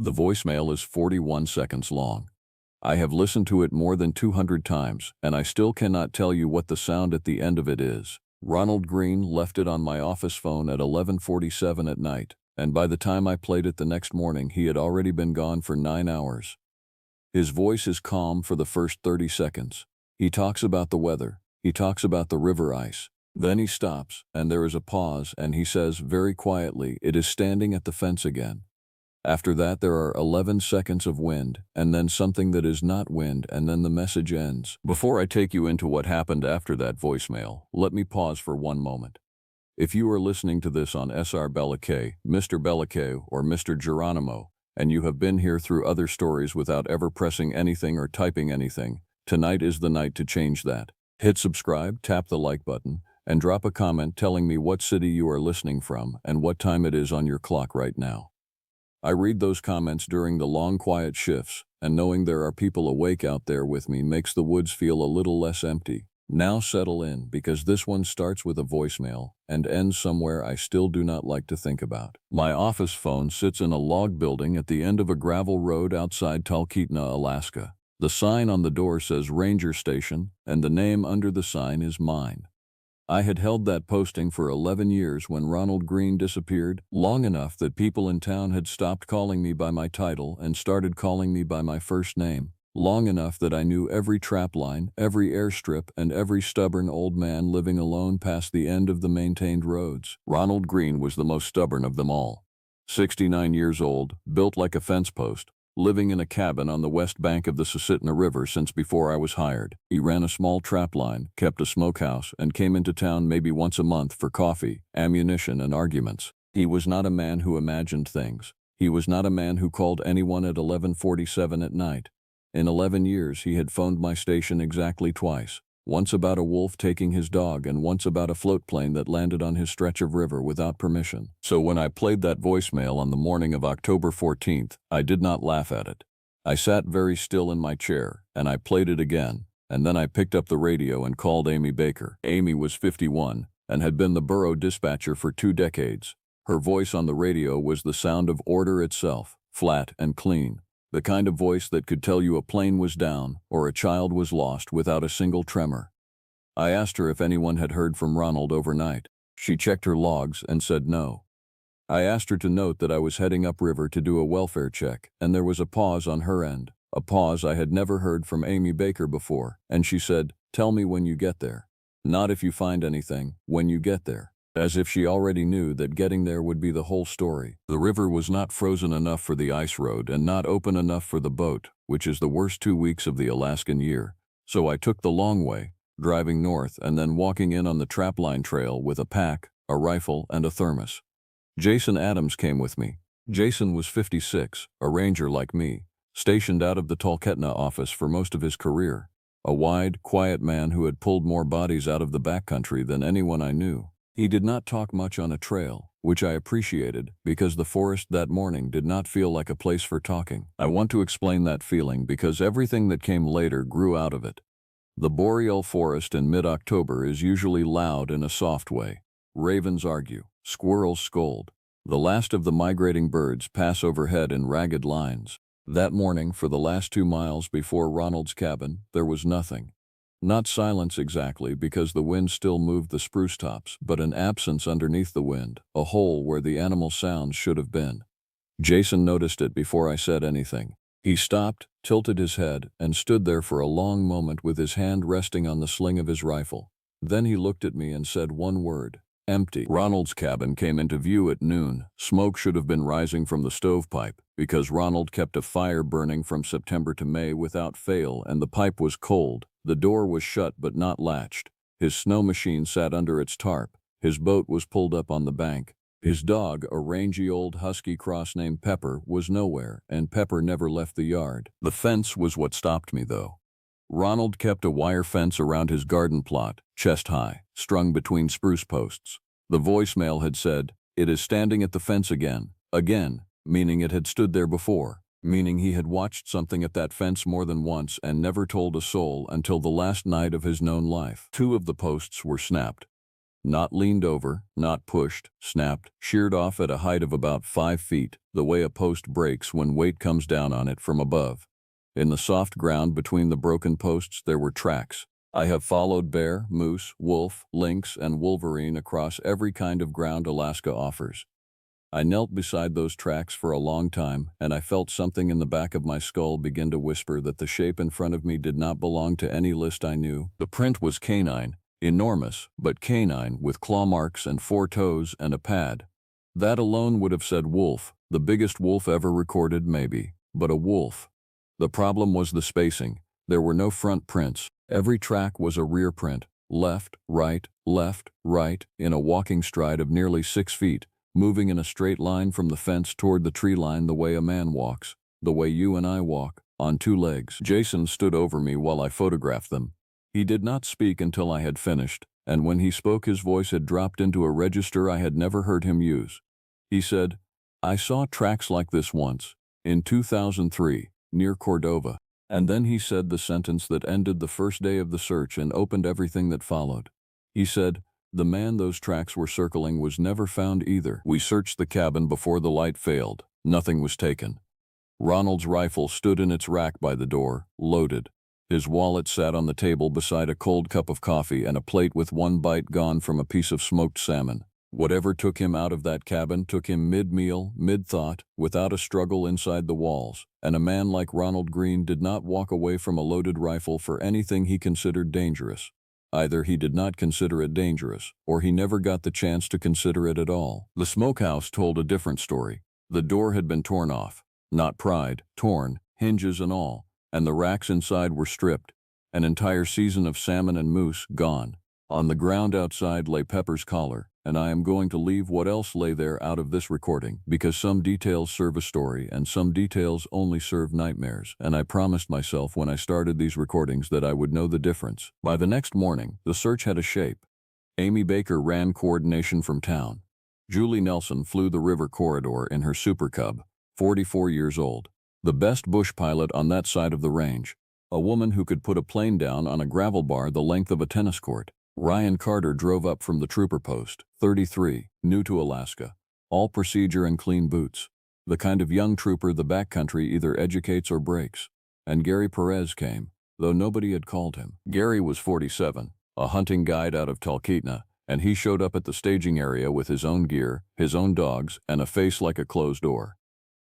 The voicemail is 41 seconds long. I have listened to it more than 200 times, and I still cannot tell you what the sound at the end of it is. Ronald Green left it on my office phone at 11:47 at night, and by the time I played it the next morning, he had already been gone for 9 hours. His voice is calm for the first 30 seconds. He talks about the weather. He talks about the river ice. Then he stops, and there is a pause, and he says very quietly, "It is standing at the fence again." After that, there are 11 seconds of wind, and then something that is not wind, and then the message ends. Before I take you into what happened after that voicemail, let me pause for one moment. If you are listening to this on SR Bellique, Mr. Bellique, or Mr. Geronimo, and you have been here through other stories without ever pressing anything or typing anything, tonight is the night to change that. Hit subscribe, tap the like button, and drop a comment telling me what city you are listening from and what time it is on your clock right now. I read those comments during the long quiet shifts, and knowing there are people awake out there with me makes the woods feel a little less empty. Now settle in, because this one starts with a voicemail and ends somewhere I still do not like to think about. My office phone sits in a log building at the end of a gravel road outside Talkeetna, Alaska. The sign on the door says Ranger Station, and the name under the sign is mine. I had held that posting for 11 years when Ronald Green disappeared, long enough that people in town had stopped calling me by my title and started calling me by my first name, long enough that I knew every trapline, every airstrip, and every stubborn old man living alone past the end of the maintained roads. Ronald Green was the most stubborn of them all. 69 years old, built like a fence post, living in a cabin on the west bank of the Susitna River since before I was hired. He ran a small trapline, kept a smokehouse, and came into town maybe once a month for coffee, ammunition, and arguments. He was not a man who imagined things. He was not a man who called anyone at 11:47 at night. In 11 years, he had phoned my station exactly twice. Once about a wolf taking his dog, and once about a float plane that landed on his stretch of river without permission. So when I played that voicemail on the morning of October 14th, I did not laugh at it. I sat very still in my chair, and I played it again, and then I picked up the radio and called Amy Baker. Amy was 51, and had been the borough dispatcher for 2 decades. Her voice on the radio was the sound of order itself, flat and clean. The kind of voice that could tell you a plane was down or a child was lost without a single tremor. I asked her if anyone had heard from Ronald overnight. She checked her logs and said no. I asked her to note that I was heading upriver to do a welfare check, and there was a pause on her end, a pause I had never heard from Amy Baker before, and she said, "Tell me when you get there. Not if you find anything, when you get there." As if she already knew that getting there would be the whole story. The river was not frozen enough for the ice road and not open enough for the boat, which is the worst 2 weeks of the Alaskan year. So I took the long way, driving north and then walking in on the trapline trail with a pack, a rifle, and a thermos. Jason Adams came with me. Jason was 56, a ranger like me, stationed out of the Talkeetna office for most of his career. A wide, quiet man who had pulled more bodies out of the backcountry than anyone I knew. He did not talk much on a trail, which I appreciated because the forest that morning did not feel like a place for talking. I want to explain that feeling because everything that came later grew out of it. The boreal forest in mid-October is usually loud in a soft way. Ravens argue, squirrels scold. The last of the migrating birds pass overhead in ragged lines. That morning, for the last 2 miles before Ronald's cabin, there was nothing. Not silence exactly, because the wind still moved the spruce tops, but an absence underneath the wind, a hole where the animal sounds should have been. Jason noticed it before I said anything. He stopped, tilted his head, and stood there for a long moment with his hand resting on the sling of his rifle. Then he looked at me and said one word: empty. Ronald's cabin came into view at noon. Smoke should have been rising from the stovepipe, because Ronald kept a fire burning from September to May without fail, and the pipe was cold. The door was shut but not latched. His snow machine sat under its tarp. His boat was pulled up on the bank. His dog, a rangy old husky cross named Pepper, was nowhere, and Pepper never left the yard. The fence was what stopped me, though. Ronald kept a wire fence around his garden plot, chest high, strung between spruce posts. The voicemail had said, "It is standing at the fence again," meaning it had stood there before, meaning he had watched something at that fence more than once and never told a soul until the last night of his known life. 2 of the posts were snapped. Not leaned over, not pushed, snapped, sheared off at a height of about 5 feet, the way a post breaks when weight comes down on it from above. In the soft ground between the broken posts there were tracks. I have followed bear, moose, wolf, lynx, and wolverine across every kind of ground Alaska offers. I knelt beside those tracks for a long time, and I felt something in the back of my skull begin to whisper that the shape in front of me did not belong to any list I knew. The print was canine, enormous, but canine, with claw marks and 4 toes and a pad. That alone would have said wolf, the biggest wolf ever recorded maybe, but a wolf. The problem was the spacing. There were no front prints. Every track was a rear print, left, right, in a walking stride of nearly 6 feet, moving in a straight line from the fence toward the tree line the way a man walks, the way you and I walk, on 2 legs. Jason stood over me while I photographed them. He did not speak until I had finished, and when he spoke his voice had dropped into a register I had never heard him use. He said, "I saw tracks like this once, in 2003, near Cordova." And then he said the sentence that ended the first day of the search and opened everything that followed. He said, "The man those tracks were circling was never found either." We searched the cabin before the light failed. Nothing was taken. Ronald's rifle stood in its rack by the door, loaded. His wallet sat on the table beside a cold cup of coffee and a plate with 1 bite gone from a piece of smoked salmon. Whatever took him out of that cabin took him mid-meal, mid-thought, without a struggle inside the walls, and a man like Ronald Green did not walk away from a loaded rifle for anything he considered dangerous. Either he did not consider it dangerous, or he never got the chance to consider it at all. The smokehouse told a different story. The door had been torn off. Not pried, torn, hinges and all, and the racks inside were stripped. An entire season of salmon and moose gone. On the ground outside lay Pepper's collar, and I am going to leave what else lay there out of this recording, because some details serve a story and some details only serve nightmares, and I promised myself when I started these recordings that I would know the difference. By the next morning, the search had a shape. Amy Baker ran coordination from town. Julie Nelson flew the river corridor in her Super Cub, 44 years old. The best bush pilot on that side of the range. A woman who could put a plane down on a gravel bar the length of a tennis court. Ryan Carter drove up from the trooper post, 33, new to Alaska. All procedure and clean boots. The kind of young trooper the backcountry either educates or breaks. And Gary Perez came, though nobody had called him. Gary was 47, a hunting guide out of Talkeetna, and he showed up at the staging area with his own gear, his own dogs, and a face like a closed door.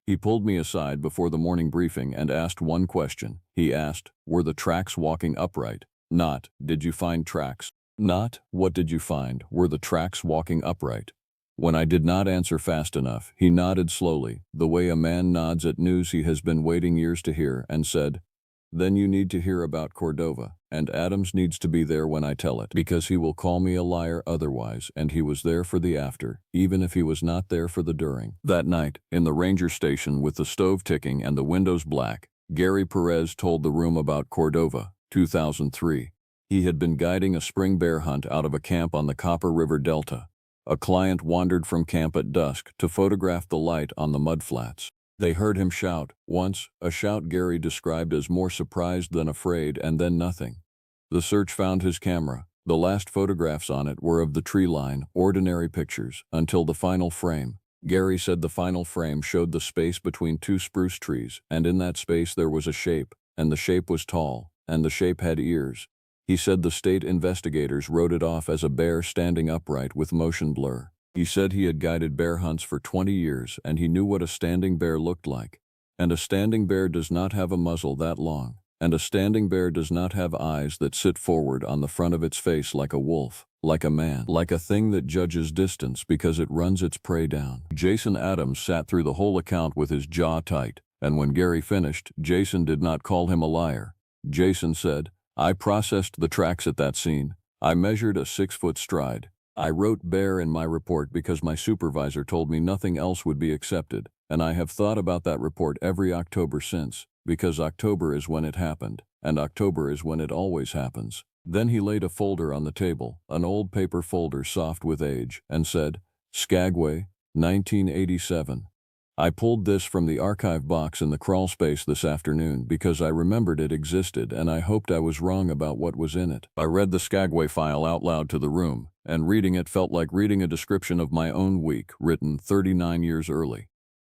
He pulled me aside before the morning briefing and asked one question. He asked, "Were the tracks walking upright?" Not, "Did you find tracks?" Not, "What did you find?" Were the tracks walking upright? When I did not answer fast enough, he nodded slowly, the way a man nods at news he has been waiting years to hear, and said, "Then you need to hear about Cordova, and Adams needs to be there when I tell it, because he will call me a liar otherwise, and he was there for the after, even if he was not there for the during." That night, in the ranger station with the stove ticking and the windows black, Gary Perez told the room about Cordova, 2003. He had been guiding a spring bear hunt out of a camp on the Copper River Delta. A client wandered from camp at dusk to photograph the light on the mudflats. They heard him shout, once, a shout Gary described as more surprised than afraid, and then nothing. The search found his camera. The last photographs on it were of the tree line, ordinary pictures, until the final frame. Gary said the final frame showed the space between 2 spruce trees, and in that space there was a shape, and the shape was tall, and the shape had ears. He said the state investigators wrote it off as a bear standing upright with motion blur. He said he had guided bear hunts for 20 years and he knew what a standing bear looked like. And a standing bear does not have a muzzle that long. And a standing bear does not have eyes that sit forward on the front of its face like a wolf, like a man, like a thing that judges distance because it runs its prey down. Jason Adams sat through the whole account with his jaw tight, and when Gary finished, Jason did not call him a liar. Jason said, "I processed the tracks at that scene. I measured a 6-foot stride. I wrote bear in my report because my supervisor told me nothing else would be accepted, and I have thought about that report every October since, because October is when it happened, and October is when it always happens." Then he laid a folder on the table, an old paper folder soft with age, and said, "Skagway, 1987. I pulled this from the archive box in the crawl space this afternoon because I remembered it existed and I hoped I was wrong about what was in it. I read the Skagway file out loud to the room, and reading it felt like reading a description of my own week, written 39 years early.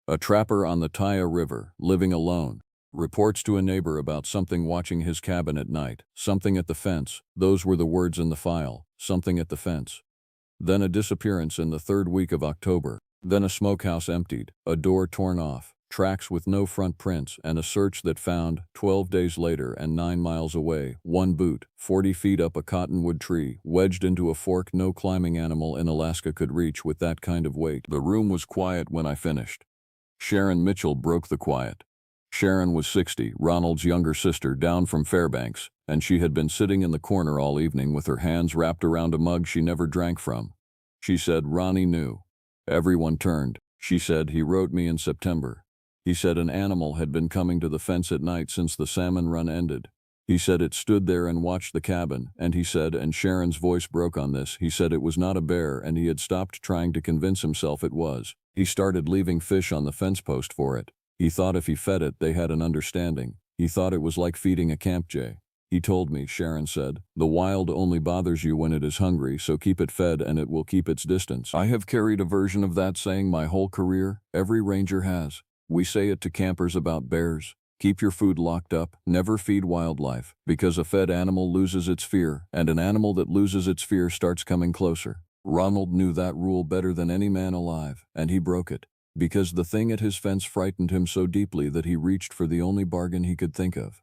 A trapper on the Taya River, living alone. Reports to a neighbor about something watching his cabin at night. Something at the fence. Those were the words in the file. Something at the fence. Then a disappearance in the third week of October. Then a smokehouse emptied, a door torn off, tracks with no front prints, and a search that found, 12 days later and 9 miles away, one boot, 40 feet up a cottonwood tree, wedged into a fork no climbing animal in Alaska could reach with that kind of weight. The room was quiet when I finished. Sharon Mitchell broke the quiet. Sharon was 60, Ronald's younger sister, down from Fairbanks, and she had been sitting in the corner all evening with her hands wrapped around a mug she never drank from. She said, "Ronnie knew." Everyone turned. She said, "He wrote me in September. He said an animal had been coming to the fence at night since the salmon run ended. He said it stood there and watched the cabin, and he said," and Sharon's voice broke on this, "he said it was not a bear and he had stopped trying to convince himself it was. He started leaving fish on the fence post for it. He thought if he fed it, they had an understanding. He thought it was like feeding a camp jay. He told me," Sharon said, "the wild only bothers you when it is hungry, so keep it fed and it will keep its distance." I have carried a version of that saying my whole career. Every ranger has. We say it to campers about bears. Keep your food locked up, never feed wildlife, because a fed animal loses its fear, and an animal that loses its fear starts coming closer. Ronald knew that rule better than any man alive, and he broke it, because the thing at his fence frightened him so deeply that he reached for the only bargain he could think of.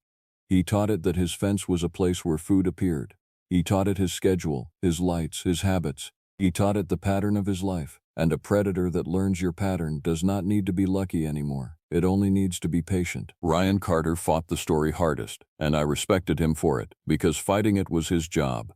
He taught it that his fence was a place where food appeared. He taught it his schedule, his lights, his habits. He taught it the pattern of his life, and a predator that learns your pattern does not need to be lucky anymore. It only needs to be patient. Ryan Carter fought the story hardest, and I respected him for it, because fighting it was his job.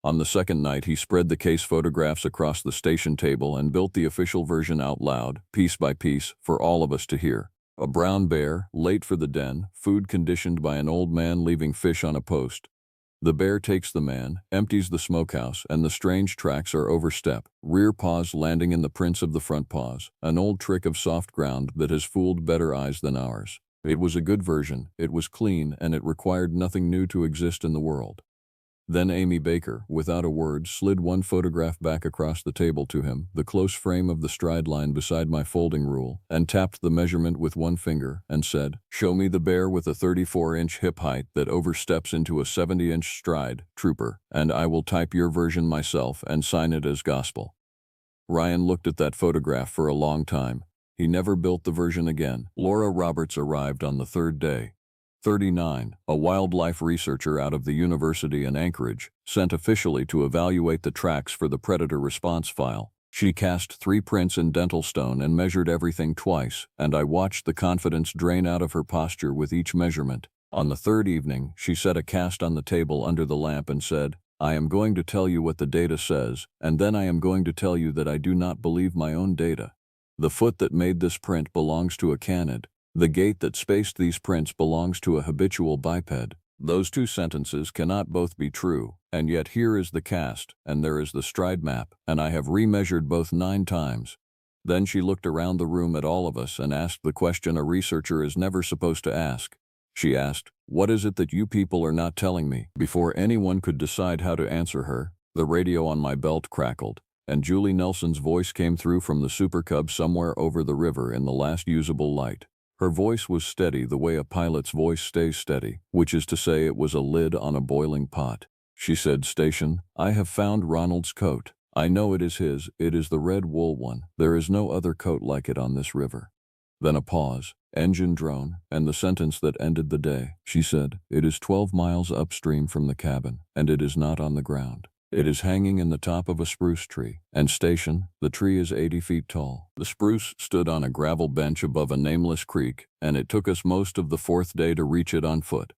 On the second night, he spread the case photographs across the station table and built the official version out loud, piece by piece, for all of us to hear. A brown bear, late for the den, food conditioned by an old man leaving fish on a post. The bear takes the man, empties the smokehouse, and the strange tracks are overstep, rear paws landing in the prints of the front paws, an old trick of soft ground that has fooled better eyes than ours. It was a good version, it was clean, and it required nothing new to exist in the world. Then Amy Baker, without a word, slid one photograph back across the table to him, the close frame of the stride line beside my folding rule, and tapped the measurement with one finger, and said, "Show me the bear with a 34-inch hip height that oversteps into a 70-inch stride, trooper, and I will type your version myself and sign it as gospel." Ryan looked at that photograph for a long time. He never built the version again. Laura Roberts arrived on the third day. 39, a wildlife researcher out of the university in Anchorage, sent officially to evaluate the tracks for the predator response file. She cast 3 prints in dental stone and measured everything twice, and I watched the confidence drain out of her posture with each measurement. On the third evening, she set a cast on the table under the lamp and said, "I am going to tell you what the data says, and then I am going to tell you that I do not believe my own data. The foot that made this print belongs to a canid. The gait that spaced these prints belongs to a habitual biped. Those two sentences cannot both be true, and yet here is the cast, and there is the stride map, and I have remeasured both 9 times. Then she looked around the room at all of us and asked the question a researcher is never supposed to ask. She asked, "What is it that you people are not telling me?" Before anyone could decide how to answer her, the radio on my belt crackled, and Julie Nelson's voice came through from the Super Cub somewhere over the river in the last usable light. Her voice was steady the way a pilot's voice stays steady, which is to say it was a lid on a boiling pot. She said, "Station, I have found Ronald's coat. I know it is his, it is the red wool one. There is no other coat like it on this river." Then a pause, engine drone, and the sentence that ended the day. She said, "It is 12 miles upstream from the cabin, and it is not on the ground. It is hanging in the top of a spruce tree, and station, the tree is 80 feet tall." The spruce stood on a gravel bench above a nameless creek, and it took us most of the 4th day to reach it on foot.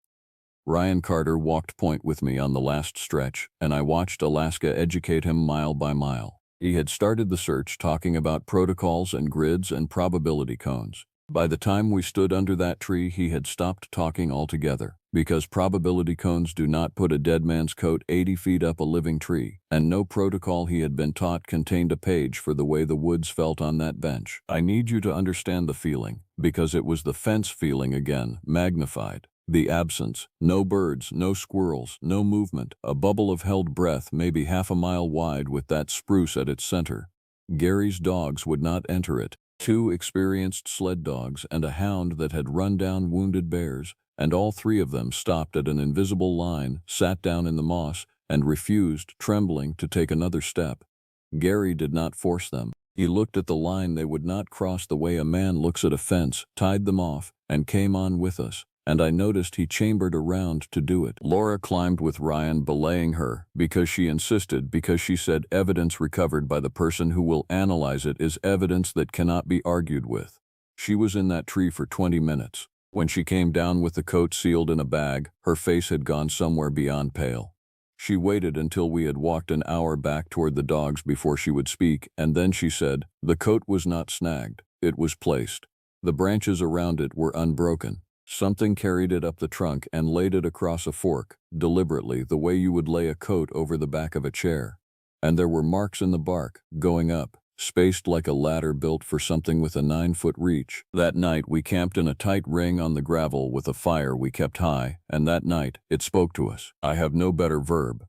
Ryan Carter walked point with me on the last stretch, and I watched Alaska educate him mile by mile. He had started the search talking about protocols and grids and probability cones. By the time we stood under that tree, he had stopped talking altogether, because probability cones do not put a dead man's coat 80 feet up a living tree, and no protocol he had been taught contained a page for the way the woods felt on that bench. I need you to understand the feeling, because it was the fence feeling again, magnified. The absence, no birds, no squirrels, no movement, a bubble of held breath maybe half a mile wide with that spruce at its center. Gary's dogs would not enter it. 2 experienced sled dogs and a hound that had run down wounded bears, and all 3 of them stopped at an invisible line, sat down in the moss, and refused, trembling, to take another step. Gary did not force them. He looked at the line they would not cross the way a man looks at a fence, tied them off, and came on with us. And I noticed he chambered around to do it. Laura climbed with Ryan, belaying her, because she insisted, because she said evidence recovered by the person who will analyze it is evidence that cannot be argued with. She was in that tree for 20 minutes. When she came down with the coat sealed in a bag, her face had gone somewhere beyond pale. She waited until we had walked an hour back toward the dogs before she would speak, and then she said, the coat was not snagged, it was placed. The branches around it were unbroken. Something carried it up the trunk and laid it across a fork, deliberately, the way you would lay a coat over the back of a chair. And there were marks in the bark, going up, spaced like a ladder built for something with a 9-foot reach. That night we camped in a tight ring on the gravel with a fire we kept high, and that night it spoke to us. I have no better verb.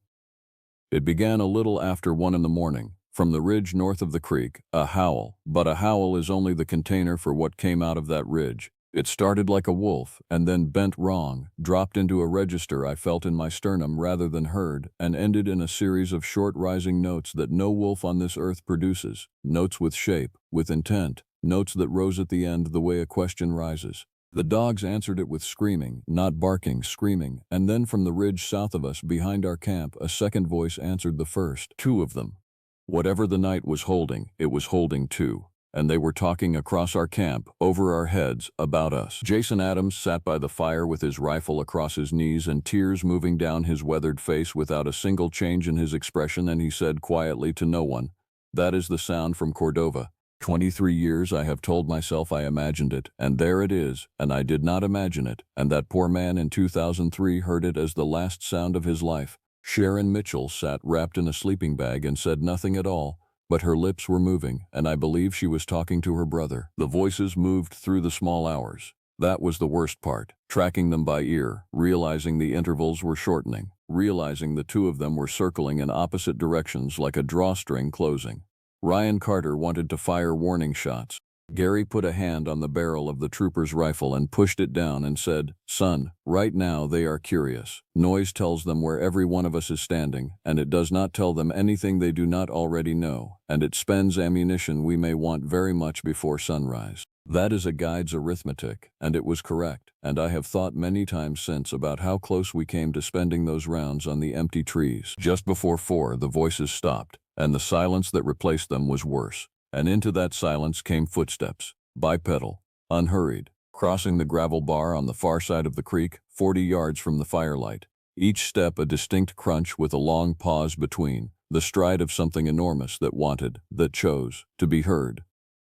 It began a little after 1 in the morning. From the ridge north of the creek, a howl, but a howl is only the container for what came out of that ridge. It started like a wolf, and then bent wrong, dropped into a register I felt in my sternum rather than heard, and ended in a series of short rising notes that no wolf on this earth produces, notes with shape, with intent, notes that rose at the end the way a question rises. The dogs answered it with screaming, not barking, screaming, and then from the ridge south of us behind our camp a second voice answered the first, 2 of them. Whatever the night was holding, it was holding 2. And they were talking across our camp, over our heads, about us. Jason Adams sat by the fire with his rifle across his knees and tears moving down his weathered face without a single change in his expression, and he said quietly to no one, that is the sound from Cordova. 23 years I have told myself I imagined it, and there it is, and I did not imagine it, and that poor man in 2003 heard it as the last sound of his life. Sharon Mitchell sat wrapped in a sleeping bag and said nothing at all, but her lips were moving, and I believe she was talking to her brother. The voices moved through the small hours. That was the worst part, tracking them by ear, realizing the intervals were shortening, realizing the 2 of them were circling in opposite directions like a drawstring closing. Ryan Carter wanted to fire warning shots. Gary put a hand on the barrel of the trooper's rifle and pushed it down and said, son, right now they are curious. Noise tells them where every one of us is standing, and it does not tell them anything they do not already know, and it spends ammunition we may want very much before sunrise. That is a guide's arithmetic, and it was correct, and I have thought many times since about how close we came to spending those rounds on the empty trees. Just before 4, the voices stopped, and the silence that replaced them was worse. And into that silence came footsteps, bipedal, unhurried, crossing the gravel bar on the far side of the creek, 40 yards from the firelight. Each step a distinct crunch with a long pause between, the stride of something enormous that wanted, that chose, to be heard.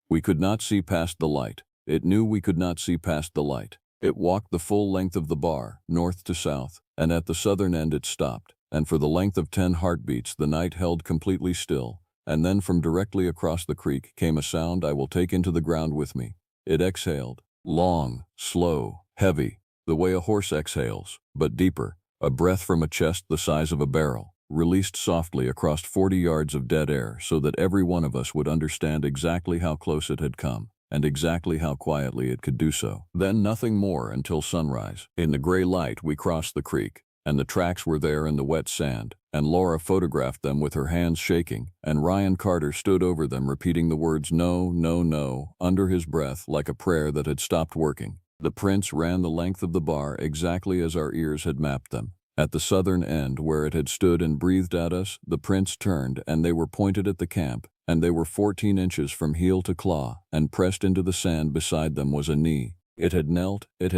We could not see past the light. It knew we could not see past the light. It walked the full length of the bar, north to south, and at the southern end it stopped, and for the length of 10 heartbeats the night held completely still. And then from directly across the creek came a sound I will take into the ground with me. It exhaled, long, slow, heavy, the way a horse exhales, but deeper, a breath from a chest the size of a barrel, released softly across 40 yards of dead air so that every one of us would understand exactly how close it had come, and exactly how quietly it could do so. Then nothing more until sunrise. In the gray light we crossed the creek, and the tracks were there in the wet sand, and Laura photographed them with her hands shaking, and Ryan Carter stood over them repeating the words no, no, no, under his breath like a prayer that had stopped working. The prints ran the length of the bar exactly as our ears had mapped them. At the southern end where it had stood and breathed at us, the prints turned and they were pointed at the camp, and they were 14 inches from heel to claw, and pressed into the sand beside them was a knee. It had knelt at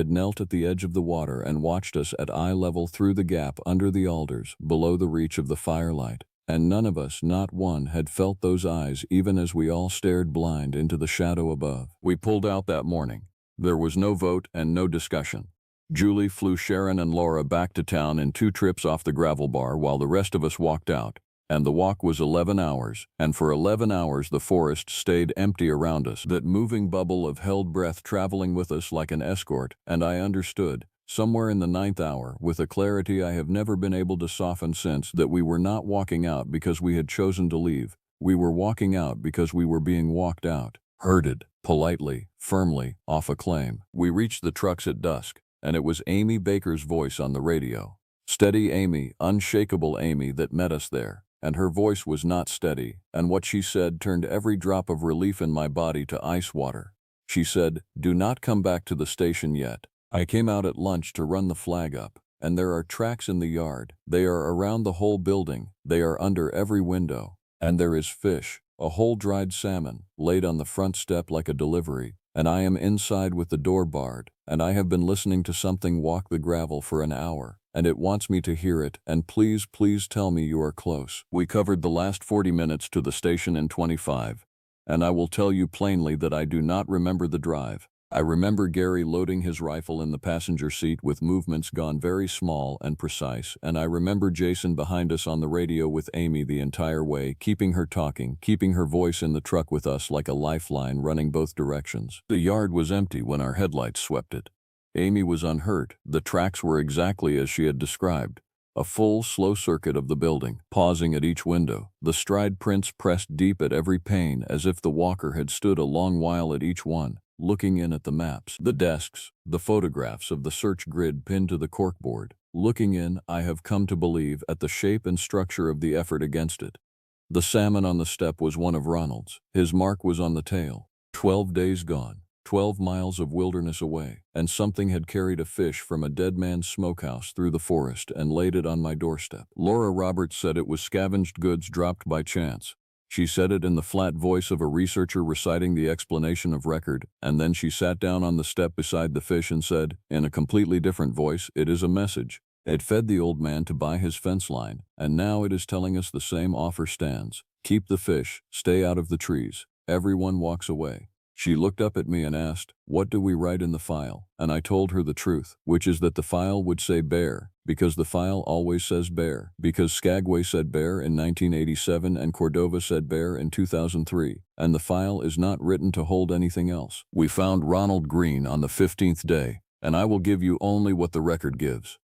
the edge of the water and watched us at eye level through the gap under the alders, below the reach of the firelight. And none of us, not one, had felt those eyes even as we all stared blind into the shadow above. We pulled out that morning. There was no vote and no discussion. Julie flew Sharon and Laura back to town in 2 trips off the gravel bar while the rest of us walked out. And the walk was 11 hours, and for 11 hours the forest stayed empty around us, that moving bubble of held breath traveling with us like an escort, and I understood, somewhere in the 9th hour, with a clarity I have never been able to soften since, that we were not walking out because we had chosen to leave. We were walking out because we were being walked out, herded, politely, firmly, off a claim. We reached the trucks at dusk, and it was Amy Baker's voice on the radio. Steady Amy, unshakable Amy, that met us there. And her voice was not steady, and what she said turned every drop of relief in my body to ice water. She said, "Do not come back to the station yet. I came out at lunch to run the flag up, and there are tracks in the yard. They are around the whole building. They are under every window. And there is fish, a whole dried salmon, laid on the front step like a delivery, and I am inside with the door barred, and I have been listening to something walk the gravel for an hour. And it wants me to hear it, and please, please tell me you are close." We covered the last 40 minutes to the station in 25, and I will tell you plainly that I do not remember the drive. I remember Gary loading his rifle in the passenger seat with movements gone very small and precise, and I remember Jason behind us on the radio with Amy the entire way, keeping her talking, keeping her voice in the truck with us like a lifeline running both directions. The yard was empty when our headlights swept it. Amy was unhurt. The tracks were exactly as she had described. A full, slow circuit of the building, pausing at each window, the stride prints pressed deep at every pane as if the walker had stood a long while at each one, looking in at the maps, the desks, the photographs of the search grid pinned to the corkboard. Looking in, I have come to believe, at the shape and structure of the effort against it. The salmon on the step was one of Ronald's. His mark was on the tail. 12 days gone. 12 miles of wilderness away, and something had carried a fish from a dead man's smokehouse through the forest and laid it on my doorstep. Laura Roberts said it was scavenged goods dropped by chance. She said it in the flat voice of a researcher reciting the explanation of record, and then she sat down on the step beside the fish and said, in a completely different voice, "It is a message." It fed the old man to buy his fence line, and now it is telling us the same offer stands. Keep the fish, stay out of the trees. Everyone walks away. She looked up at me and asked, "What do we write in the file?" And I told her the truth, which is that the file would say bear, because the file always says bear, because Skagway said bear in 1987 and Cordova said bear in 2003, and the file is not written to hold anything else. We found Ronald Green on the 15th day, and I will give you only what the record gives.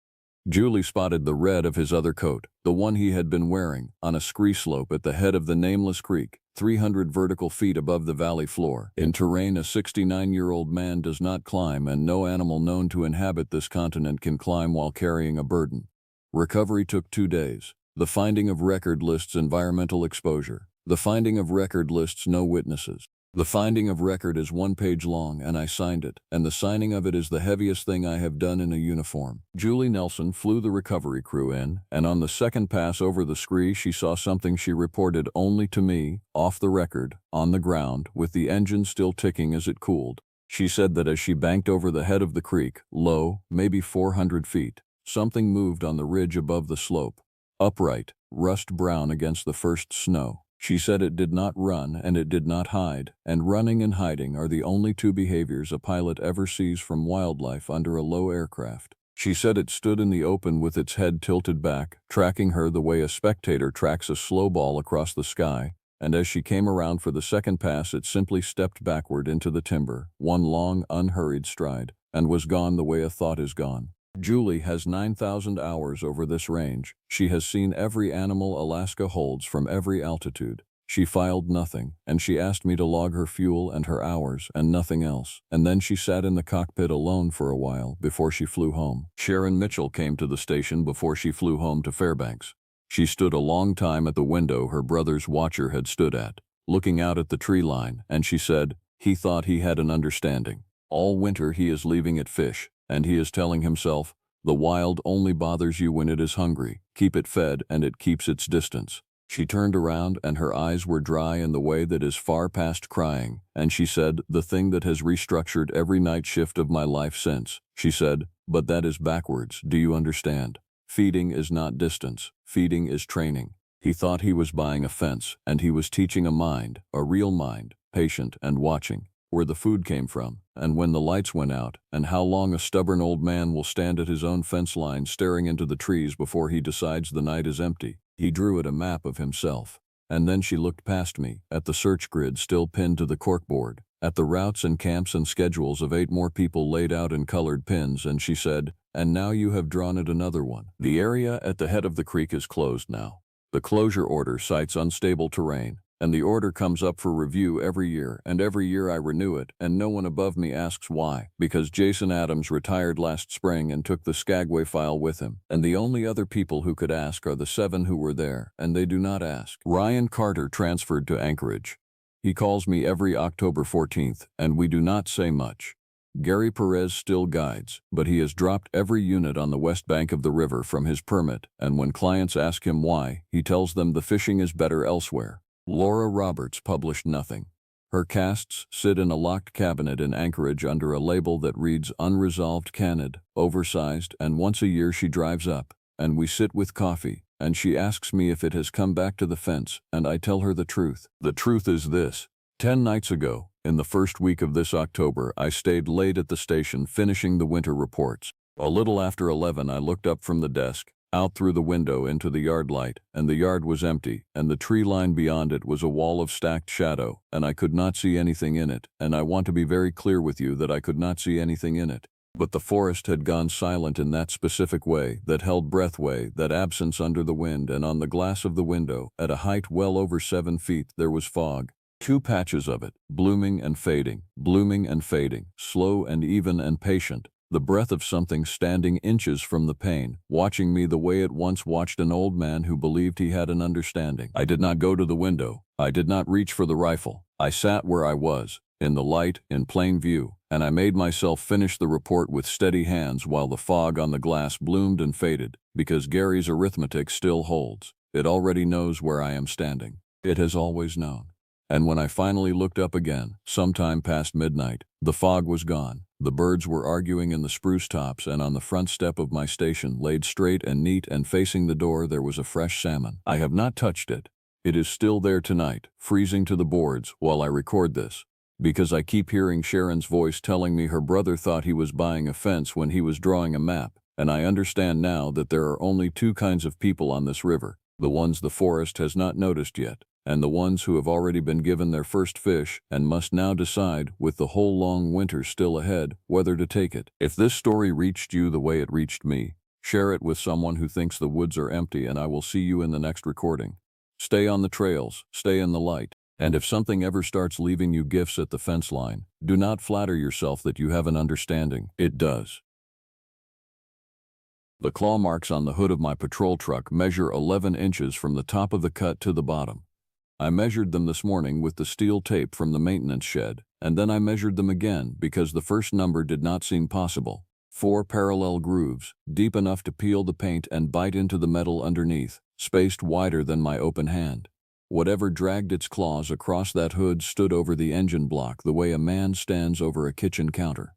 Julie spotted the red of his other coat, the one he had been wearing, on a scree slope at the head of the nameless creek, 300 vertical feet above the valley floor, in terrain a 69-year-old man does not climb, and no animal known to inhabit this continent can climb while carrying a burden. Recovery took 2 days. The finding of record lists environmental exposure. The finding of record lists no witnesses. The finding of record is 1 page long, and I signed it, and the signing of it is the heaviest thing I have done in a uniform. Julie Nelson flew the recovery crew in, and on the second pass over the scree she saw something she reported only to me, off the record, on the ground, with the engine still ticking as it cooled. She said that as she banked over the head of the creek, low, maybe 400 feet, something moved on the ridge above the slope, upright, rust brown against the first snow. She said it did not run and it did not hide, and running and hiding are the only 2 behaviors a pilot ever sees from wildlife under a low aircraft. She said it stood in the open with its head tilted back, tracking her the way a spectator tracks a slow ball across the sky, and as she came around for the second pass it simply stepped backward into the timber, one long, unhurried stride, and was gone the way a thought is gone. Julie has 9,000 hours over this range. She has seen every animal Alaska holds from every altitude. She filed nothing, and she asked me to log her fuel and her hours and nothing else. And then she sat in the cockpit alone for a while before she flew home. Sharon Mitchell came to the station before she flew home to Fairbanks. She stood a long time at the window her brother's watcher had stood at, looking out at the tree line, and she said, "He thought he had an understanding. All winter he is leaving it fish. And he is telling himself, the wild only bothers you when it is hungry. Keep it fed and it keeps its distance." She turned around and her eyes were dry in the way that is far past crying, and she said, "The thing that has restructured every night shift of my life since." She said, "But that is backwards, do you understand? Feeding is not distance, feeding is training." He thought he was buying a fence, and he was teaching a mind, a real mind, patient and watching. where the food came from, and when the lights went out, and how long a stubborn old man will stand at his own fence line staring into the trees before he decides the night is empty. He drew at a map of himself. And then she looked past me, at the search grid still pinned to the corkboard, at the routes and camps and schedules of 8 more people laid out in colored pins, and she said, "And now you have drawn it another one. The area at the head of the creek is closed now. The closure order cites unstable terrain, and the order comes up for review every year, and every year I renew it, and no one above me asks why. Because Jason Adams retired last spring and took the Skagway file with him, and the only other people who could ask are the 7 who were there, and they do not ask." Ryan Carter transferred to Anchorage. He calls me every October 14th, and we do not say much. Gary Perez still guides, but he has dropped every unit on the west bank of the river from his permit, and when clients ask him why, he tells them the fishing is better elsewhere. Laura Roberts published nothing. Her casts sit in a locked cabinet in Anchorage under a label that reads Unresolved Canid, Oversized, and once a year she drives up, and we sit with coffee, and she asks me if it has come back to the fence, and I tell her the truth. The truth is this. 10 nights ago, in the first week of this October, I stayed late at the station finishing the winter reports. A little after 11 I looked up from the desk, out through the window into the yard light, and the yard was empty, and the tree line beyond it was a wall of stacked shadow, and I could not see anything in it, and I want to be very clear with you that I could not see anything in it. But the forest had gone silent in that specific way, that held breath way, that absence under the wind, and on the glass of the window, at a height well over 7 feet, there was fog. 2 patches of it, blooming and fading, slow and even and patient, the breath of something standing inches from the pane, watching me the way it once watched an old man who believed he had an understanding. I did not go to the window. I did not reach for the rifle. I sat where I was, in the light, in plain view, and I made myself finish the report with steady hands while the fog on the glass bloomed and faded, because Gary's arithmetic still holds. It already knows where I am standing. It has always known. And when I finally looked up again, sometime past midnight, the fog was gone. The birds were arguing in the spruce tops, and on the front step of my station, laid straight and neat and facing the door, there was a fresh salmon. I have not touched it. It is still there tonight, freezing to the boards while I record this, because I keep hearing Sharon's voice telling me her brother thought he was buying a fence when he was drawing a map, and I understand now that there are only 2 kinds of people on this river, the ones the forest has not noticed yet, and the ones who have already been given their first fish and must now decide, with the whole long winter still ahead, whether to take it. If this story reached you the way it reached me, share it with someone who thinks the woods are empty, and I will see you in the next recording. Stay on the trails, stay in the light, and if something ever starts leaving you gifts at the fence line, do not flatter yourself that you have an understanding. It does. The claw marks on the hood of my patrol truck measure 11 inches from the top of the cut to the bottom. I measured them this morning with the steel tape from the maintenance shed, and then I measured them again because the first number did not seem possible. 4 parallel grooves, deep enough to peel the paint and bite into the metal underneath, spaced wider than my open hand. Whatever dragged its claws across that hood stood over the engine block the way a man stands over a kitchen counter.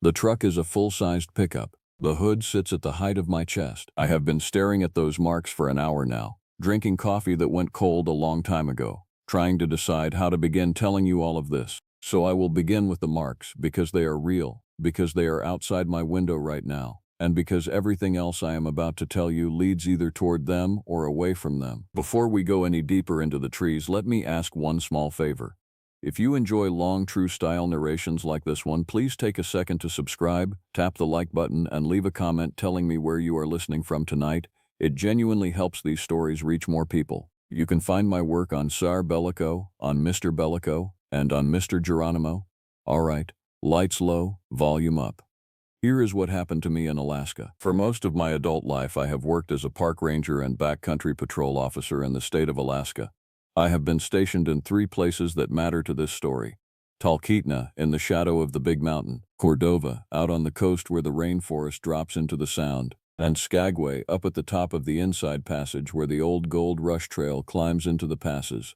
The truck is a full-sized pickup. The hood sits at the height of my chest. I have been staring at those marks for an hour now, drinking coffee that went cold a long time ago, trying to decide how to begin telling you all of this. So I will begin with the marks, because they are real, because they are outside my window right now, and because everything else I am about to tell you leads either toward them or away from them. Before we go any deeper into the trees, let me ask one small favor. If you enjoy long, true-style narrations like this one, please take a second to subscribe, tap the like button, and leave a comment telling me where you are listening from tonight. It genuinely helps these stories reach more people. You can find my work on Tsar Bellico, on Mr. Bellico, and on Mr. Geronimo. All right, lights low, volume up. Here is what happened to me in Alaska. For most of my adult life, I have worked as a park ranger and backcountry patrol officer in the state of Alaska. I have been stationed in 3 places that matter to this story. Talkeetna, in the shadow of the big mountain, Cordova, out on the coast where the rainforest drops into the sound, and Skagway, up at the top of the inside passage where the old Gold Rush Trail climbs into the passes.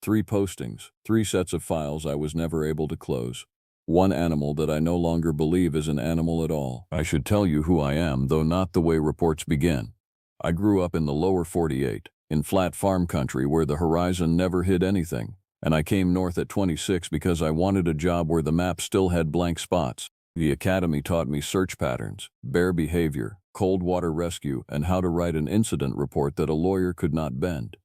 3 postings, 3 sets of files I was never able to close. 1 animal that I no longer believe is an animal at all. I should tell you who I am, though not the way reports begin. I grew up in the lower 48, in flat farm country where the horizon never hid anything. And I came north at 26 because I wanted a job where the map still had blank spots. The academy taught me search patterns, bear behavior, cold water rescue, and how to write an incident report that a lawyer could not bend.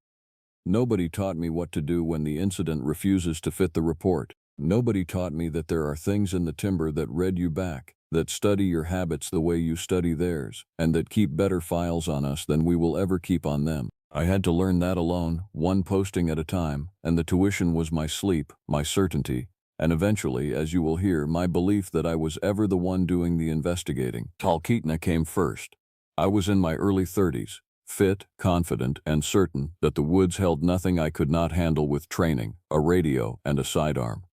Nobody taught me what to do when the incident refuses to fit the report. Nobody taught me that there are things in the timber that read you back, that study your habits the way you study theirs, and that keep better files on us than we will ever keep on them. I had to learn that alone, one posting at a time, and the tuition was my sleep, my certainty, and eventually, as you will hear, my belief that I was ever the one doing the investigating. Talkeetna came first. I was in my early 30s, fit, confident, and certain that the woods held nothing I could not handle with training, a radio, and a sidearm.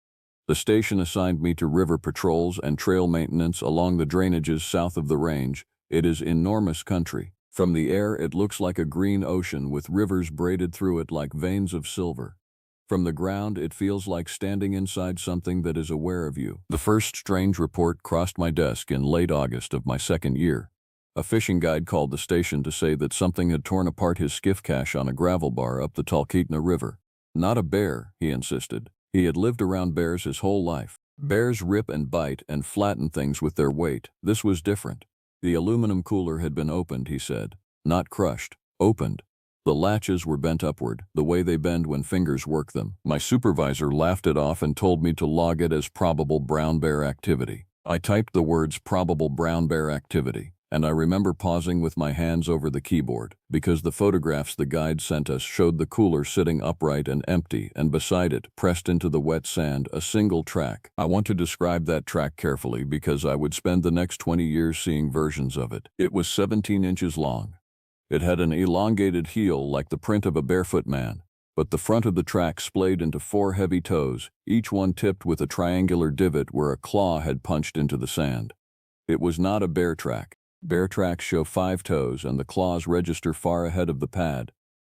The station assigned me to river patrols and trail maintenance along the drainages south of the range. It is enormous country. From the air it looks like a green ocean with rivers braided through it like veins of silver. From the ground it feels like standing inside something that is aware of you. The first strange report crossed my desk in late August of my second year. A fishing guide called the station to say that something had torn apart his skiff cache on a gravel bar up the Talkeetna River. Not a bear, he insisted. He had lived around bears his whole life. Bears rip and bite and flatten things with their weight. This was different. The aluminum cooler had been opened, he said. Not crushed. Opened. The latches were bent upward, the way they bend when fingers work them. My supervisor laughed it off and told me to log it as probable brown bear activity. I typed the words probable brown bear activity, and I remember pausing with my hands over the keyboard, because the photographs the guide sent us showed the cooler sitting upright and empty, and beside it, pressed into the wet sand, a single track. I want to describe that track carefully because I would spend the next 20 years seeing versions of it. It was 17 inches long. It had an elongated heel like the print of a barefoot man, but the front of the track splayed into 4 heavy toes, each one tipped with a triangular divot where a claw had punched into the sand. It was not a bear track. Bear tracks show 5 toes and the claws register far ahead of the pad.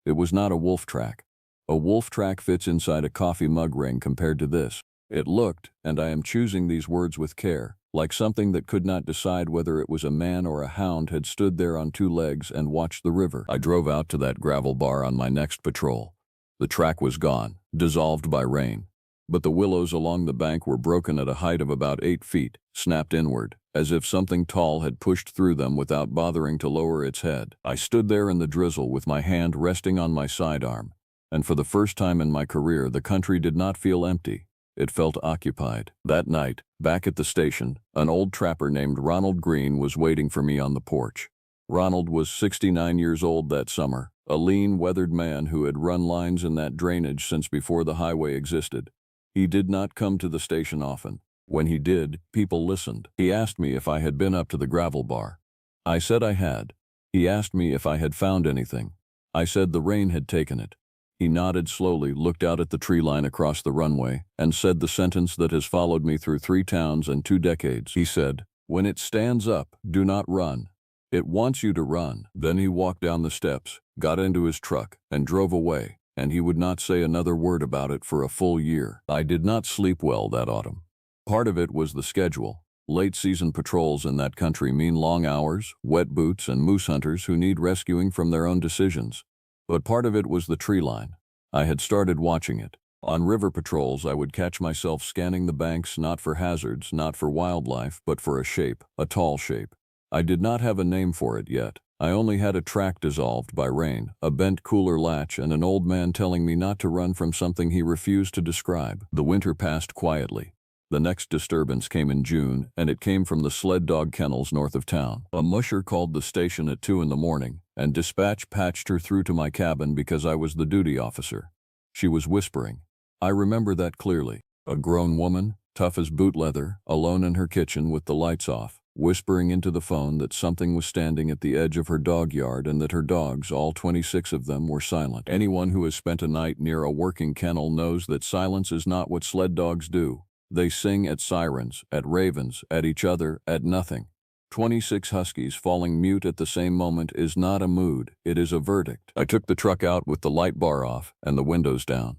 It was not a wolf track. A wolf track fits inside a coffee mug ring compared to this. It looked, and I am choosing these words with care, like something that could not decide whether it was a man or a hound had stood there on 2 legs and watched the river. I drove out to that gravel bar on my next patrol. The track was gone, dissolved by rain. But the willows along the bank were broken at a height of about 8 feet, snapped inward, as if something tall had pushed through them without bothering to lower its head. I stood there in the drizzle with my hand resting on my sidearm, and for the first time in my career the country did not feel empty. It felt occupied. That night, back at the station, an old trapper named Ronald Green was waiting for me on the porch. Ronald was 69 years old that summer, a lean, weathered man who had run lines in that drainage since before the highway existed. He did not come to the station often. When he did, people listened. He asked me if I had been up to the gravel bar. I said I had. He asked me if I had found anything. I said the rain had taken it. He nodded slowly, looked out at the tree line across the runway, and said the sentence that has followed me through 3 towns and 2 decades. He said, "When it stands up, do not run. It wants you to run." Then he walked down the steps, got into his truck, and drove away, and he would not say another word about it for a full year. I did not sleep well that autumn. Part of it was the schedule. Late-season patrols in that country mean long hours, wet boots, and moose hunters who need rescuing from their own decisions. But part of it was the tree line. I had started watching it. On river patrols, I would catch myself scanning the banks not for hazards, not for wildlife, but for a shape, a tall shape. I did not have a name for it yet. I only had a track dissolved by rain, a bent cooler latch, and an old man telling me not to run from something he refused to describe. The winter passed quietly. The next disturbance came in June, and it came from the sled dog kennels north of town. A musher called the station at 2 in the morning, and dispatch patched her through to my cabin because I was the duty officer. She was whispering. I remember that clearly. A grown woman, tough as boot leather, alone in her kitchen with the lights off, whispering into the phone that something was standing at the edge of her dog yard and that her dogs, all 26 of them, were silent. Anyone who has spent a night near a working kennel knows that silence is not what sled dogs do. They sing at sirens, at ravens, at each other, at nothing. 26 huskies falling mute at the same moment is not a mood, it is a verdict. I took the truck out with the light bar off and the windows down.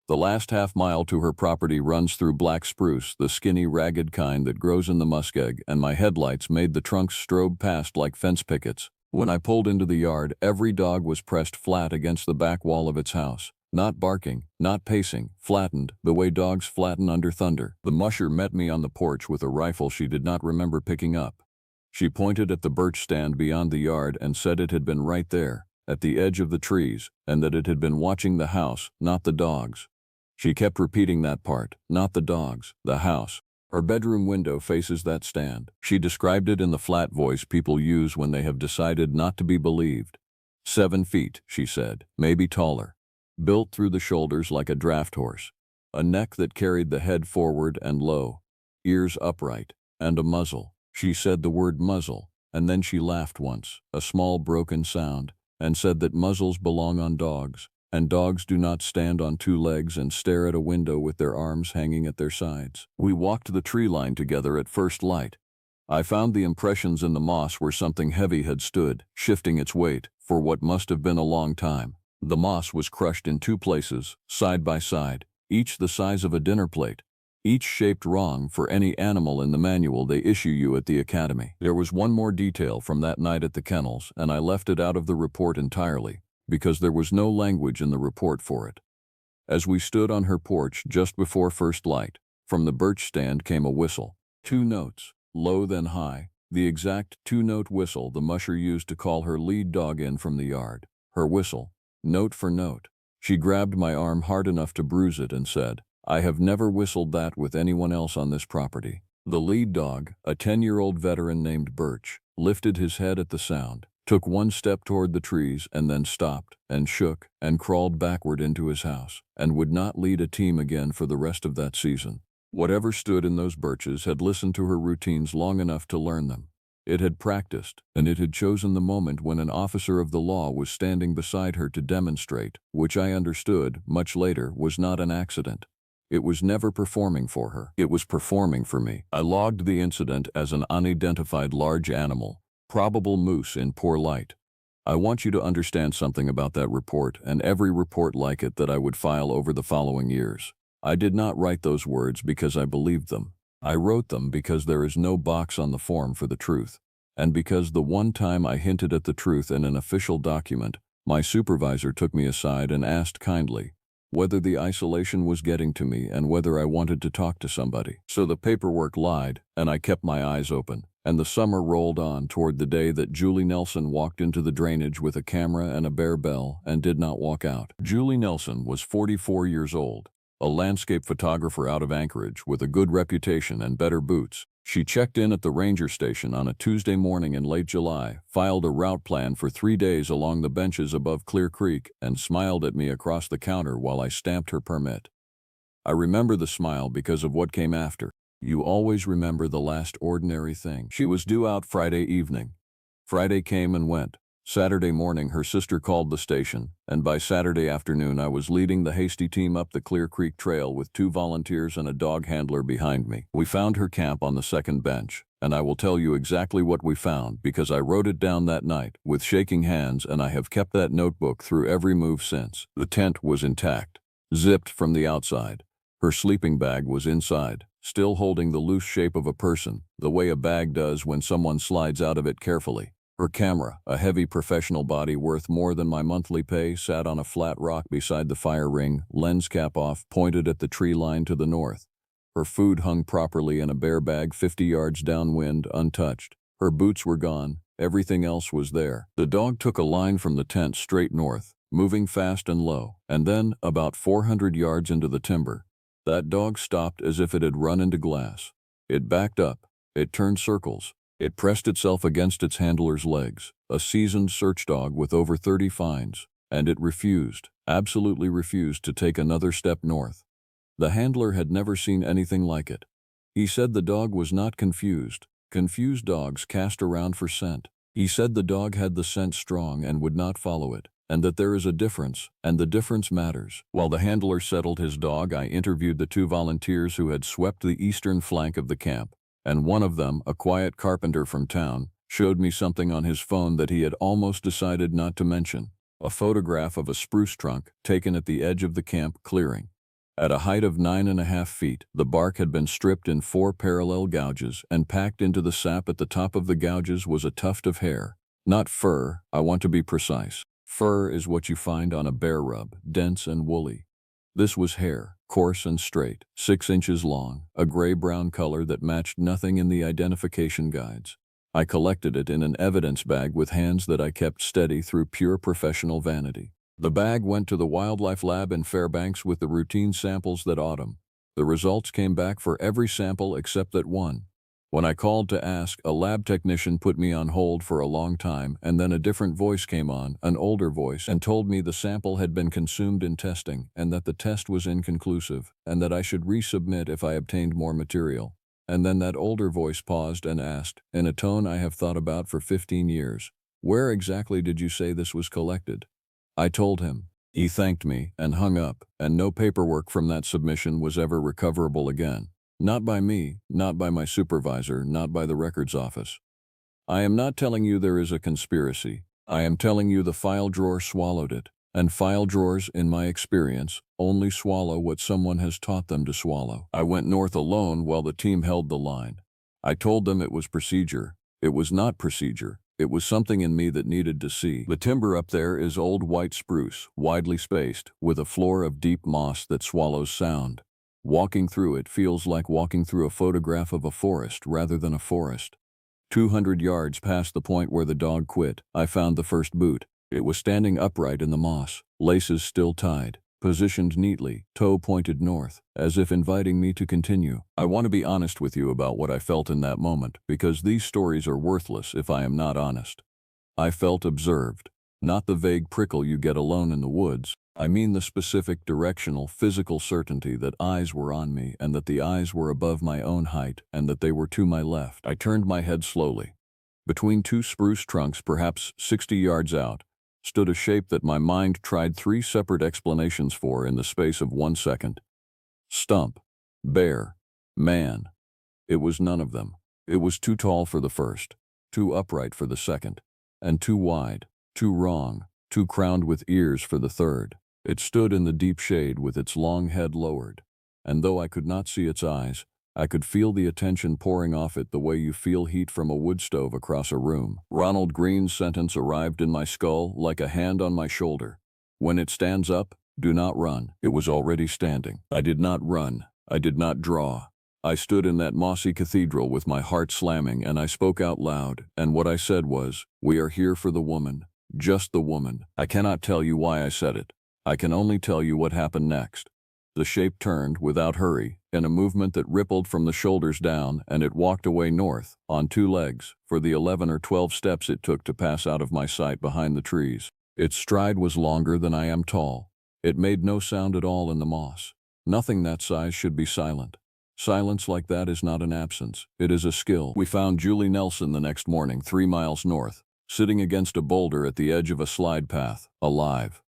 The last half-mile to her property runs through black spruce, the skinny, ragged kind that grows in the muskeg, and my headlights made the trunks strobe past like fence pickets. When I pulled into the yard, every dog was pressed flat against the back wall of its house. Not barking, not pacing, flattened, the way dogs flatten under thunder. The musher met me on the porch with a rifle she did not remember picking up. She pointed at the birch stand beyond the yard and said it had been right there, at the edge of the trees, and that it had been watching the house, not the dogs. She kept repeating that part, not the dogs, the house. Her bedroom window faces that stand. She described it in the flat voice people use when they have decided not to be believed. 7 feet, she said, maybe taller. Built through the shoulders like a draft horse. A neck that carried the head forward and low. Ears upright. And a muzzle. She said the word muzzle, and then she laughed once, a small broken sound, and said that muzzles belong on dogs, and dogs do not stand on 2 legs and stare at a window with their arms hanging at their sides. We walked the tree line together at first light. I found the impressions in the moss where something heavy had stood, shifting its weight, for what must have been a long time. The moss was crushed in 2 places, side by side, each the size of a dinner plate, each shaped wrong for any animal in the manual they issue you at the academy. There was one more detail from that night at the kennels, and I left it out of the report entirely, because there was no language in the report for it. As we stood on her porch just before first light, from the birch stand came a whistle. 2 notes, low then high, the exact 2-note whistle the musher used to call her lead dog in from the yard. Her whistle, note for note. She grabbed my arm hard enough to bruise it and said, "I have never whistled that with anyone else on this property." The lead dog, a 10-year-old veteran named Birch, lifted his head at the sound, took 1 step toward the trees and then stopped and shook and crawled backward into his house and would not lead a team again for the rest of that season. Whatever stood in those birches had listened to her routines long enough to learn them. It had practiced, and it had chosen the moment when an officer of the law was standing beside her to demonstrate, which I understood, much later, was not an accident. It was never performing for her. It was performing for me. I logged the incident as an unidentified large animal, probable moose in poor light. I want you to understand something about that report and every report like it that I would file over the following years. I did not write those words because I believed them. I wrote them because there is no box on the form for the truth, and because the one time I hinted at the truth in an official document, my supervisor took me aside and asked kindly whether the isolation was getting to me and whether I wanted to talk to somebody. So the paperwork lied, and I kept my eyes open, and the summer rolled on toward the day that Julie Nelson walked into the drainage with a camera and a bear bell and did not walk out. Julie Nelson was 44 years old. A landscape photographer out of Anchorage with a good reputation and better boots. She checked in at the ranger station on a Tuesday morning in late July, filed a route plan for 3 days along the benches above Clear Creek, and smiled at me across the counter while I stamped her permit. I remember the smile because of what came after. You always remember the last ordinary thing. She was due out Friday evening. Friday came and went. Saturday morning her sister called the station, and by Saturday afternoon I was leading the hasty team up the Clear Creek Trail with 2 volunteers and a dog handler behind me. We found her camp on the second bench, and I will tell you exactly what we found because I wrote it down that night with shaking hands, and I have kept that notebook through every move since. The tent was intact, zipped from the outside. Her sleeping bag was inside, still holding the loose shape of a person, the way a bag does when someone slides out of it carefully. Her camera, a heavy professional body worth more than my monthly pay, sat on a flat rock beside the fire ring, lens cap off, pointed at the tree line to the north. Her food hung properly in a bear bag 50 yards downwind, untouched. Her boots were gone. Everything else was there. The dog took a line from the tent straight north, moving fast and low, and then, about 400 yards into the timber, that dog stopped as if it had run into glass. It backed up. It turned circles. It pressed itself against its handler's legs, a seasoned search dog with over 30 fines, and it refused, absolutely refused to take another step north. The handler had never seen anything like it. He said the dog was not confused. Confused dogs cast around for scent. He said the dog had the scent strong and would not follow it, and that there is a difference, and the difference matters. While the handler settled his dog, I interviewed the 2 volunteers who had swept the eastern flank of the camp. And one of them, a quiet carpenter from town, showed me something on his phone that he had almost decided not to mention. A photograph of a spruce trunk taken at the edge of the camp clearing. At a height of 9.5 feet, the bark had been stripped in 4 parallel gouges, and packed into the sap at the top of the gouges was a tuft of hair. Not fur, I want to be precise. Fur is what you find on a bear rub, dense and woolly. This was hair, coarse and straight, 6 inches long, a gray-brown color that matched nothing in the identification guides. I collected it in an evidence bag with hands that I kept steady through pure professional vanity. The bag went to the wildlife lab in Fairbanks with the routine samples that autumn. The results came back for every sample except that one. When I called to ask, a lab technician put me on hold for a long time, and then a different voice came on, an older voice, and told me the sample had been consumed in testing, and that the test was inconclusive, and that I should resubmit if I obtained more material. And then that older voice paused and asked, in a tone I have thought about for 15 years, "Where exactly did you say this was collected?" I told him. He thanked me and hung up, and no paperwork from that submission was ever recoverable again. Not by me, not by my supervisor, not by the records office. I am not telling you there is a conspiracy. I am telling you the file drawer swallowed it, and file drawers, in my experience, only swallow what someone has taught them to swallow. I went north alone while the team held the line. I told them it was procedure. It was not procedure. It was something in me that needed to see. The timber up there is old white spruce, widely spaced, with a floor of deep moss that swallows sound. Walking through it feels like walking through a photograph of a forest rather than a forest. 200 yards past the point where the dog quit, I found the first boot. It was standing upright in the moss, laces still tied, positioned neatly, toe pointed north, as if inviting me to continue. I want to be honest with you about what I felt in that moment, because these stories are worthless if I am not honest. I felt observed. Not the vague prickle you get alone in the woods. I mean the specific directional, physical certainty that eyes were on me and that the eyes were above my own height and that they were to my left. I turned my head slowly. Between two spruce trunks, perhaps 60 yards out, stood a shape that my mind tried 3 separate explanations for in the space of 1 second. Stump. Bear. Man. It was none of them. It was too tall for the first, too upright for the second, and too wide, too wrong, too crowned with ears for the third. It stood in the deep shade with its long head lowered, and though I could not see its eyes, I could feel the attention pouring off it the way you feel heat from a wood stove across a room. Ronald Green's sentence arrived in my skull like a hand on my shoulder. When it stands up, do not run. It was already standing. I did not run. I did not draw. I stood in that mossy cathedral with my heart slamming, and I spoke out loud, and what I said was, "We are here for the woman. Just the woman." I cannot tell you why I said it. I can only tell you what happened next. The shape turned, without hurry, in a movement that rippled from the shoulders down, and it walked away north, on 2 legs, for the 11 or 12 steps it took to pass out of my sight behind the trees. Its stride was longer than I am tall. It made no sound at all in the moss. Nothing that size should be silent. Silence like that is not an absence. It is a skill. We found Julie Nelson the next morning, 3 miles north, sitting against a boulder at the edge of a slide path, alive.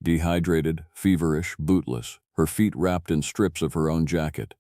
Dehydrated, feverish, bootless, her feet wrapped in strips of her own jacket.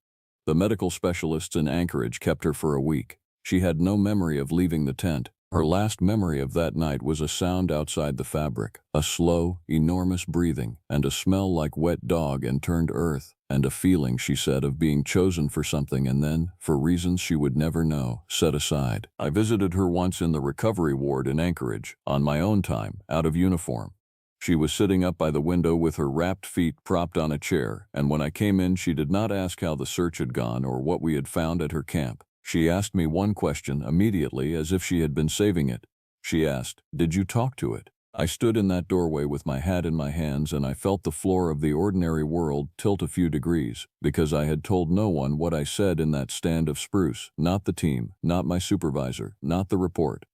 The medical specialists in Anchorage kept her for a week. She had no memory of leaving the tent. Her last memory of that night was a sound outside the fabric, a slow, enormous breathing, and a smell like wet dog and turned earth, and a feeling, she said, of being chosen for something and then, for reasons she would never know, set aside. I visited her once in the recovery ward in Anchorage, on my own time, out of uniform. She was sitting up by the window with her wrapped feet propped on a chair, and when I came in she did not ask how the search had gone or what we had found at her camp. She asked me one question immediately as if she had been saving it. She asked, "Did you talk to it?" I stood in that doorway with my hat in my hands and I felt the floor of the ordinary world tilt a few degrees, because I had told no one what I said in that stand of spruce, not the team, not my supervisor, not the report.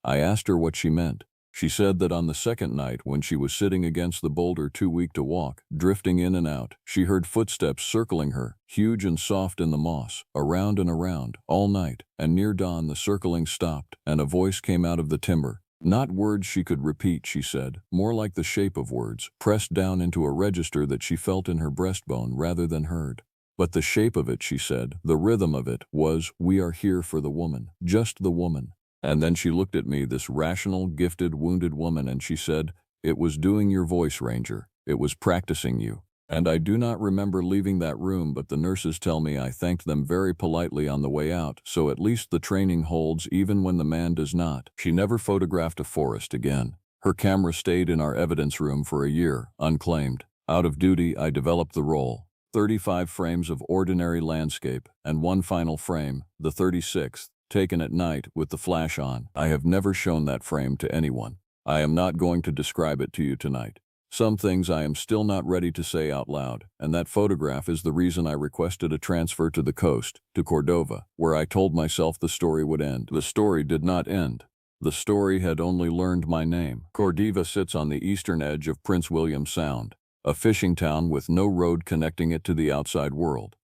I asked her what she meant. She said that on the second night, when she was sitting against the boulder too weak to walk, drifting in and out, she heard footsteps circling her, huge and soft in the moss, around and around, all night, and near dawn the circling stopped, and a voice came out of the timber. Not words she could repeat, she said, more like the shape of words, pressed down into a register that she felt in her breastbone rather than heard. But the shape of it, she said, the rhythm of it, was, "We are here for the woman, just the woman." And then she looked at me, this rational, gifted, wounded woman, and she said, "It was doing your voice, Ranger. It was practicing you." And I do not remember leaving that room, but the nurses tell me I thanked them very politely on the way out, so at least the training holds even when the man does not. She never photographed a forest again. Her camera stayed in our evidence room for a year, unclaimed. Out of duty, I developed the roll. 35 frames of ordinary landscape, and one final frame, the 36th, taken at night with the flash on. I have never shown that frame to anyone. I am not going to describe it to you tonight. Some things I am still not ready to say out loud, and that photograph is the reason I requested a transfer to the coast, to Cordova, where I told myself the story would end. The story did not end. The story had only learned my name. Cordova sits on the eastern edge of Prince William Sound, a fishing town with no road connecting it to the outside world.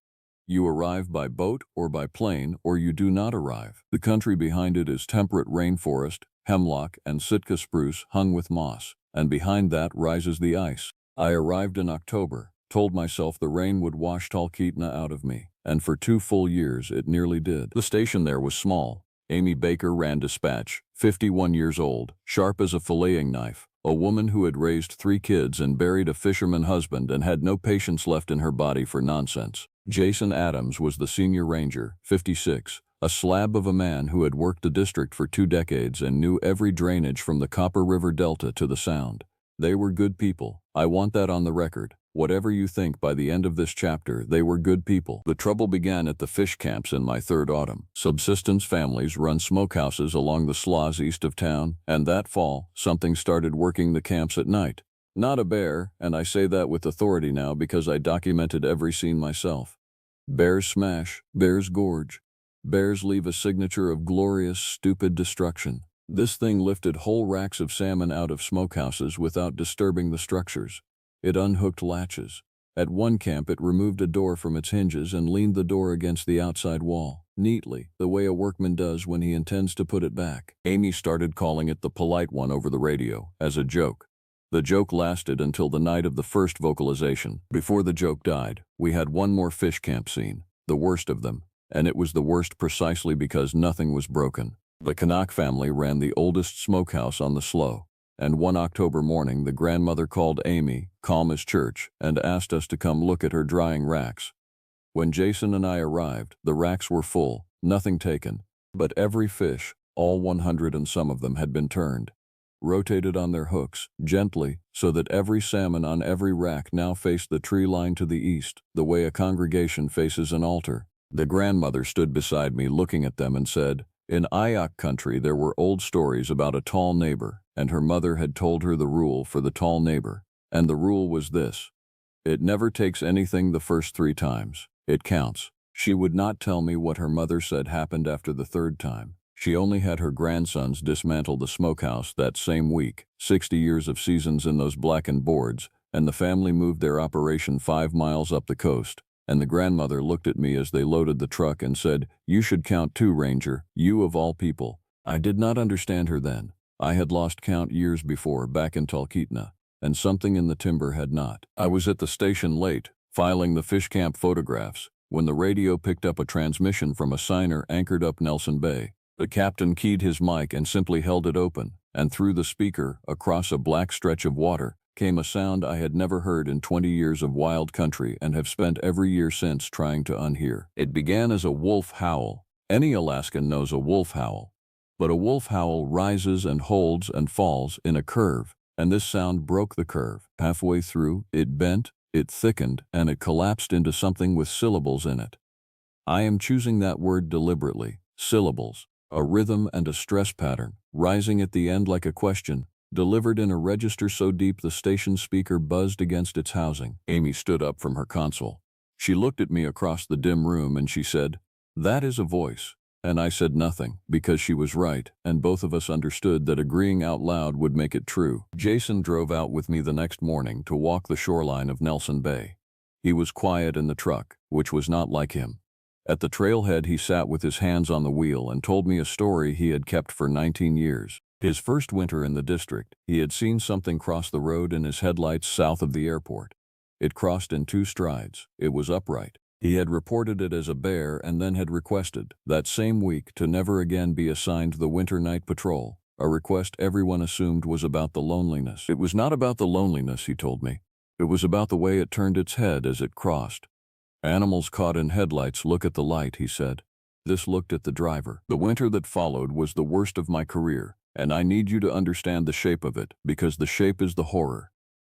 You arrive by boat or by plane, or you do not arrive. The country behind it is temperate rainforest, hemlock and Sitka spruce hung with moss, and behind that rises the ice. I arrived in October, told myself the rain would wash Talkeetna out of me, and for 2 full years it nearly did. The station there was small. Amy Baker ran dispatch, 51 years old, sharp as a filleting knife, a woman who had raised 3 kids and buried a fisherman husband and had no patience left in her body for nonsense. Jason Adams was the senior ranger, 56, a slab of a man who had worked the district for 2 decades and knew every drainage from the Copper River Delta to the Sound. They were good people. I want that on the record. Whatever you think, by the end of this chapter, they were good people. The trouble began at the fish camps in my 3rd autumn. Subsistence families run smokehouses along the sloughs east of town, and that fall, something started working the camps at night. Not a bear, and I say that with authority now because I documented every scene myself. Bears smash, bears gorge. Bears leave a signature of glorious, stupid destruction. This thing lifted whole racks of salmon out of smokehouses without disturbing the structures. It unhooked latches. At one camp it removed a door from its hinges and leaned the door against the outside wall, neatly, the way a workman does when he intends to put it back. Amy started calling it the polite one over the radio, as a joke. The joke lasted until the night of the first vocalization. Before the joke died, we had one more fish camp scene, the worst of them, and it was the worst precisely because nothing was broken. The Canuck family ran the oldest smokehouse on the slough, and one October morning the grandmother called Amy, calm as church, and asked us to come look at her drying racks. When Jason and I arrived, the racks were full, nothing taken, but every fish, all 100 and some of them, had been turned, rotated on their hooks, gently, so that every salmon on every rack now faced the tree line to the east, the way a congregation faces an altar. The grandmother stood beside me looking at them and said, in Ayak country there were old stories about a tall neighbor, and her mother had told her the rule for the tall neighbor, and the rule was this: it never takes anything the first 3 times. It counts. She would not tell me what her mother said happened after the 3rd time. She only had her grandsons dismantle the smokehouse that same week, 60 years of seasons in those blackened boards, and the family moved their operation 5 miles up the coast. And the grandmother looked at me as they loaded the truck and said, you should count too, Ranger, you of all people. I did not understand her then. I had lost count years before, back in Talkeetna, and something in the timber had not. I was at the station late, filing the fish camp photographs, when the radio picked up a transmission from a signer anchored up Nelson Bay. The captain keyed his mic and simply held it open, and through the speaker, across a black stretch of water, came a sound I had never heard in 20 years of wild country and have spent every year since trying to unhear. It began as a wolf howl. Any Alaskan knows a wolf howl. But a wolf howl rises and holds and falls in a curve, and this sound broke the curve. Halfway through, it bent, it thickened, and it collapsed into something with syllables in it. I am choosing that word deliberately, syllables, a rhythm and a stress pattern, rising at the end like a question, delivered in a register so deep the station speaker buzzed against its housing. Amy stood up from her console. She looked at me across the dim room and she said, that is a voice. And I said nothing, because she was right, and both of us understood that agreeing out loud would make it true. Jason drove out with me the next morning to walk the shoreline of Nelson Bay. He was quiet in the truck, which was not like him. At the trailhead he sat with his hands on the wheel and told me a story he had kept for 19 years. His first winter in the district, he had seen something cross the road in his headlights south of the airport. It crossed in 2 strides. It was upright. He had reported it as a bear and then had requested, that same week, to never again be assigned the winter night patrol, a request everyone assumed was about the loneliness. It was not about the loneliness, he told me. It was about the way it turned its head as it crossed. Animals caught in headlights look at the light, he said. This looked at the driver. The winter that followed was the worst of my career. And I need you to understand the shape of it, because the shape is the horror.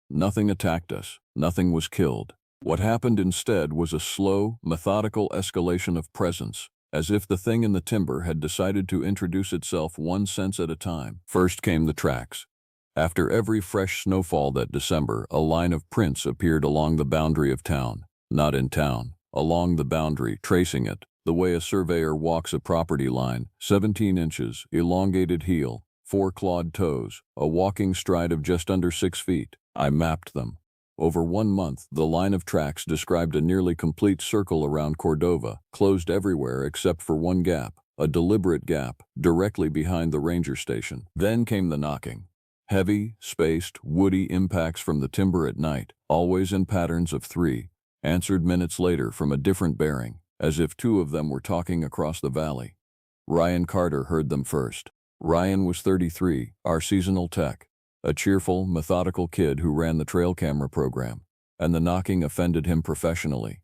Nothing attacked us. Nothing was killed. What happened instead was a slow, methodical escalation of presence, as if the thing in the timber had decided to introduce itself one sense at a time. First came the tracks. After every fresh snowfall that December, a line of prints appeared along the boundary of town. Not in town, along the boundary, tracing it, the way a surveyor walks a property line, 17 inches, elongated heel, 4 clawed toes, a walking stride of just under 6 feet. I mapped them. Over 1 month, the line of tracks described a nearly complete circle around Cordova, closed everywhere except for one gap, a deliberate gap, directly behind the ranger station. Then came the knocking. Heavy, spaced, woody impacts from the timber at night, always in patterns of 3, answered minutes later from a different bearing, as if 2 of them were talking across the valley. Ryan Carter heard them first. Ryan was 33, our seasonal tech, a cheerful, methodical kid who ran the trail camera program, and the knocking offended him professionally.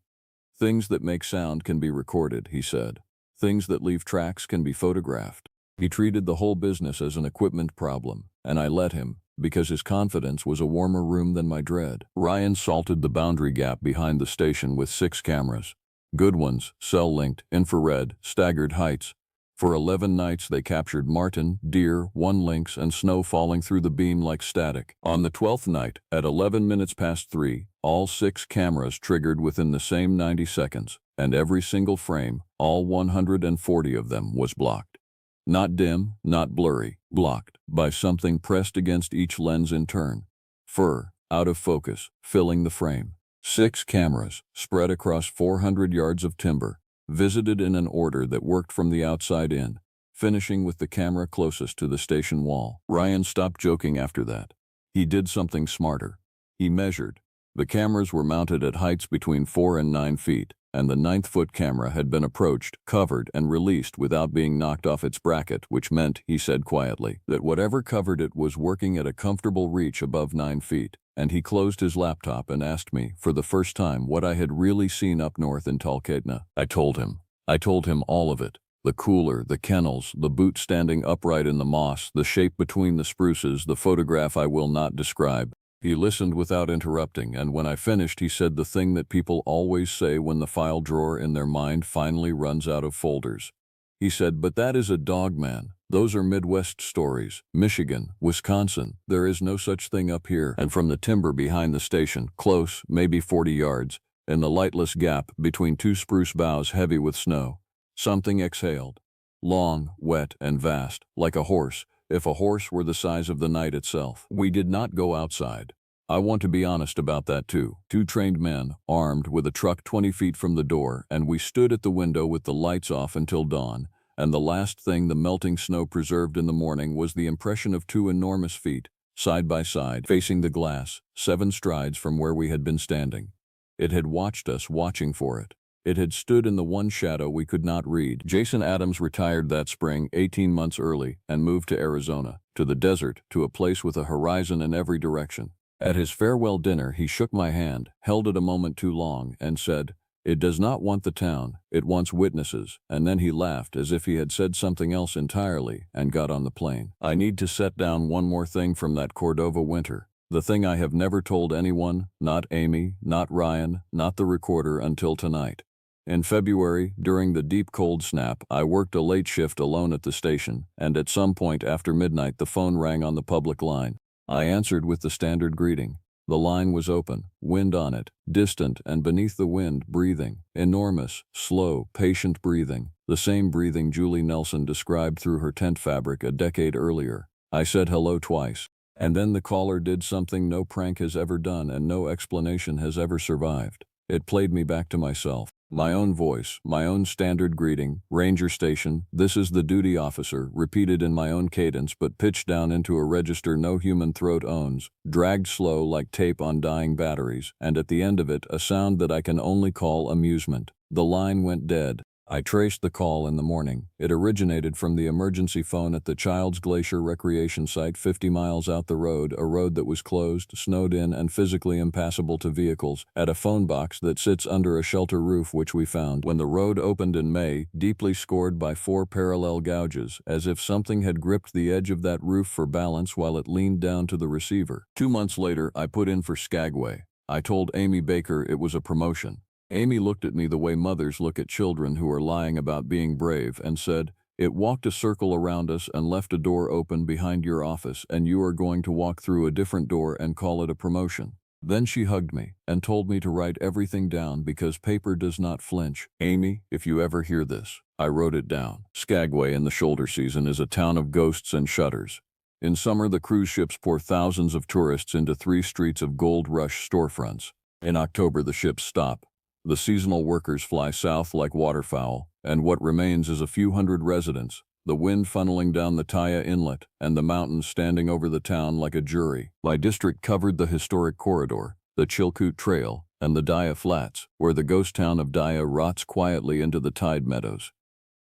Things that make sound can be recorded, he said. Things that leave tracks can be photographed. He treated the whole business as an equipment problem, and I let him, because his confidence was a warmer room than my dread. Ryan salted the boundary gap behind the station with 6 cameras. Good ones, cell-linked, infrared, staggered heights. For 11 nights they captured marten, deer, 1 lynx, and snow falling through the beam like static. On the 12th night, at 11 minutes past 3, all 6 cameras triggered within the same 90 seconds, and every single frame, all 140 of them, was blocked. Not dim, not blurry, blocked by something pressed against each lens in turn. Fur, out of focus, filling the frame. 6 cameras, spread across 400 yards of timber, visited in an order that worked from the outside in, finishing with the camera closest to the station wall. Ryan stopped joking after that. He did something smarter. He measured. The cameras were mounted at heights between 4 and 9 feet, and the 9th-foot camera had been approached, covered, and released without being knocked off its bracket, which meant, he said quietly, that whatever covered it was working at a comfortable reach above 9 feet. And he closed his laptop and asked me, for the first time, what I had really seen up north in Talkeetna. I told him all of it. The cooler, the kennels, the boot standing upright in the moss, the shape between the spruces, the photograph I will not describe. He listened without interrupting, and when I finished he said the thing that people always say when the file drawer in their mind finally runs out of folders. He said, "But that is a dog, man. Those are Midwest stories. Michigan, Wisconsin. There is no such thing up here." And from the timber behind the station, close, maybe 40 yards, in the lightless gap between 2 spruce boughs heavy with snow, something exhaled. Long, wet, and vast, like a horse, if a horse were the size of the night itself. We did not go outside. I want to be honest about that too. 2 trained men, armed, with a truck 20 feet from the door, and we stood at the window with the lights off until dawn, and the last thing the melting snow preserved in the morning was the impression of 2 enormous feet, side by side, facing the glass, 7 strides from where we had been standing. It had watched us, watching for it. It had stood in the one shadow we could not read. Jason Adams retired that spring, 18 months early, and moved to Arizona, to the desert, to a place with a horizon in every direction. At his farewell dinner, he shook my hand, held it a moment too long, and said, "It does not want the town, it wants witnesses," and then he laughed as if he had said something else entirely, and got on the plane. I need to set down one more thing from that Cordova winter. The thing I have never told anyone, not Amy, not Ryan, not the recorder, until tonight. In February, during the deep cold snap, I worked a late shift alone at the station, and at some point after midnight the phone rang on the public line. I answered with the standard greeting. The line was open, wind on it, distant, and beneath the wind, breathing. Enormous, slow, patient breathing. The same breathing Julie Nelson described through her tent fabric a decade earlier. I said hello twice. And then the caller did something no prank has ever done and no explanation has ever survived. It played me back to myself. My own voice, my own standard greeting, Ranger Station, this is the duty officer, repeated in my own cadence but pitched down into a register no human throat owns, dragged slow like tape on dying batteries, and at the end of it a sound that I can only call amusement. The line went dead. I traced the call in the morning. It originated from the emergency phone at the Childs Glacier Recreation Site 50 miles out the road, a road that was closed, snowed in, and physically impassable to vehicles, at a phone box that sits under a shelter roof which we found when the road opened in May, deeply scored by 4 parallel gouges, as if something had gripped the edge of that roof for balance while it leaned down to the receiver. 2 months later, I put in for Skagway. I told Amy Baker it was a promotion. Amy looked at me the way mothers look at children who are lying about being brave and said, "It walked a circle around us and left a door open behind your office, and you are going to walk through a different door and call it a promotion." Then she hugged me and told me to write everything down because paper does not flinch. Amy, if you ever hear this, I wrote it down. Skagway in the shoulder season is a town of ghosts and shutters. In summer, the cruise ships pour thousands of tourists into 3 streets of gold rush storefronts. In October, the ships stop. The seasonal workers fly south like waterfowl, and what remains is a few hundred residents, the wind funneling down the Taya Inlet, and the mountains standing over the town like a jury. My district covered the historic corridor, the Chilkoot Trail, and the Daya Flats, where the ghost town of Daya rots quietly into the tide meadows.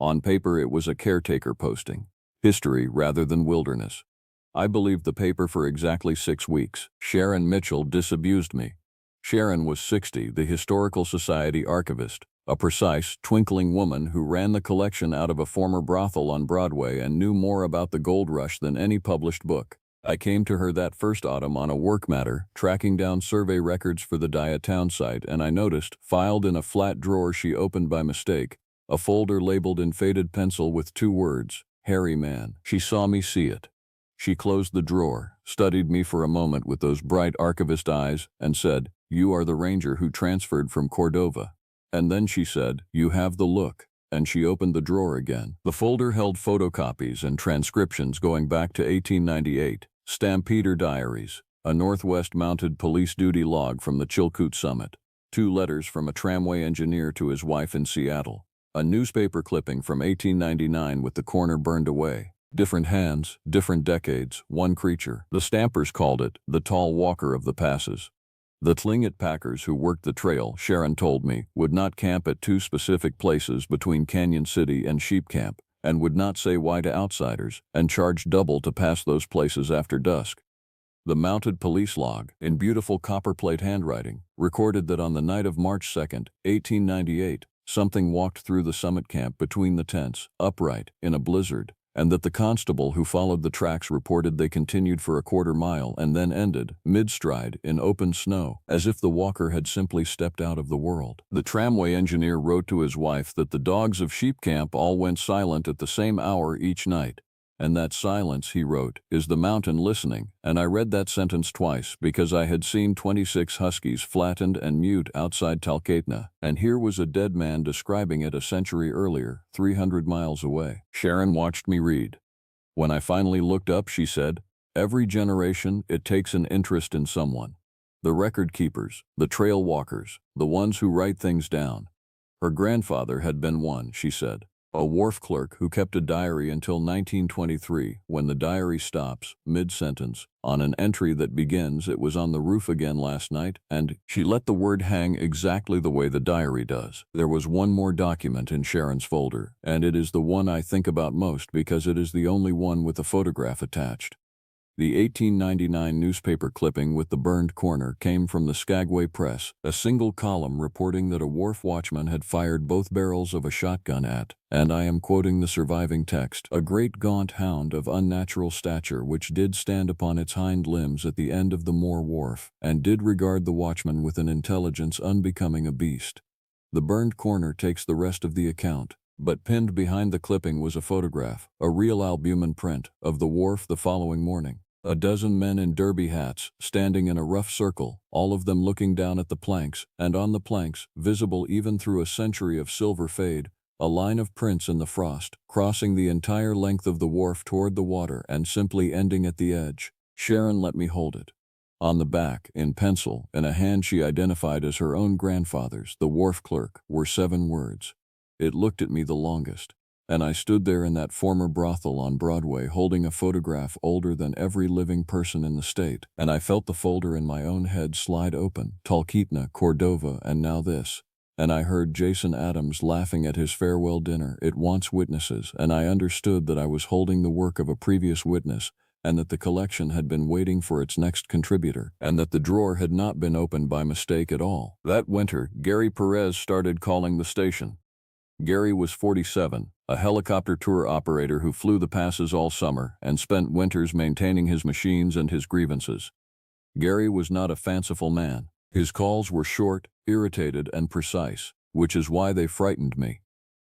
On paper, it was a caretaker posting. History rather than wilderness. I believed the paper for exactly 6 weeks. Sharon Mitchell disabused me. Sharon was 60, the Historical Society archivist, a precise, twinkling woman who ran the collection out of a former brothel on Broadway and knew more about the gold rush than any published book. I came to her that first autumn on a work matter, tracking down survey records for the Daya town site, and I noticed, filed in a flat drawer she opened by mistake, a folder labeled in faded pencil with 2 words, "Hairy Man." She saw me see it. She closed the drawer, studied me for a moment with those bright archivist eyes, and said, "You are the ranger who transferred from Cordova." And then she said, "You have the look." And she opened the drawer again. The folder held photocopies and transcriptions going back to 1898, Stampeder diaries, a Northwest Mounted Police duty log from the Chilkoot summit, 2 letters from a tramway engineer to his wife in Seattle, a newspaper clipping from 1899 with the corner burned away. Different hands, different decades, one creature. The Stampers called it the tall walker of the passes. The Tlingit packers who worked the trail, Sharon told me, would not camp at 2 specific places between Canyon City and Sheep Camp, and would not say why to outsiders, and charged double to pass those places after dusk. The mounted police log, in beautiful copperplate handwriting, recorded that on the night of March 2nd, 1898, something walked through the summit camp between the tents, upright, in a blizzard, and that the constable who followed the tracks reported they continued for a quarter mile and then ended, mid-stride, in open snow, as if the walker had simply stepped out of the world. The tramway engineer wrote to his wife that the dogs of Sheep Camp all went silent at the same hour each night. And that silence, he wrote, is the mountain listening, and I read that sentence twice because I had seen 26 huskies flattened and mute outside Talkeetna, and here was a dead man describing it a century earlier, 300 miles away. Sharon watched me read. When I finally looked up, she said, "Every generation, it takes an interest in someone. The record keepers, the trail walkers, the ones who write things down." Her grandfather had been one, she said. A wharf clerk who kept a diary until 1923, when the diary stops, mid-sentence, on an entry that begins, "It was on the roof again last night," and she let the word hang exactly the way the diary does. There was one more document in Sharon's folder, and it is the one I think about most because it is the only one with a photograph attached. The 1899 newspaper clipping with the burned corner came from the Skagway Press, a single column reporting that a wharf watchman had fired both barrels of a shotgun at, and I am quoting the surviving text, "a great gaunt hound of unnatural stature which did stand upon its hind limbs at the end of the Moor Wharf, and did regard the watchman with an intelligence unbecoming a beast." The burned corner takes the rest of the account. But pinned behind the clipping was a photograph, a real albumen print, of the wharf the following morning. A dozen men in derby hats, standing in a rough circle, all of them looking down at the planks, and on the planks, visible even through a century of silver fade, a line of prints in the frost, crossing the entire length of the wharf toward the water and simply ending at the edge. Sharon let me hold it. On the back, in pencil, in a hand she identified as her own grandfather's, the wharf clerk, were 7 words. It looked at me the longest. And I stood there in that former brothel on Broadway holding a photograph older than every living person in the state, and I felt the folder in my own head slide open. Talkeetna, Cordova, and now this. And I heard Jason Adams laughing at his farewell dinner. It wants witnesses, and I understood that I was holding the work of a previous witness, and that the collection had been waiting for its next contributor, and that the drawer had not been opened by mistake at all. That winter, Gary Perez started calling the station. Gary was 47, a helicopter tour operator who flew the passes all summer and spent winters maintaining his machines and his grievances. Gary was not a fanciful man. His calls were short, irritated, and precise, which is why they frightened me.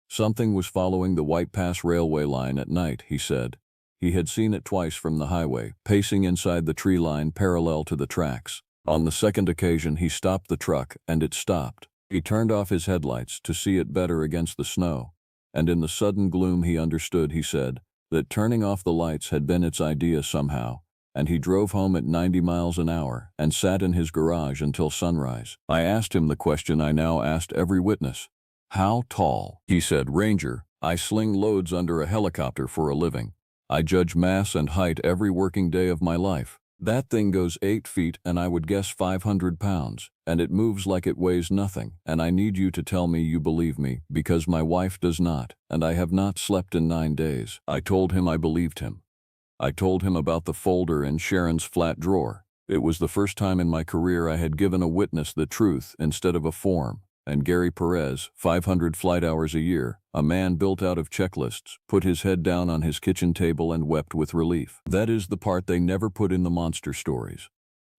Something was following the White Pass railway line at night, he said. He had seen it twice from the highway, pacing inside the tree line parallel to the tracks. On the second occasion, he stopped the truck, and it stopped. He turned off his headlights to see it better against the snow, and in the sudden gloom he understood, he said, that turning off the lights had been its idea somehow, and he drove home at 90 miles an hour and sat in his garage until sunrise. I asked him the question I now asked every witness. How tall? He said, Ranger, I sling loads under a helicopter for a living. I judge mass and height every working day of my life. That thing goes 8 feet and I would guess 500 pounds, and it moves like it weighs nothing, and I need you to tell me you believe me, because my wife does not, and I have not slept in 9 days. I told him I believed him. I told him about the folder in Sharon's flat drawer. It was the first time in my career I had given a witness the truth instead of a form, and Gary Perez, 500 flight hours a year, a man built out of checklists, put his head down on his kitchen table and wept with relief. That is the part they never put in the monster stories.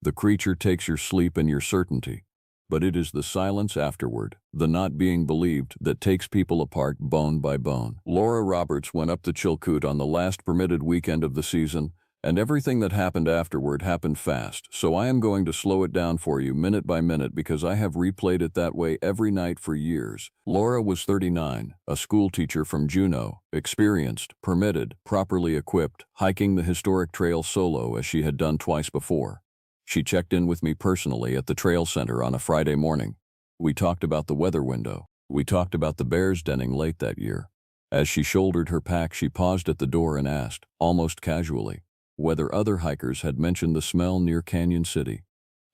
The creature takes your sleep and your certainty, but it is the silence afterward, the not being believed, that takes people apart bone by bone. Laura Roberts went up to Chilkoot on the last permitted weekend of the season, and everything that happened afterward happened fast, so I am going to slow it down for you minute by minute because I have replayed it that way every night for years. Laura was 39, a schoolteacher from Juneau, experienced, permitted, properly equipped, hiking the historic trail solo as she had done twice before. She checked in with me personally at the trail center on a Friday morning. We talked about the weather window. We talked about the bears denning late that year. As she shouldered her pack, she paused at the door and asked, almost casually, whether other hikers had mentioned the smell near Canyon City.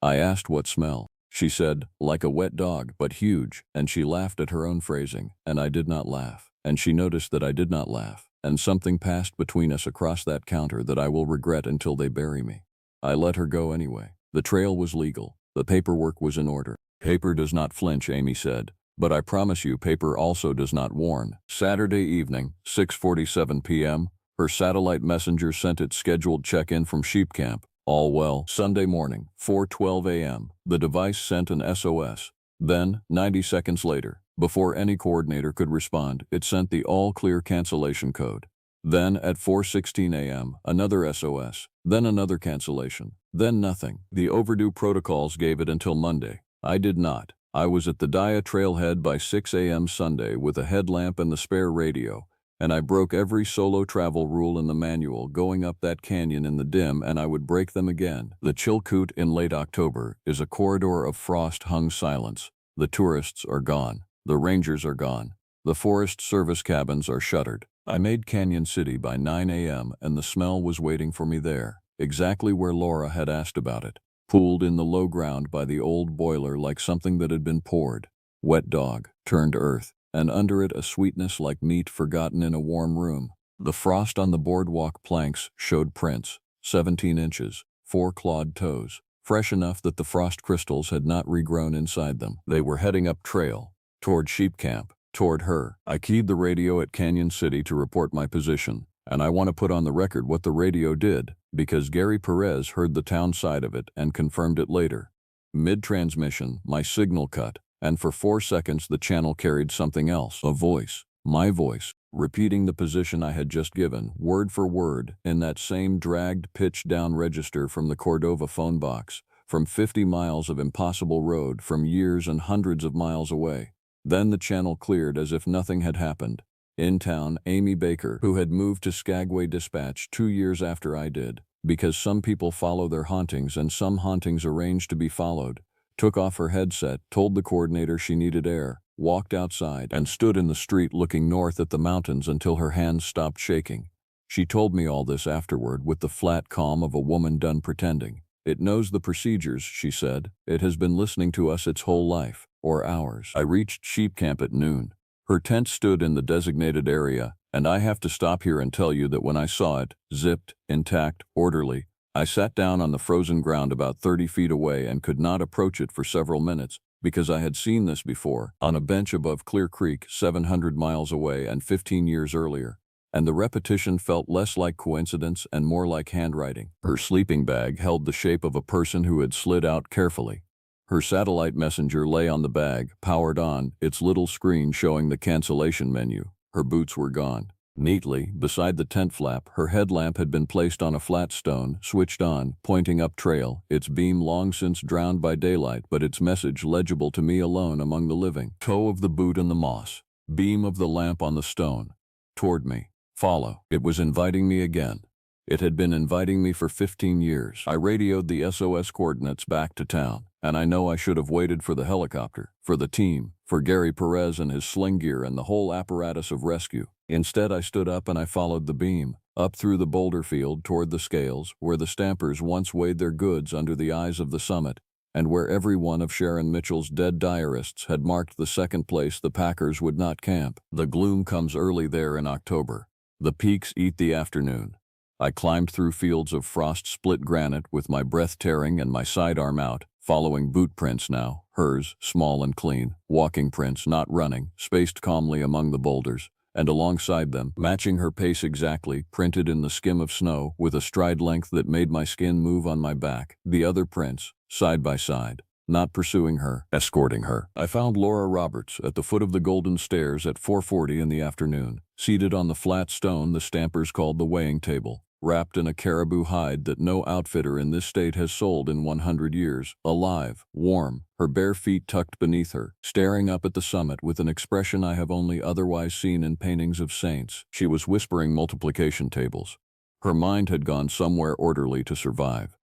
I asked what smell. She said, like a wet dog, but huge, and she laughed at her own phrasing, and I did not laugh. And she noticed that I did not laugh, and something passed between us across that counter that I will regret until they bury me. I let her go anyway. The trail was legal. The paperwork was in order. Paper does not flinch, Amy said, but I promise you paper also does not warn. Saturday evening, 6:47 p.m., her satellite messenger sent its scheduled check-in from sheep camp. All well. Sunday morning, 4:12 a.m., the device sent an SOS. Then, 90 seconds later, before any coordinator could respond, it sent the all-clear cancellation code. Then, at 4:16 a.m., another SOS, then another cancellation, then nothing. The overdue protocols gave it until Monday. I did not. I was at the Dia trailhead by 6 a.m. Sunday with a headlamp and the spare radio, and I broke every solo travel rule in the manual going up that canyon in the dim, and I would break them again. The Chilkoot in late October is a corridor of frost-hung silence. The tourists are gone. The rangers are gone. The Forest Service cabins are shuttered. I made Canyon City by 9 a.m. and the smell was waiting for me there, exactly where Laura had asked about it, pooled in the low ground by the old boiler like something that had been poured. Wet dog, turned earth, and under it a sweetness like meat forgotten in a warm room. The frost on the boardwalk planks showed prints, 17 inches, 4 clawed toes, fresh enough that the frost crystals had not regrown inside them. They were heading up trail, toward sheep camp. Toward her. I keyed the radio at Canyon City to report my position, and I want to put on the record what the radio did, because Gary Perez heard the town side of it and confirmed it later. Mid-transmission, my signal cut, and for 4 seconds the channel carried something else, a voice, my voice, repeating the position I had just given, word for word, in that same dragged, pitched-down register from the Cordova phone box, from 50 miles of impossible road, from years and hundreds of miles away. Then the channel cleared as if nothing had happened. In town, Amy Baker, who had moved to Skagway Dispatch 2 years after I did, because some people follow their hauntings and some hauntings arrange to be followed, took off her headset, told the coordinator she needed air, walked outside, and stood in the street looking north at the mountains until her hands stopped shaking. She told me all this afterward with the flat calm of a woman done pretending. It knows the procedures, she said. It has been listening to us its whole life. or hours. I reached sheep camp at noon. Her tent stood in the designated area, and I have to stop here and tell you that when I saw it, zipped, intact, orderly, I sat down on the frozen ground about 30 feet away and could not approach it for several minutes, because I had seen this before, on a bench above Clear Creek 700 miles away and 15 years earlier. And the repetition felt less like coincidence and more like handwriting. Her sleeping bag held the shape of a person who had slid out carefully. Her satellite messenger lay on the bag, powered on, its little screen showing the cancellation menu. Her boots were gone. Neatly, beside the tent flap, her headlamp had been placed on a flat stone, switched on, pointing up trail, its beam long since drowned by daylight, but its message legible to me alone among the living. Toe of the boot in the moss. Beam of the lamp on the stone. Toward me. Follow. It was inviting me again. It had been inviting me for 15 years. I radioed the SOS coordinates back to town, and I know I should have waited for the helicopter, for the team, for Gary Perez and his sling gear and the whole apparatus of rescue. Instead, I stood up and I followed the beam, up through the boulder field toward the scales, where the stampers once weighed their goods under the eyes of the summit, and where every one of Sharon Mitchell's dead diarists had marked the second place the Packers would not camp. The gloom comes early there in October. The peaks eat the afternoon. I climbed through fields of frost-split granite with my breath tearing and my sidearm out, following boot prints now, hers, small and clean, walking prints, not running, spaced calmly among the boulders, and alongside them, matching her pace exactly, printed in the skim of snow, with a stride length that made my skin move on my back, the other prints, side by side. Not pursuing her, escorting her. I found Laura Roberts at the foot of the Golden Stairs at 4:40 in the afternoon, seated on the flat stone the stampers called the weighing table, wrapped in a caribou hide that no outfitter in this state has sold in 100 years, alive, warm, her bare feet tucked beneath her, staring up at the summit with an expression I have only otherwise seen in paintings of saints. She was whispering multiplication tables. Her mind had gone somewhere orderly to survive.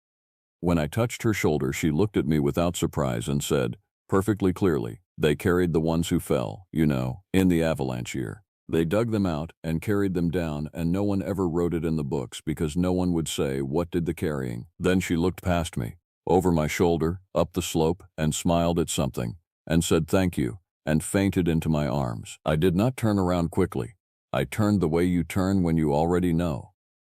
When I touched her shoulder, she looked at me without surprise and said, perfectly clearly, "They carried the ones who fell, you know, in the avalanche year. They dug them out and carried them down, and no one ever wrote it in the books because no one would say what did the carrying." Then she looked past me, over my shoulder, up the slope, and smiled at something, and said thank you, and fainted into my arms. I did not turn around quickly. I turned the way you turn when you already know.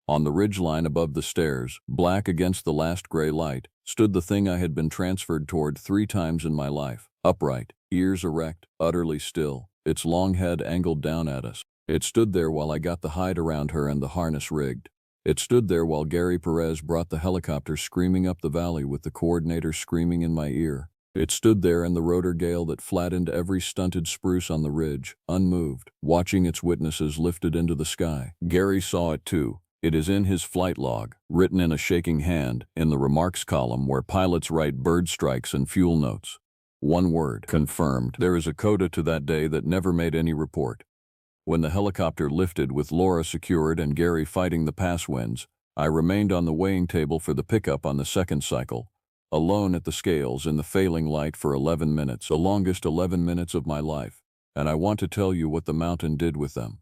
On the ridgeline above the stairs, black against the last gray light, stood the thing I had been transferred toward 3 times in my life, upright, ears erect, utterly still, its long head angled down at us. It stood there while I got the hide around her and the harness rigged. It stood there while Gary Perez brought the helicopter screaming up the valley with the coordinator screaming in my ear. It stood there in the rotor gale that flattened every stunted spruce on the ridge, unmoved, watching its witnesses lifted into the sky. Gary saw it too. It is in his flight log, written in a shaking hand, in the remarks column where pilots write bird strikes and fuel notes. One word, confirmed. There is a coda to that day that never made any report. When the helicopter lifted with Laura secured and Gary fighting the pass winds, I remained on the weighing table for the pickup on the second cycle, alone at the scales in the failing light for 11 minutes, the longest 11 minutes of my life, and I want to tell you what the mountain did with them.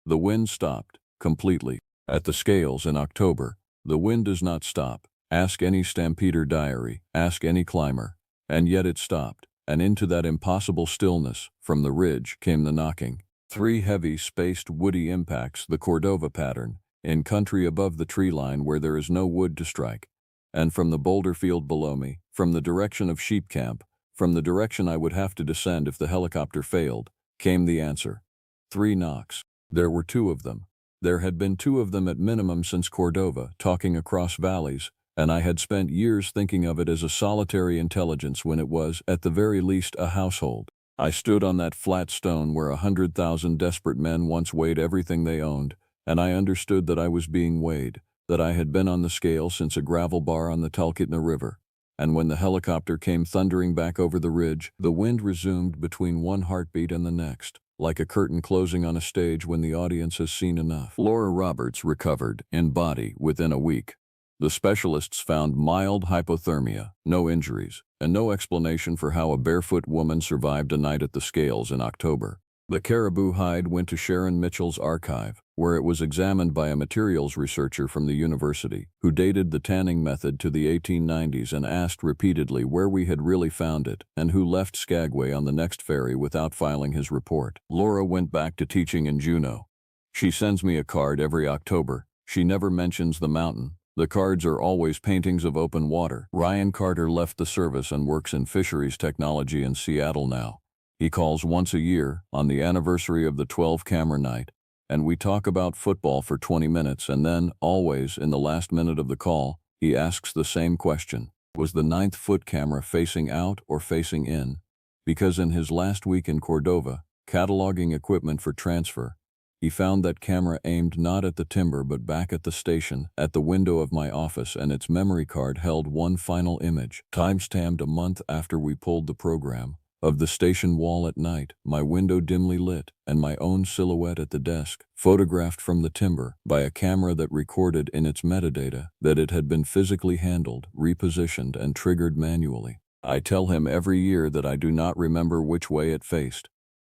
The wind stopped, completely. At the scales in October, the wind does not stop. Ask any stampeder diary, ask any climber. And yet it stopped, and into that impossible stillness, from the ridge, came the knocking. 3 heavy, spaced, woody impacts, the Cordova pattern, in country above the tree line where there is no wood to strike. And from the boulder field below me, from the direction of sheep camp, from the direction I would have to descend if the helicopter failed, came the answer. 3 knocks. There were 2 of them. There had been 2 of them at minimum since Cordova, talking across valleys, and I had spent years thinking of it as a solitary intelligence when it was, at the very least, a household. I stood on that flat stone where 100,000 desperate men once weighed everything they owned, and I understood that I was being weighed, that I had been on the scale since a gravel bar on the Talkeetna River. And when the helicopter came thundering back over the ridge, the wind resumed between one heartbeat and the next, like a curtain closing on a stage when the audience has seen enough. Laura Roberts recovered, in body, within a week. The specialists found mild hypothermia, no injuries, and no explanation for how a barefoot woman survived a night at the scales in October. The caribou hide went to Sharon Mitchell's archive, where it was examined by a materials researcher from the university, who dated the tanning method to the 1890s and asked repeatedly where we had really found it, and who left Skagway on the next ferry without filing his report. Laura went back to teaching in Juneau. She sends me a card every October. She never mentions the mountain. The cards are always paintings of open water. Ryan Carter left the service and works in fisheries technology in Seattle now. He calls once a year, on the anniversary of the 12-camera night, and we talk about football for 20 minutes, and then, always, in the last minute of the call, he asks the same question. Was the 9th-foot camera facing out or facing in? Because in his last week in Cordova, cataloging equipment for transfer, he found that camera aimed not at the timber but back at the station, at the window of my office, and its memory card held one final image, time-stamped a month after we pulled the program, of the station wall at night, my window dimly lit, and my own silhouette at the desk, photographed from the timber by a camera that recorded in its metadata that it had been physically handled, repositioned, and triggered manually. I tell him every year that I do not remember which way it faced.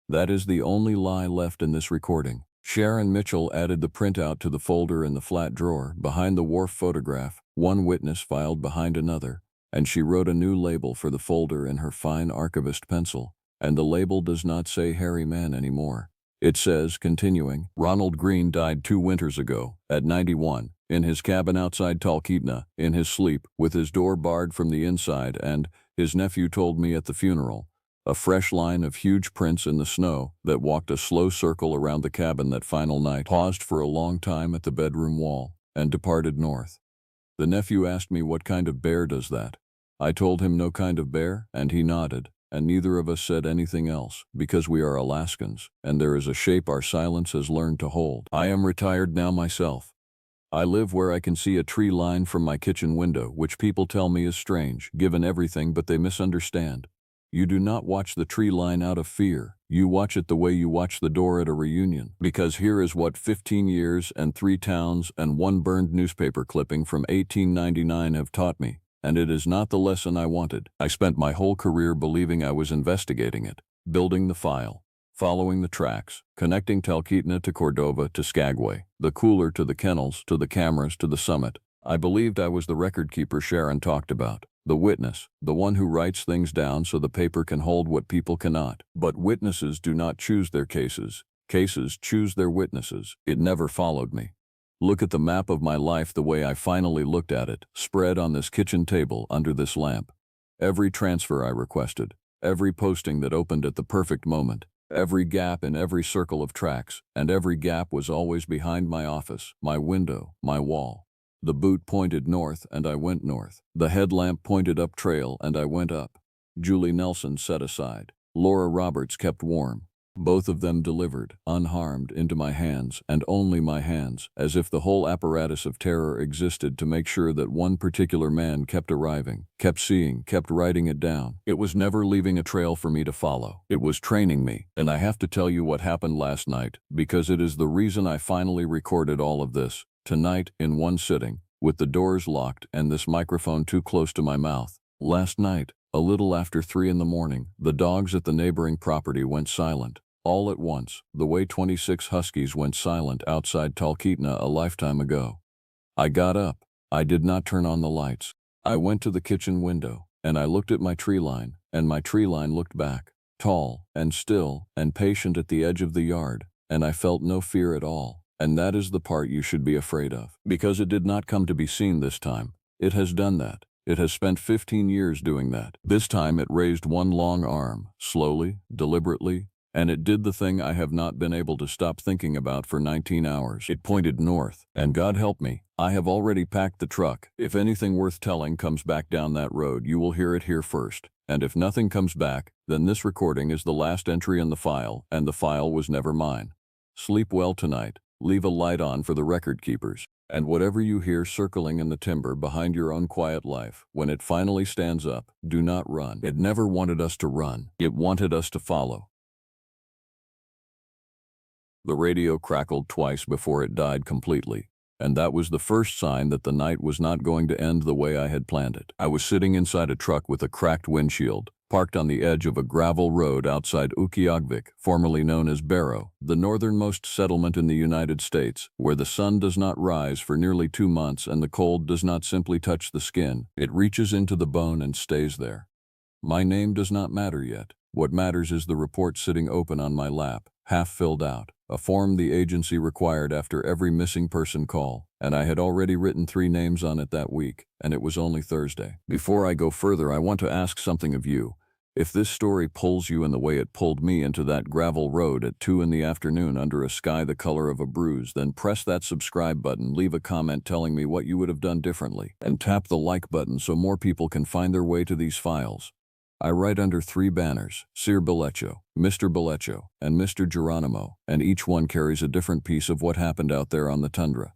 That is the only lie left in this recording. Sharon Mitchell added the printout to the folder in the flat drawer behind the wharf photograph, one witness filed behind another, and she wrote a new label for the folder in her fine archivist pencil, and the label does not say Harry Mann anymore. It says, continuing, Ronald Green died 2 winters ago, at 91, in his cabin outside Talkeetna, in his sleep, with his door barred from the inside, and, his nephew told me at the funeral, a fresh line of huge prints in the snow that walked a slow circle around the cabin that final night, paused for a long time at the bedroom wall, and departed north. The nephew asked me what kind of bear does that. I told him no kind of bear, and he nodded, and neither of us said anything else, because we are Alaskans, and there is a shape our silence has learned to hold. I am retired now myself. I live where I can see a tree line from my kitchen window, which people tell me is strange, given everything, but they misunderstand. You do not watch the tree line out of fear. You watch it the way you watch the door at a reunion. Because here is what 15 years and 3 towns and 1 burned newspaper clipping from 1899 have taught me, and it is not the lesson I wanted. I spent my whole career believing I was investigating it, building the file, following the tracks, connecting Talkeetna to Cordova to Skagway, the cooler to the kennels, to the cameras, to the summit. I believed I was the record keeper Sharon talked about. The witness, the one who writes things down so the paper can hold what people cannot. But witnesses do not choose their cases. Cases choose their witnesses. It never followed me. Look at the map of my life the way I finally looked at it, spread on this kitchen table under this lamp. Every transfer I requested, every posting that opened at the perfect moment, every gap in every circle of tracks, and every gap was always behind my office, my window, my wall. The boot pointed north, and I went north. The headlamp pointed up trail, and I went up. Julie Nelson set aside. Laura Roberts kept warm. Both of them delivered, unharmed, into my hands, and only my hands, as if the whole apparatus of terror existed to make sure that one particular man kept arriving, kept seeing, kept writing it down. It was never leaving a trail for me to follow. It was training me, and I have to tell you what happened last night, because it is the reason I finally recorded all of this. Tonight, in one sitting, with the doors locked and this microphone too close to my mouth. Last night, a little after 3 in the morning, the dogs at the neighboring property went silent. All at once, the way 26 huskies went silent outside Talkeetna a lifetime ago. I got up. I did not turn on the lights. I went to the kitchen window, and I looked at my tree line, and my tree line looked back, tall and still and patient at the edge of the yard, and I felt no fear at all. And that is the part you should be afraid of. Because it did not come to be seen this time. It has done that. It has spent 15 years doing that. This time it raised one long arm, slowly, deliberately, and it did the thing I have not been able to stop thinking about for 19 hours. It pointed north, and God help me, I have already packed the truck. If anything worth telling comes back down that road, you will hear it here first. And if nothing comes back, then this recording is the last entry in the file, and the file was never mine. Sleep well tonight. Leave a light on for the record keepers. And whatever you hear circling in the timber behind your own quiet life, when it finally stands up, do not run. It never wanted us to run. It wanted us to follow. The radio crackled twice before it died completely, and that was the first sign that the night was not going to end the way I had planned it. I was sitting inside a truck with a cracked windshield, parked on the edge of a gravel road outside Utqiagvik, formerly known as Barrow, the northernmost settlement in the United States, where the sun does not rise for nearly 2 months and the cold does not simply touch the skin, it reaches into the bone and stays there. My name does not matter yet. What matters is the report sitting open on my lap, half filled out, a form the agency required after every missing person call, and I had already written 3 names on it that week, and it was only Thursday. Before I go further, I want to ask something of you. If this story pulls you in the way it pulled me into that gravel road at 2 in the afternoon under a sky the color of a bruise, then press that subscribe button, leave a comment telling me what you would have done differently, and tap the like button so more people can find their way to these files. I write under 3 banners, Sir Belecho, Mr. Belecho, and Mr. Geronimo, and each one carries a different piece of what happened out there on the tundra.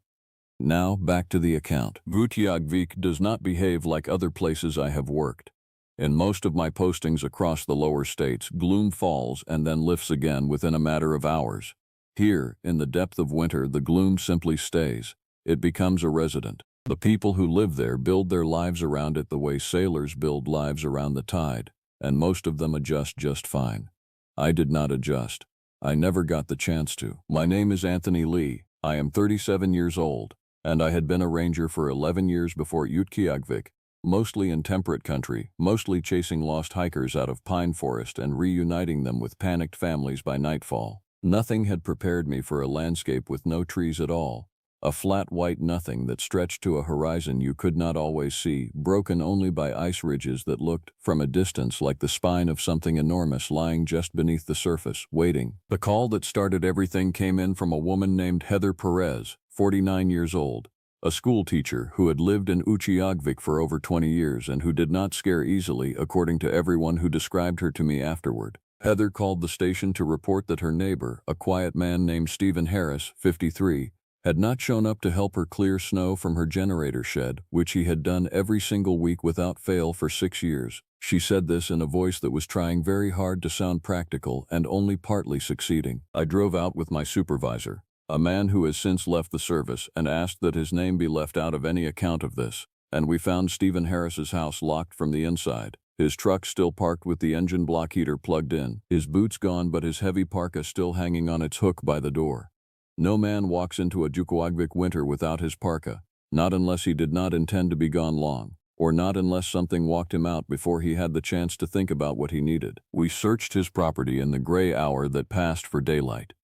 Now, back to the account. Utqiagvik does not behave like other places I have worked. In most of my postings across the lower states, gloom falls and then lifts again within a matter of hours. Here, in the depth of winter, the gloom simply stays. It becomes a resident. The people who live there build their lives around it the way sailors build lives around the tide, and most of them adjust just fine. I did not adjust. I never got the chance to. My name is Anthony Lee. I am 37 years old, and I had been a ranger for 11 years before Utqiagvik, mostly in temperate country, mostly chasing lost hikers out of pine forest and reuniting them with panicked families by nightfall. Nothing had prepared me for a landscape with no trees at all. A flat white nothing that stretched to a horizon you could not always see, broken only by ice ridges that looked, from a distance, like the spine of something enormous lying just beneath the surface, waiting. The call that started everything came in from a woman named Heather Perez, 49 years old, a school teacher who had lived in Utqiagvik for over 20 years and who did not scare easily, according to everyone who described her to me afterward. Heather called the station to report that her neighbor, a quiet man named Stephen Harris, 53, had not shown up to help her clear snow from her generator shed, which he had done every single week without fail for 6 years. She said this in a voice that was trying very hard to sound practical and only partly succeeding. I drove out with my supervisor, a man who has since left the service, and asked that his name be left out of any account of this, and we found Stephen Harris's house locked from the inside, his truck still parked with the engine block heater plugged in, his boots gone but his heavy parka still hanging on its hook by the door. No man walks into a Utqiagvik winter without his parka, not unless he did not intend to be gone long, or not unless something walked him out before he had the chance to think about what he needed. We searched his property in the gray hour that passed for daylight.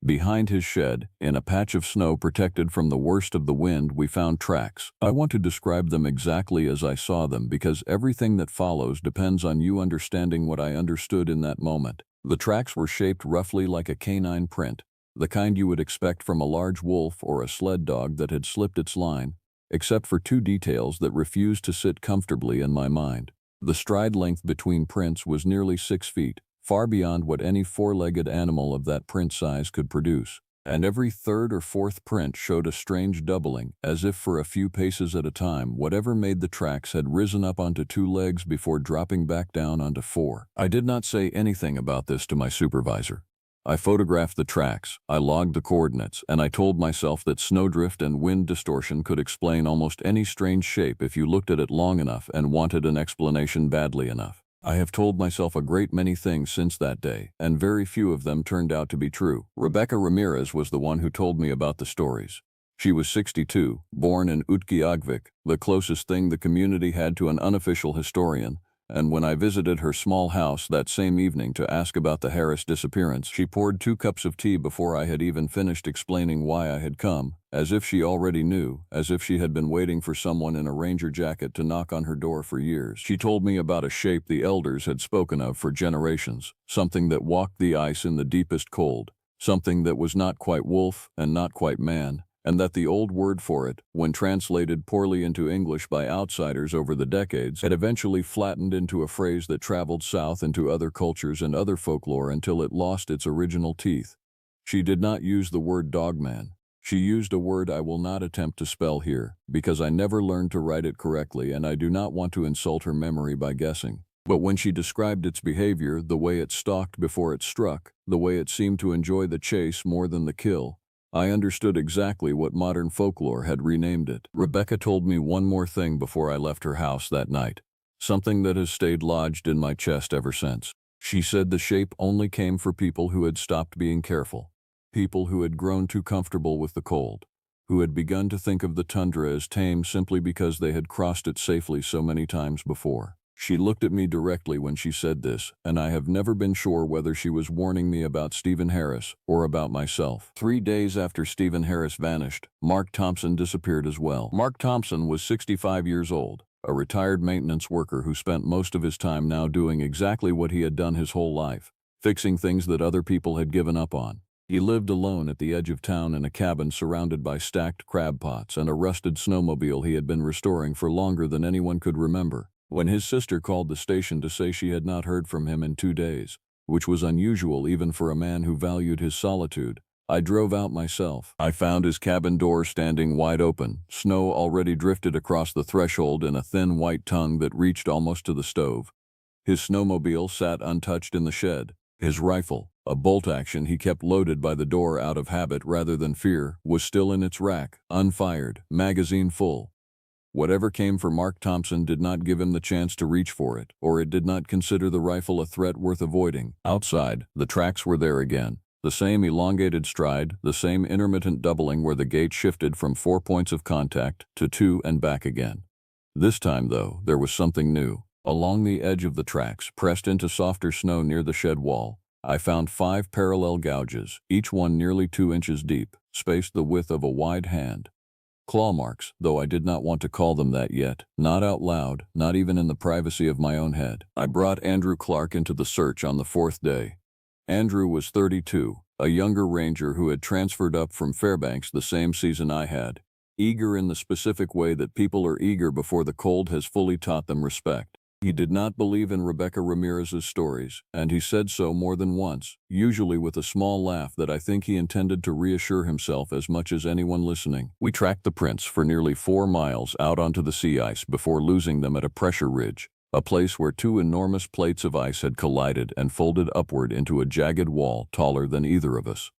Behind his shed, in a patch of snow protected from the worst of the wind, we found tracks. I want to describe them exactly as I saw them because everything that follows depends on you understanding what I understood in that moment. The tracks were shaped roughly like a canine print, the kind you would expect from a large wolf or a sled dog that had slipped its line, except for 2 details that refused to sit comfortably in my mind. The stride length between prints was nearly 6 feet, far beyond what any 4-legged animal of that print size could produce, and every 3rd or 4th print showed a strange doubling, as if for a few paces at a time whatever made the tracks had risen up onto 2 legs before dropping back down onto 4. I did not say anything about this to my supervisor. I photographed the tracks, I logged the coordinates, and I told myself that snowdrift and wind distortion could explain almost any strange shape if you looked at it long enough and wanted an explanation badly enough. I have told myself a great many things since that day, and very few of them turned out to be true. Rebecca Ramirez was the one who told me about the stories. She was 62, born in Utqiagvik, the closest thing the community had to an unofficial historian, and when I visited her small house that same evening to ask about the Harris disappearance, she poured 2 cups of tea before I had even finished explaining why I had come, as if she already knew, as if she had been waiting for someone in a ranger jacket to knock on her door for years. She told me about a shape the elders had spoken of for generations, something that walked the ice in the deepest cold, something that was not quite wolf and not quite man, and that the old word for it, when translated poorly into English by outsiders over the decades, had eventually flattened into a phrase that traveled south into other cultures and other folklore until it lost its original teeth. She did not use the word dogman. She used a word I will not attempt to spell here, because I never learned to write it correctly and I do not want to insult her memory by guessing. But when she described its behavior, the way it stalked before it struck, the way it seemed to enjoy the chase more than the kill, I understood exactly what modern folklore had renamed it. Rebecca told me one more thing before I left her house that night. something that has stayed lodged in my chest ever since. She said the shape only came for people who had stopped being careful, people who had grown too comfortable with the cold, who had begun to think of the tundra as tame simply because they had crossed it safely so many times before. She looked at me directly when she said this, and I have never been sure whether she was warning me about Stephen Harris or about myself. 3 days after Stephen Harris vanished, Mark Thompson disappeared as well. Mark Thompson was 65 years old, a retired maintenance worker who spent most of his time now doing exactly what he had done his whole life, fixing things that other people had given up on. He lived alone at the edge of town in a cabin surrounded by stacked crab pots and a rusted snowmobile he had been restoring for longer than anyone could remember. When his sister called the station to say she had not heard from him in 2 days, which was unusual even for a man who valued his solitude, I drove out myself. I found his cabin door standing wide open, snow already drifted across the threshold in a thin white tongue that reached almost to the stove. His snowmobile sat untouched in the shed. His rifle, a bolt action he kept loaded by the door out of habit rather than fear, was still in its rack, unfired, magazine full. Whatever came for Mark Thompson did not give him the chance to reach for it, or it did not consider the rifle a threat worth avoiding. Outside, the tracks were there again. The same elongated stride, the same intermittent doubling where the gait shifted from 4 points of contact to 2 and back again. This time, though, there was something new. Along the edge of the tracks, pressed into softer snow near the shed wall, I found 5 parallel gouges, each one nearly 2 inches deep, spaced the width of a wide hand. Claw marks, though I did not want to call them that yet, not out loud, not even in the privacy of my own head. I brought Andrew Clark into the search on the 4th day. Andrew was 32, a younger ranger who had transferred up from Fairbanks the same season I had, eager in the specific way that people are eager before the cold has fully taught them respect. He did not believe in Rebecca Ramirez's stories, and he said so more than once, usually with a small laugh that I think he intended to reassure himself as much as anyone listening. We tracked the prints for nearly 4 miles out onto the sea ice before losing them at a pressure ridge, a place where 2 enormous plates of ice had collided and folded upward into a jagged wall taller than either of us.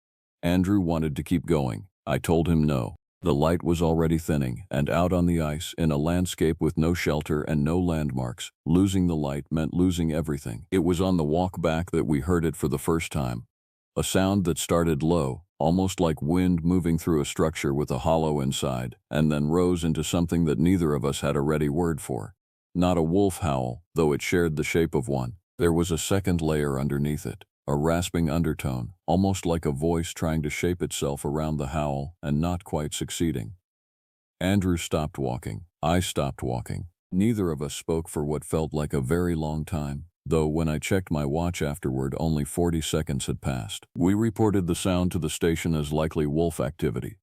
Andrew wanted to keep going. I told him no. The light was already thinning, and out on the ice, in a landscape with no shelter and no landmarks, losing the light meant losing everything. It was on the walk back that we heard it for the first time. A sound that started low, almost like wind moving through a structure with a hollow inside, and then rose into something that neither of us had a ready word for. Not a wolf howl, though it shared the shape of one. There was a second layer underneath it. A rasping undertone, almost like a voice trying to shape itself around the howl and not quite succeeding. Andrew stopped walking. I stopped walking. Neither of us spoke for what felt like a very long time, though when I checked my watch afterward only 40 seconds had passed. We reported the sound to the station as likely wolf activity.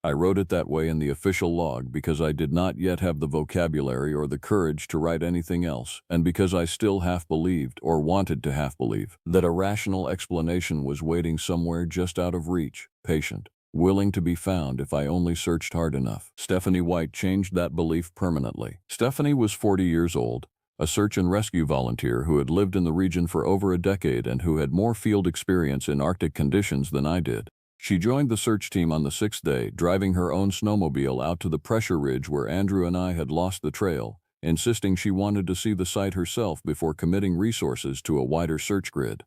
I wrote it that way in the official log because I did not yet have the vocabulary or the courage to write anything else, and because I still half believed, or wanted to half believe, that a rational explanation was waiting somewhere just out of reach, patient, willing to be found if I only searched hard enough. Stephanie White changed that belief permanently. Stephanie was 40 years old, a search and rescue volunteer who had lived in the region for over a decade and who had more field experience in Arctic conditions than I did. She joined the search team on the 6th day, driving her own snowmobile out to the pressure ridge where Andrew and I had lost the trail, insisting she wanted to see the site herself before committing resources to a wider search grid.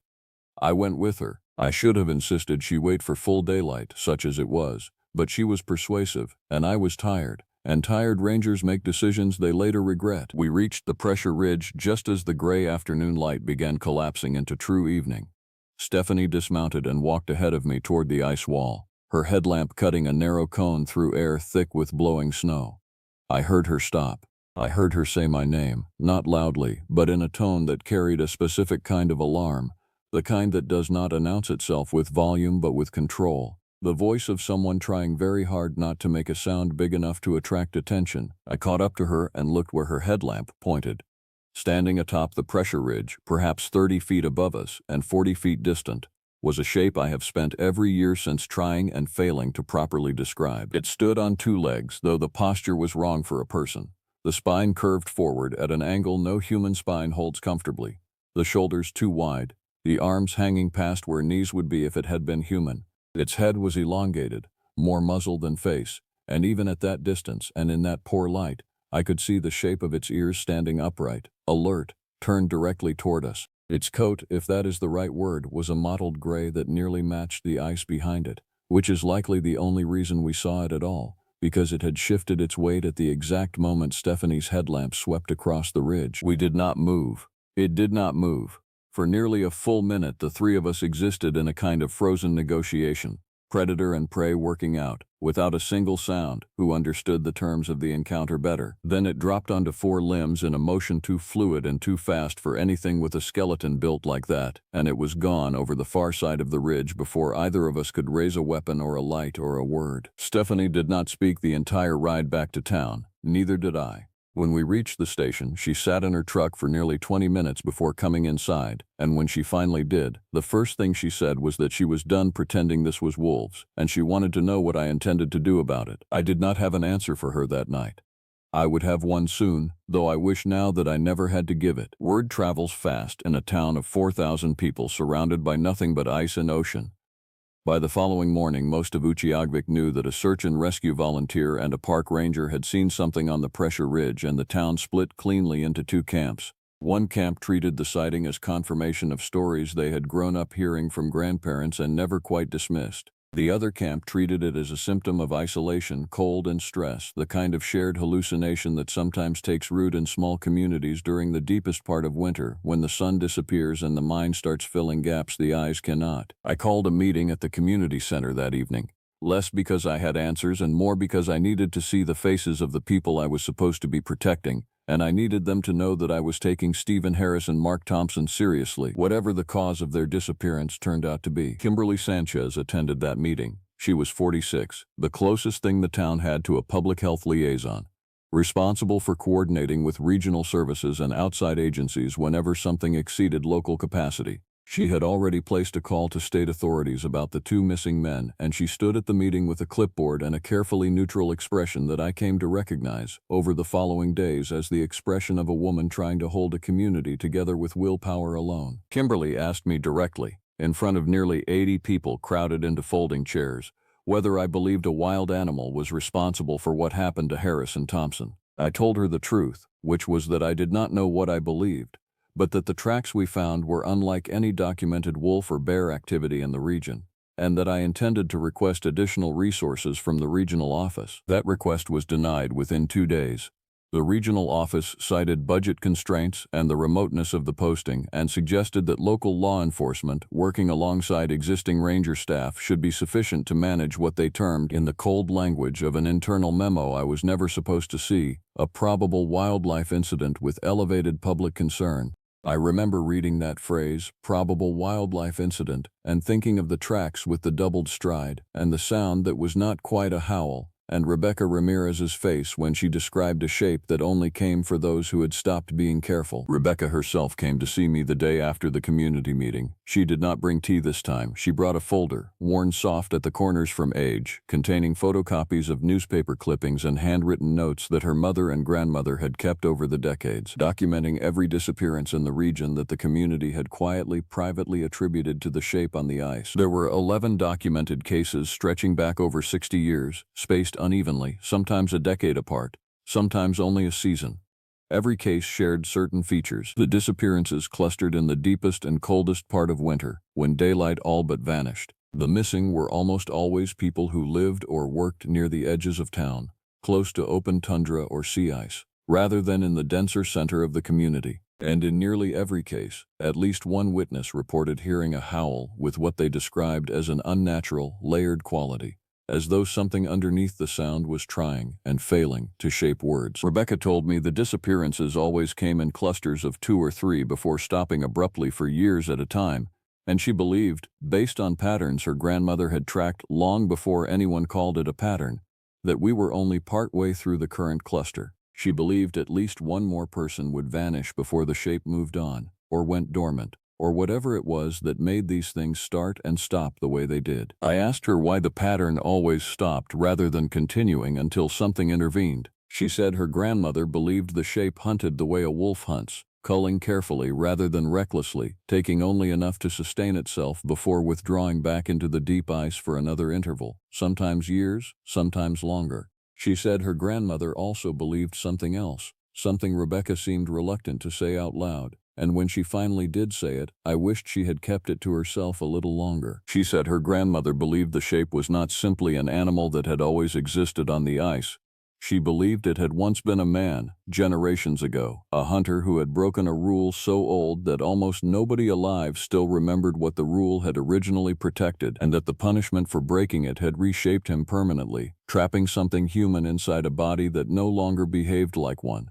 I went with her. I should have insisted she wait for full daylight, such as it was, but she was persuasive, and I was tired, and tired rangers make decisions they later regret. We reached the pressure ridge just as the gray afternoon light began collapsing into true evening. Stephanie dismounted and walked ahead of me toward the ice wall, her headlamp cutting a narrow cone through air thick with blowing snow. I heard her stop. I heard her say my name, not loudly, but in a tone that carried a specific kind of alarm, the kind that does not announce itself with volume but with control, the voice of someone trying very hard not to make a sound big enough to attract attention. I caught up to her and looked where her headlamp pointed. Standing atop the pressure ridge, perhaps 30 feet above us and 40 feet distant, was a shape I have spent every year since trying and failing to properly describe. It stood on 2 legs, though the posture was wrong for a person. The spine curved forward at an angle no human spine holds comfortably, the shoulders too wide, the arms hanging past where knees would be if it had been human. Its head was elongated, more muzzle than face, and even at that distance and in that poor light, I could see the shape of its ears standing upright, alert, turned directly toward us. Its coat, if that is the right word, was a mottled gray that nearly matched the ice behind it, which is likely the only reason we saw it at all, because it had shifted its weight at the exact moment Stephanie's headlamp swept across the ridge. We did not move. It did not move. For nearly a full minute, the three of us existed in a kind of frozen negotiation, predator and prey working out, without a single sound, who understood the terms of the encounter better. Then it dropped onto four limbs in a motion too fluid and too fast for anything with a skeleton built like that, and it was gone over the far side of the ridge before either of us could raise a weapon or a light or a word. Stephanie did not speak the entire ride back to town, neither did I. When we reached the station, she sat in her truck for nearly 20 minutes before coming inside, and when she finally did, the first thing she said was that she was done pretending this was wolves, and she wanted to know what I intended to do about it. I did not have an answer for her that night. I would have one soon, though I wish now that I never had to give it. Word travels fast in a town of 4,000 people surrounded by nothing but ice and ocean. By the following morning, most of Utqiagvik knew that a search and rescue volunteer and a park ranger had seen something on the pressure ridge, and the town split cleanly into two camps. One camp treated the sighting as confirmation of stories they had grown up hearing from grandparents and never quite dismissed. The other camp treated it as a symptom of isolation, cold, and stress, the kind of shared hallucination that sometimes takes root in small communities during the deepest part of winter, when the sun disappears and the mind starts filling gaps the eyes cannot. I called a meeting at the community center that evening, less because I had answers and more because I needed to see the faces of the people I was supposed to be protecting, and I needed them to know that I was taking Stephen Harris and Mark Thompson seriously, whatever the cause of their disappearance turned out to be. Kimberly Sanchez attended that meeting. She was 46, the closest thing the town had to a public health liaison, responsible for coordinating with regional services and outside agencies whenever something exceeded local capacity. She had already placed a call to state authorities about the two missing men, and she stood at the meeting with a clipboard and a carefully neutral expression that I came to recognize over the following days as the expression of a woman trying to hold a community together with willpower alone. Kimberly asked me directly, in front of nearly 80 people crowded into folding chairs, whether I believed a wild animal was responsible for what happened to Harris and Thompson. I told her the truth, which was that I did not know what I believed, but that the tracks we found were unlike any documented wolf or bear activity in the region, and that I intended to request additional resources from the regional office. That request was denied within 2 days. The regional office cited budget constraints and the remoteness of the posting and suggested that local law enforcement, working alongside existing ranger staff, should be sufficient to manage what they termed, in the cold language of an internal memo I was never supposed to see, a probable wildlife incident with elevated public concern. I remember reading that phrase, probable wildlife incident, and thinking of the tracks with the doubled stride, and the sound that was not quite a howl, and Rebecca Ramirez's face when she described a shape that only came for those who had stopped being careful. Rebecca herself came to see me the day after the community meeting. She did not bring tea this time. She brought a folder, worn soft at the corners from age, containing photocopies of newspaper clippings and handwritten notes that her mother and grandmother had kept over the decades, documenting every disappearance in the region that the community had quietly, privately attributed to the shape on the ice. There were 11 documented cases stretching back over 60 years, spaced unevenly, sometimes a decade apart, sometimes only a season. Every case shared certain features. The disappearances clustered in the deepest and coldest part of winter, when daylight all but vanished. The missing were almost always people who lived or worked near the edges of town, close to open tundra or sea ice, rather than in the denser center of the community. And in nearly every case, at least one witness reported hearing a howl with what they described as an unnatural, layered quality, as though something underneath the sound was trying and failing to shape words. Rebecca told me the disappearances always came in clusters of 2 or 3 before stopping abruptly for years at a time, and she believed, based on patterns her grandmother had tracked long before anyone called it a pattern, that we were only part way through the current cluster. She believed at least one more person would vanish before the shape moved on, or went dormant, or whatever it was that made these things start and stop the way they did. I asked her why the pattern always stopped rather than continuing until something intervened. She said her grandmother believed the shape hunted the way a wolf hunts, culling carefully rather than recklessly, taking only enough to sustain itself before withdrawing back into the deep ice for another interval, sometimes years, sometimes longer. She said her grandmother also believed something else, something Rebecca seemed reluctant to say out loud, and when she finally did say it, I wished she had kept it to herself a little longer. She said her grandmother believed the shape was not simply an animal that had always existed on the ice. She believed it had once been a man, generations ago, a hunter who had broken a rule so old that almost nobody alive still remembered what the rule had originally protected, and that the punishment for breaking it had reshaped him permanently, trapping something human inside a body that no longer behaved like one.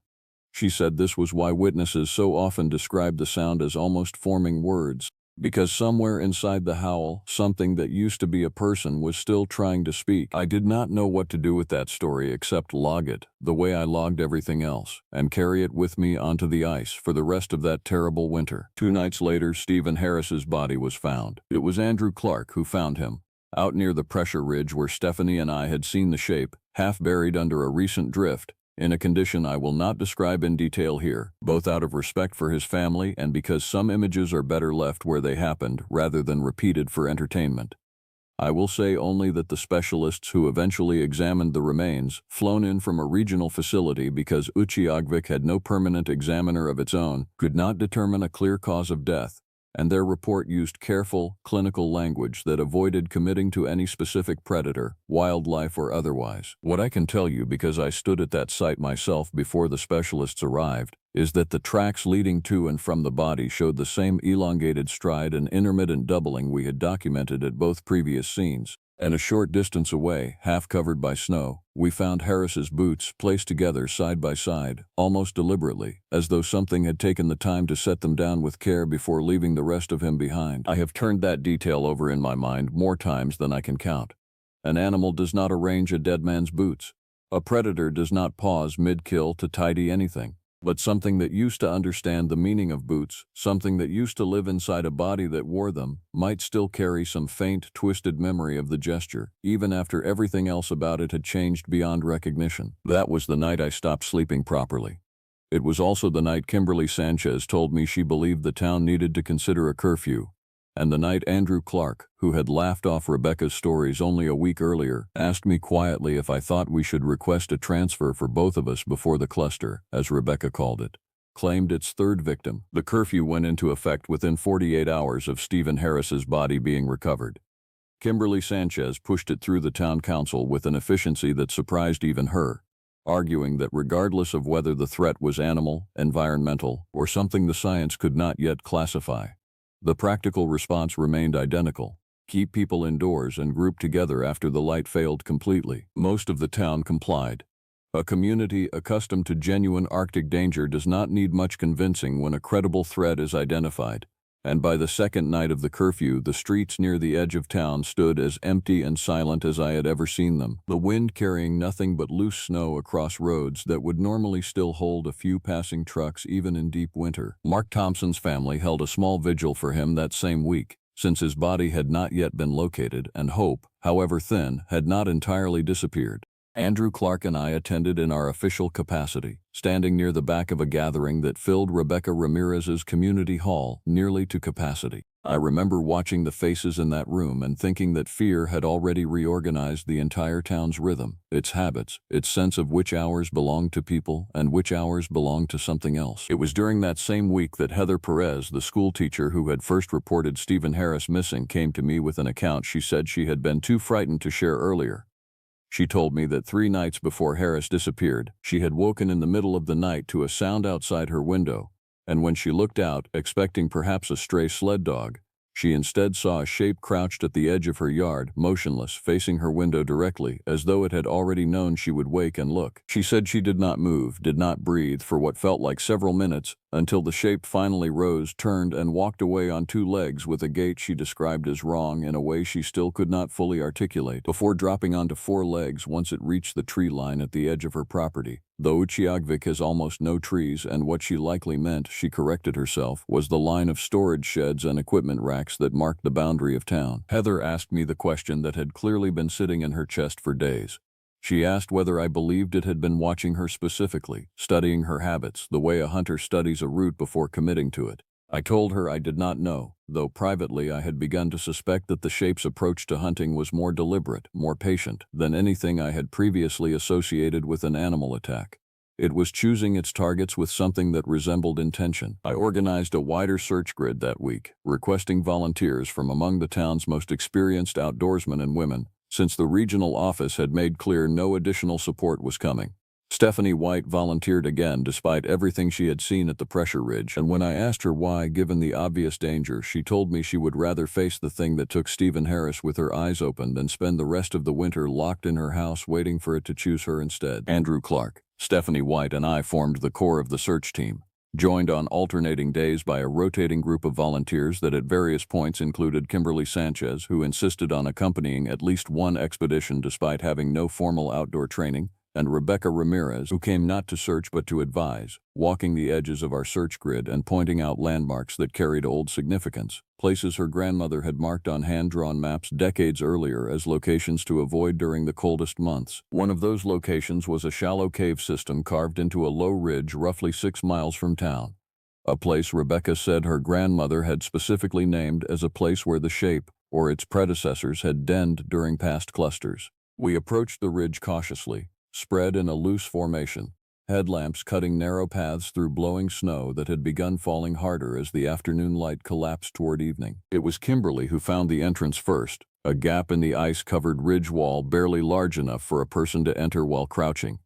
She said this was why witnesses so often described the sound as almost forming words, because somewhere inside the howl, something that used to be a person was still trying to speak. I did not know what to do with that story except log it, the way I logged everything else, and carry it with me onto the ice for the rest of that terrible winter. 2 nights later, Stephen Harris's body was found. It was Andrew Clark who found him, out near the pressure ridge where Stephanie and I had seen the shape, half buried under a recent drift, in a condition I will not describe in detail here, both out of respect for his family and because some images are better left where they happened rather than repeated for entertainment. I will say only that the specialists who eventually examined the remains, flown in from a regional facility because Utqiagvik had no permanent examiner of its own, could not determine a clear cause of death, and their report used careful, clinical language that avoided committing to any specific predator, wildlife or otherwise. What I can tell you, because I stood at that site myself before the specialists arrived, is that the tracks leading to and from the body showed the same elongated stride and intermittent doubling we had documented at both previous scenes. And a short distance away, half covered by snow, we found Harris's boots placed together side by side, almost deliberately, as though something had taken the time to set them down with care before leaving the rest of him behind. I have turned that detail over in my mind more times than I can count. An animal does not arrange a dead man's boots. A predator does not pause mid-kill to tidy anything. But something that used to understand the meaning of boots, something that used to live inside a body that wore them, might still carry some faint, twisted memory of the gesture, even after everything else about it had changed beyond recognition. That was the night I stopped sleeping properly. It was also the night Kimberly Sanchez told me she believed the town needed to consider a curfew, and the night Andrew Clark, who had laughed off Rebecca's stories only a week earlier, asked me quietly if I thought we should request a transfer for both of us before the cluster, as Rebecca called it, claimed its third victim. The curfew went into effect within 48 hours of Stephen Harris's body being recovered. Kimberly Sanchez pushed it through the town council with an efficiency that surprised even her, arguing that regardless of whether the threat was animal, environmental, or something the science could not yet classify, the practical response remained identical: keep people indoors and group together after the light failed completely. Most of the town complied. A community accustomed to genuine Arctic danger does not need much convincing when a credible threat is identified, and by the second night of the curfew, the streets near the edge of town stood as empty and silent as I had ever seen them, the wind carrying nothing but loose snow across roads that would normally still hold a few passing trucks even in deep winter. Mark Thompson's family held a small vigil for him that same week, since his body had not yet been located and hope, however thin, had not entirely disappeared. Andrew Clark and I attended in our official capacity, standing near the back of a gathering that filled Rebecca Ramirez's community hall nearly to capacity. I remember watching the faces in that room and thinking that fear had already reorganized the entire town's rhythm, its habits, its sense of which hours belonged to people and which hours belonged to something else. It was during that same week that Heather Perez, the school teacher who had first reported Stephen Harris missing, came to me with an account she said she had been too frightened to share earlier. She told me that 3 nights before Harris disappeared, she had woken in the middle of the night to a sound outside her window, and when she looked out, expecting perhaps a stray sled dog, she instead saw a shape crouched at the edge of her yard, motionless, facing her window directly, as though it had already known she would wake and look. She said she did not move, did not breathe for what felt like several minutes, until the shape finally rose, turned, and walked away on 2 legs with a gait she described as wrong in a way she still could not fully articulate, before dropping onto 4 legs once it reached the tree line at the edge of her property. Though Utqiagvik has almost no trees, and what she likely meant, she corrected herself, was the line of storage sheds and equipment racks that marked the boundary of town. Heather asked me the question that had clearly been sitting in her chest for days. She asked whether I believed it had been watching her specifically, studying her habits, the way a hunter studies a route before committing to it. I told her I did not know, though privately I had begun to suspect that the shape's approach to hunting was more deliberate, more patient, than anything I had previously associated with an animal attack. It was choosing its targets with something that resembled intention. I organized a wider search grid that week, requesting volunteers from among the town's most experienced outdoorsmen and women, since the regional office had made clear no additional support was coming. Stephanie White volunteered again despite everything she had seen at the pressure ridge, and when I asked her why, given the obvious danger, she told me she would rather face the thing that took Stephen Harris with her eyes open than spend the rest of the winter locked in her house waiting for it to choose her instead. Andrew Clark, Stephanie White, and I formed the core of the search team, joined on alternating days by a rotating group of volunteers that at various points included Kimberly Sanchez, who insisted on accompanying at least one expedition despite having no formal outdoor training, and Rebecca Ramirez, who came not to search but to advise, walking the edges of our search grid and pointing out landmarks that carried old significance, places her grandmother had marked on hand-drawn maps decades earlier as locations to avoid during the coldest months. One of those locations was a shallow cave system carved into a low ridge roughly 6 miles from town, a place Rebecca said her grandmother had specifically named as a place where the shape, or its predecessors, had denned during past clusters. We approached the ridge cautiously, spread in a loose formation, headlamps cutting narrow paths through blowing snow that had begun falling harder as the afternoon light collapsed toward evening. It was Kimberly who found the entrance first, a gap in the ice-covered ridge wall barely large enough for a person to enter while crouching.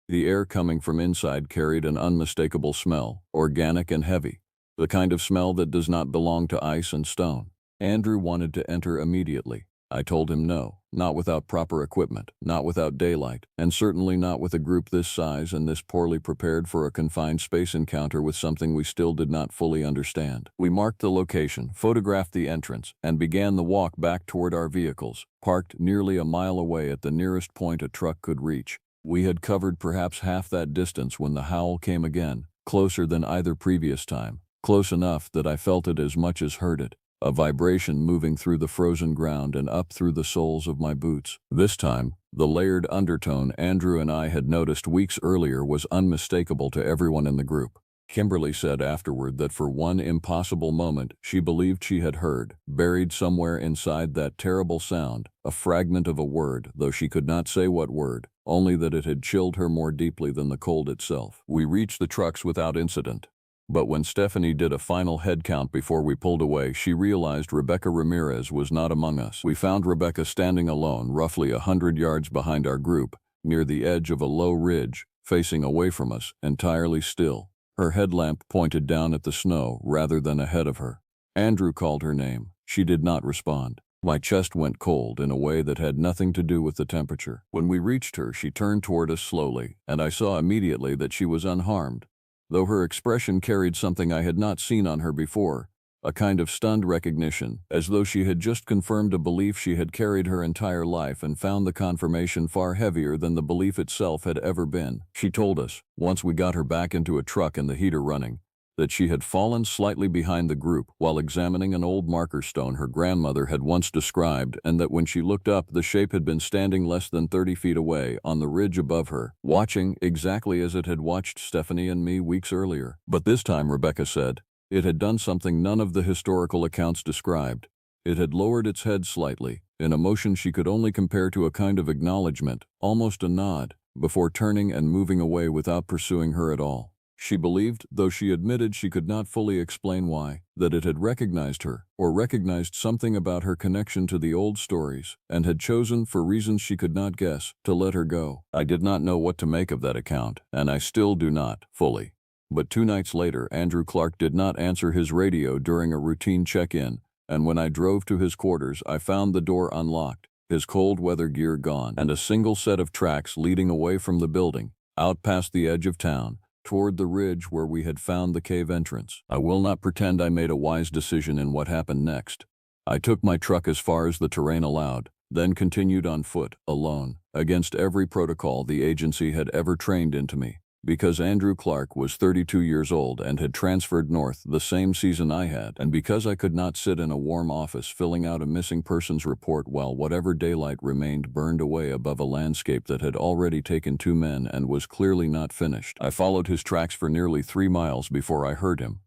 The air coming from inside carried an unmistakable smell, organic and heavy, the kind of smell that does not belong to ice and stone. Andrew wanted to enter immediately. I told him no, not without proper equipment, not without daylight, and certainly not with a group this size and this poorly prepared for a confined space encounter with something we still did not fully understand. We marked the location, photographed the entrance, and began the walk back toward our vehicles, parked nearly a mile away at the nearest point a truck could reach. We had covered perhaps half that distance when the howl came again, closer than either previous time, close enough that I felt it as much as heard it. A vibration moving through the frozen ground and up through the soles of my boots. This time, the layered undertone Andrew and I had noticed weeks earlier was unmistakable to everyone in the group. Kimberly said afterward that for one impossible moment she believed she had heard, buried somewhere inside that terrible sound, a fragment of a word, though she could not say what word, only that it had chilled her more deeply than the cold itself. We reached the trucks without incident. But when Stephanie did a final head count before we pulled away, she realized Rebecca Ramirez was not among us. We found Rebecca standing alone, roughly 100 yards behind our group, near the edge of a low ridge, facing away from us, entirely still. Her headlamp pointed down at the snow rather than ahead of her. Andrew called her name. She did not respond. My chest went cold in a way that had nothing to do with the temperature. When we reached her, she turned toward us slowly, and I saw immediately that she was unharmed, though her expression carried something I had not seen on her before, a kind of stunned recognition, as though she had just confirmed a belief she had carried her entire life and found the confirmation far heavier than the belief itself had ever been. She told us, once we got her back into a truck and the heater running, that she had fallen slightly behind the group while examining an old marker stone her grandmother had once described, and that when she looked up, the shape had been standing less than 30 feet away on the ridge above her, watching exactly as it had watched Stephanie and me weeks earlier. But this time, Rebecca said, it had done something none of the historical accounts described. It had lowered its head slightly, in a motion she could only compare to a kind of acknowledgement, almost a nod, before turning and moving away without pursuing her at all. She believed, though she admitted she could not fully explain why, that it had recognized her, or recognized something about her connection to the old stories, and had chosen, for reasons she could not guess, to let her go. I did not know what to make of that account, and I still do not, fully. But 2 nights later, Andrew Clark did not answer his radio during a routine check-in, and when I drove to his quarters, I found the door unlocked, his cold weather gear gone, and a single set of tracks leading away from the building, out past the edge of town, toward the ridge where we had found the cave entrance. I will not pretend I made a wise decision in what happened next. I took my truck as far as the terrain allowed, then continued on foot, alone, against every protocol the agency had ever trained into me. Because Andrew Clark was 32 years old and had transferred north the same season I had, and because I could not sit in a warm office filling out a missing persons report while whatever daylight remained burned away above a landscape that had already taken 2 men and was clearly not finished, I followed his tracks for nearly 3 miles before I heard him.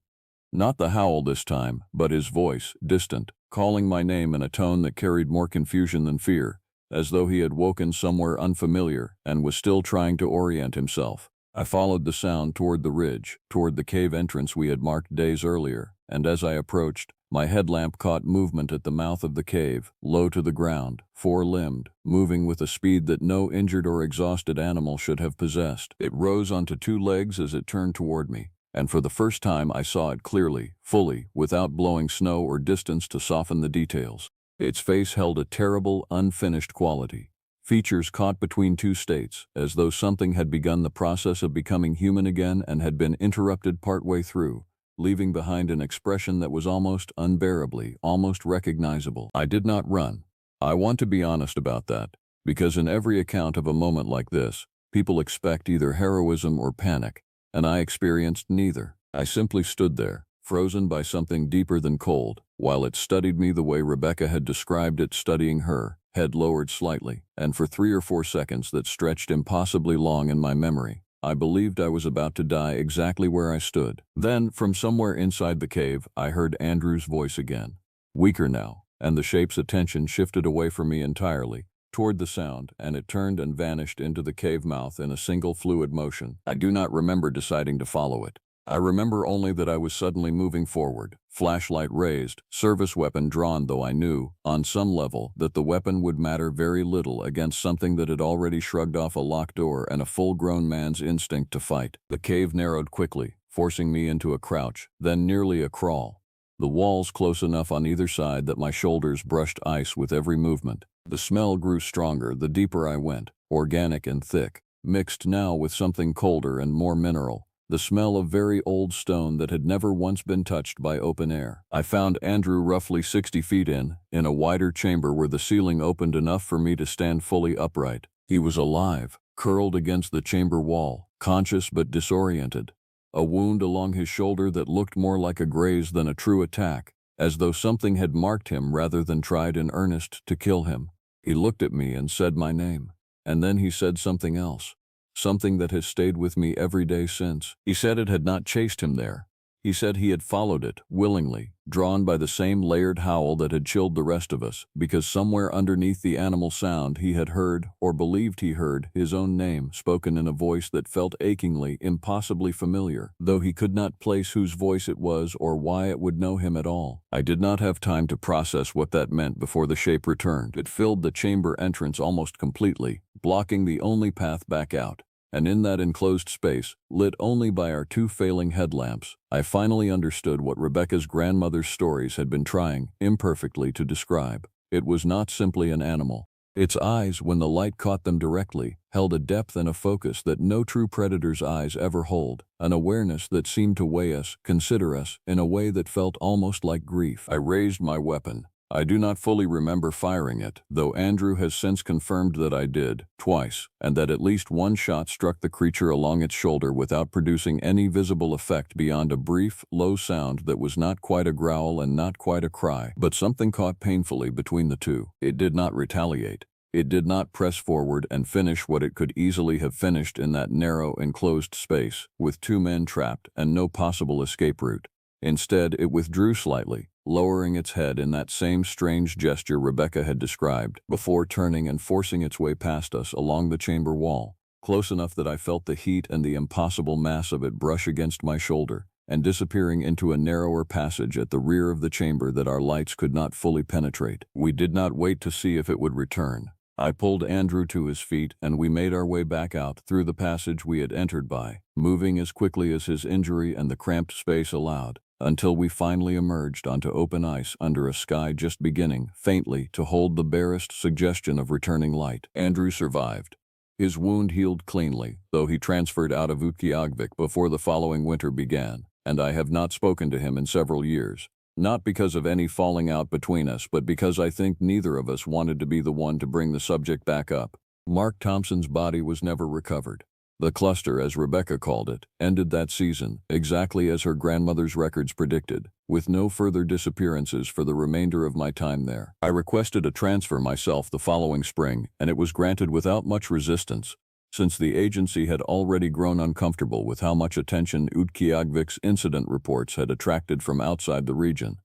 Not the howl this time, but his voice, distant, calling my name in a tone that carried more confusion than fear, as though he had woken somewhere unfamiliar and was still trying to orient himself. I followed the sound toward the ridge, toward the cave entrance we had marked days earlier, and as I approached, my headlamp caught movement at the mouth of the cave, low to the ground, four-limbed, moving with a speed that no injured or exhausted animal should have possessed. It rose onto two legs as it turned toward me, and for the first time I saw it clearly, fully, without blowing snow or distance to soften the details. Its face held a terrible, unfinished quality. Features caught between two states, as though something had begun the process of becoming human again and had been interrupted partway through, leaving behind an expression that was almost unbearably, almost recognizable. I did not run. I want to be honest about that, because in every account of a moment like this, people expect either heroism or panic, and I experienced neither. I simply stood there, frozen by something deeper than cold, while it studied me the way Rebecca had described it studying her, head lowered slightly, and for 3 or 4 seconds that stretched impossibly long in my memory, I believed I was about to die exactly where I stood. Then, from somewhere inside the cave, I heard Andrew's voice again, weaker now, and the shape's attention shifted away from me entirely, toward the sound, and it turned and vanished into the cave mouth in a single fluid motion. I do not remember deciding to follow it. I remember only that I was suddenly moving forward, flashlight raised, service weapon drawn, though I knew, on some level, that the weapon would matter very little against something that had already shrugged off a locked door and a full-grown man's instinct to fight. The cave narrowed quickly, forcing me into a crouch, then nearly a crawl. The walls close enough on either side that my shoulders brushed ice with every movement. The smell grew stronger the deeper I went, organic and thick, mixed now with something colder and more mineral. The smell of very old stone that had never once been touched by open air. I found Andrew roughly 60 feet in a wider chamber where the ceiling opened enough for me to stand fully upright. He was alive, curled against the chamber wall, conscious but disoriented. A wound along his shoulder that looked more like a graze than a true attack, as though something had marked him rather than tried in earnest to kill him. He looked at me and said my name, and then he said something else. Something that has stayed with me every day since. He said it had not chased him there. He said he had followed it, willingly, drawn by the same layered howl that had chilled the rest of us, because somewhere underneath the animal sound he had heard, or believed he heard, his own name spoken in a voice that felt achingly, impossibly familiar, though he could not place whose voice it was or why it would know him at all. I did not have time to process what that meant before the shape returned. It filled the chamber entrance almost completely, blocking the only path back out. And in that enclosed space, lit only by our 2 failing headlamps, I finally understood what Rebecca's grandmother's stories had been trying, imperfectly, to describe. It was not simply an animal. Its eyes, when the light caught them directly, held a depth and a focus that no true predator's eyes ever hold, an awareness that seemed to weigh us, consider us, in a way that felt almost like grief. I raised my weapon. I do not fully remember firing it, though Andrew has since confirmed that I did, twice, and that at least one shot struck the creature along its shoulder without producing any visible effect beyond a brief, low sound that was not quite a growl and not quite a cry, but something caught painfully between the two. It did not retaliate. It did not press forward and finish what it could easily have finished in that narrow, enclosed space, with 2 men trapped and no possible escape route. Instead, it withdrew slightly, lowering its head in that same strange gesture Rebecca had described, before turning and forcing its way past us along the chamber wall, close enough that I felt the heat and the impossible mass of it brush against my shoulder, and disappearing into a narrower passage at the rear of the chamber that our lights could not fully penetrate. We did not wait to see if it would return. I pulled Andrew to his feet, and we made our way back out through the passage we had entered by, moving as quickly as his injury and the cramped space allowed, until we finally emerged onto open ice under a sky just beginning, faintly, to hold the barest suggestion of returning light. Andrew survived. His wound healed cleanly, though he transferred out of Utqiagvik before the following winter began, and I have not spoken to him in several years. Not because of any falling out between us, but because I think neither of us wanted to be the one to bring the subject back up. Mark Thompson's body was never recovered. The cluster, as Rebecca called it, ended that season, exactly as her grandmother's records predicted, with no further disappearances for the remainder of my time there. I requested a transfer myself the following spring, and it was granted without much resistance. since the agency had already grown uncomfortable with how much attention Utqiagvik's incident reports had attracted from outside the region.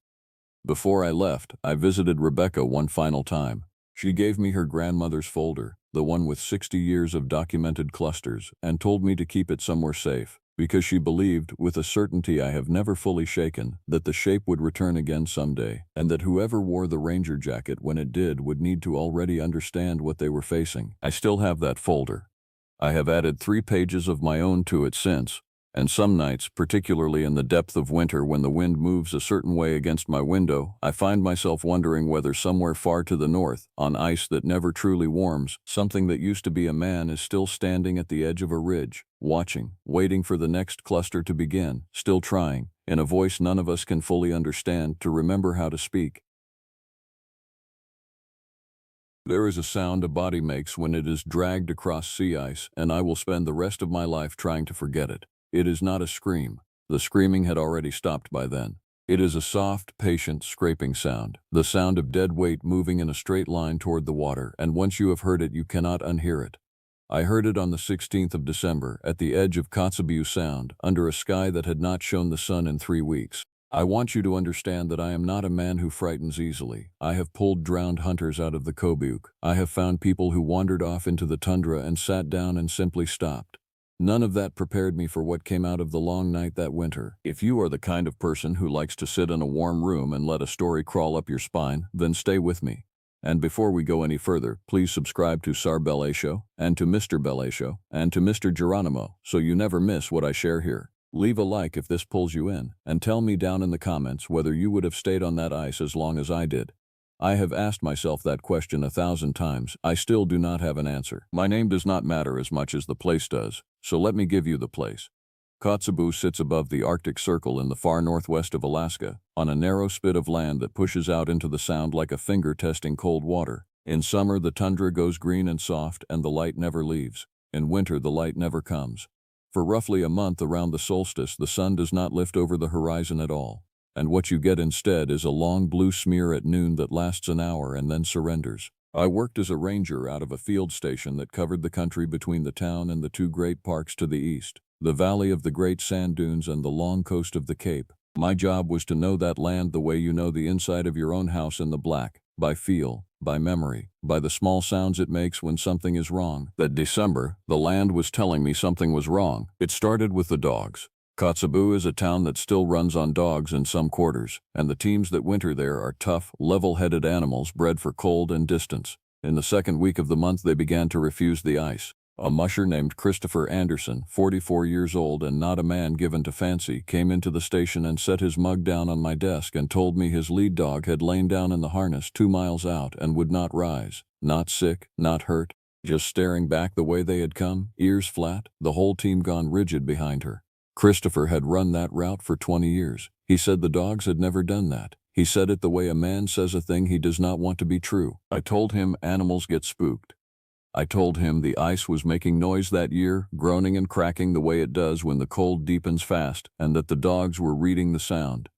Before I left, I visited Rebecca one final time. She gave me her grandmother's folder, the one with 60 years of documented clusters, and told me to keep it somewhere safe, because she believed, with a certainty I have never fully shaken, that the shape would return again someday, and that whoever wore the ranger jacket when it did would need to already understand what they were facing. I still have that folder. I have added 3 pages of my own to it since, and some nights, particularly in the depth of winter when the wind moves a certain way against my window, I find myself wondering whether somewhere far to the north, on ice that never truly warms, something that used to be a man is still standing at the edge of a ridge, watching, waiting for the next cluster to begin, still trying, in a voice none of us can fully understand, to remember how to speak. There is a sound a body makes when it is dragged across sea ice, and I will spend the rest of my life trying to forget it. It is not a scream. The screaming had already stopped by then. It is a soft, patient, scraping sound, the sound of dead weight moving in a straight line toward the water, and once you have heard it, you cannot unhear it. I heard it on the 16th of December, at the edge of Kotzebue Sound, under a sky that had not shown the sun in 3 weeks. I want you to understand that I am not a man who frightens easily. I have pulled drowned hunters out of the Kobuk. I have found people who wandered off into the tundra and sat down and simply stopped. None of that prepared me for what came out of the long night that winter. If you are the kind of person who likes to sit in a warm room and let a story crawl up your spine, then stay with me. And before we go any further, please subscribe to Sar Belasho, and to Mr. Belasho, and to Mr. Geronimo, so you never miss what I share here. Leave a like if this pulls you in, and tell me down in the comments whether you would have stayed on that ice as long as I did. I have asked myself that question 1,000 times. I still do not have an answer. My name does not matter as much as the place does, so let me give you the place. Kotzebue sits above the Arctic Circle in the far northwest of Alaska, on a narrow spit of land that pushes out into the Sound like a finger testing cold water. In summer, the tundra goes green and soft, and the light never leaves. In winter, the light never comes. For roughly a month around the solstice, the sun does not lift over the horizon at all, and what you get instead is a long blue smear at noon that lasts an hour and then surrenders. I worked as a ranger out of a field station that covered the country between the town and the 2 great parks to the east, the valley of the Great Sand Dunes and the long coast of the Cape. My job was to know that land the way you know the inside of your own house in the black, by feel, by memory, by the small sounds it makes when something is wrong. That December, the land was telling me something was wrong. It started with the dogs. Kotzebue is a town that still runs on dogs in some quarters, and the teams that winter there are tough, level-headed animals bred for cold and distance. In the second week of the month they began to refuse the ice. A musher named Christopher Anderson, 44 years old and not a man given to fancy, came into the station and set his mug down on my desk and told me his lead dog had lain down in the harness 2 miles out and would not rise. Not sick, not hurt, just staring back the way they had come, ears flat, the whole team gone rigid behind her. Christopher had run that route for 20 years. He said the dogs had never done that. He said it the way a man says a thing he does not want to be true. I told him animals get spooked. I told him the ice was making noise that year, groaning and cracking the way it does when the cold deepens fast, and that the dogs were reading the sound.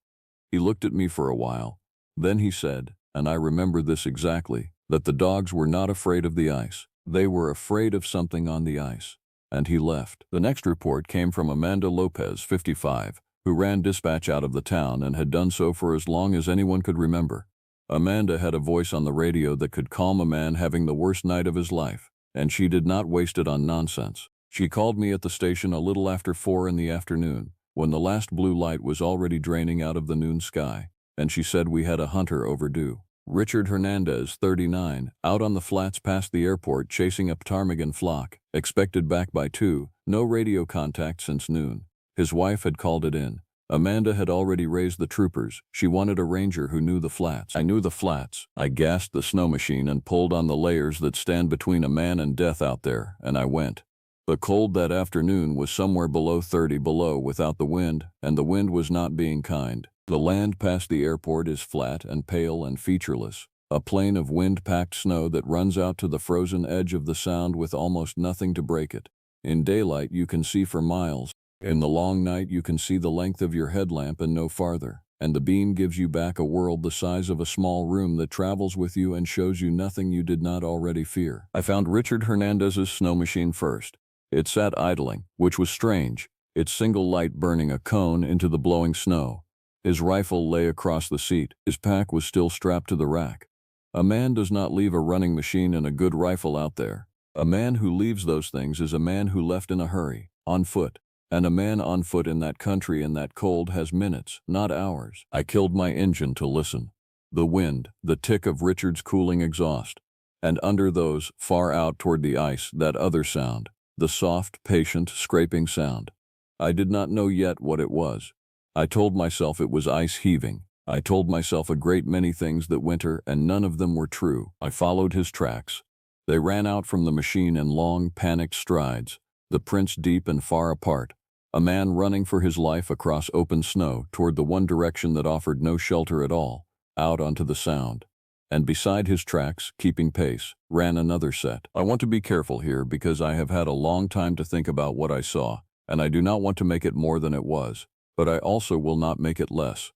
He looked at me for a while. Then he said, and I remember this exactly, that the dogs were not afraid of the ice. They were afraid of something on the ice. And he left. The next report came from Amanda Lopez, 55, who ran dispatch out of the town and had done so for as long as anyone could remember. Amanda had a voice on the radio that could calm a man having the worst night of his life, and she did not waste it on nonsense. She called me at the station a little after 4 in the afternoon, when the last blue light was already draining out of the noon sky, and she said we had a hunter overdue. Richard Hernandez, 39, out on the flats past the airport chasing a ptarmigan flock, expected back by 2, no radio contact since noon. His wife had called it in. Amanda had already raised the troopers. She wanted a ranger who knew the flats. I knew the flats. I gassed the snow machine and pulled on the layers that stand between a man and death out there, and I went. The cold that afternoon was somewhere below 30 below without the wind, and the wind was not being kind. The land past the airport is flat and pale and featureless, a plain of wind-packed snow that runs out to the frozen edge of the Sound with almost nothing to break it. In daylight you can see for miles. In the long night you can see the length of your headlamp and no farther, and the beam gives you back a world the size of a small room that travels with you and shows you nothing you did not already fear. I found Richard Hernandez's snow machine first. It sat idling, which was strange, its single light burning a cone into the blowing snow. His rifle lay across the seat. His pack was still strapped to the rack. A man does not leave a running machine and a good rifle out there. A man who leaves those things is a man who left in a hurry, on foot. And a man on foot in that country in that cold has minutes, not hours. I killed my engine to listen. The wind, the tick of Richard's cooling exhaust. And under those, far out toward the ice, that other sound, the soft, patient, scraping sound. I did not know yet what it was. I told myself it was ice heaving. I told myself a great many things that winter, and none of them were true. I followed his tracks. They ran out from the machine in long, panicked strides, the prints deep and far apart. A man running for his life across open snow toward the one direction that offered no shelter at all, out onto the sound. And beside his tracks, keeping pace, ran another set. I want to be careful here because I have had a long time to think about what I saw, and I do not want to make it more than it was, but I also will not make it less.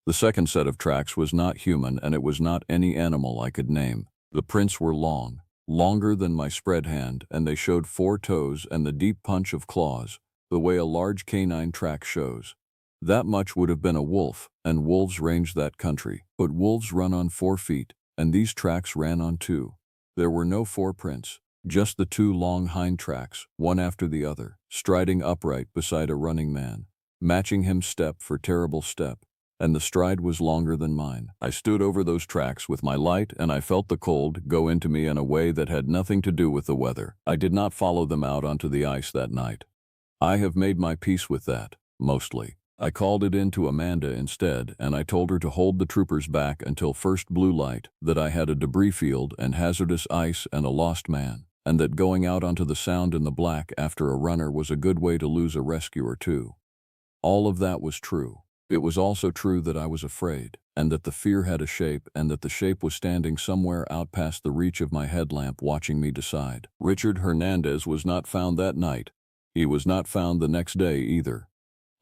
The second set of tracks was not human, and it was not any animal I could name. The prints were long, longer than my spread hand, and they showed 4 toes and the deep punch of claws, the way a large canine track shows. That much would have been a wolf, and wolves range that country. But wolves run on 4 feet, and these tracks ran on 2. There were no 4 prints, just the 2 long hind tracks, one after the other, striding upright beside a running man, matching him step for terrible step, and the stride was longer than mine. I stood over those tracks with my light, and I felt the cold go into me in a way that had nothing to do with the weather. I did not follow them out onto the ice that night. I have made my peace with that, mostly. I called it in to Amanda instead, and I told her to hold the troopers back until first blue light, that I had a debris field and hazardous ice and a lost man, and that going out onto the sound in the black after a runner was a good way to lose a rescuer too. All of that was true. It was also true that I was afraid, and that the fear had a shape, and that the shape was standing somewhere out past the reach of my headlamp watching me decide. Richard Hernandez was not found that night. He was not found the next day either.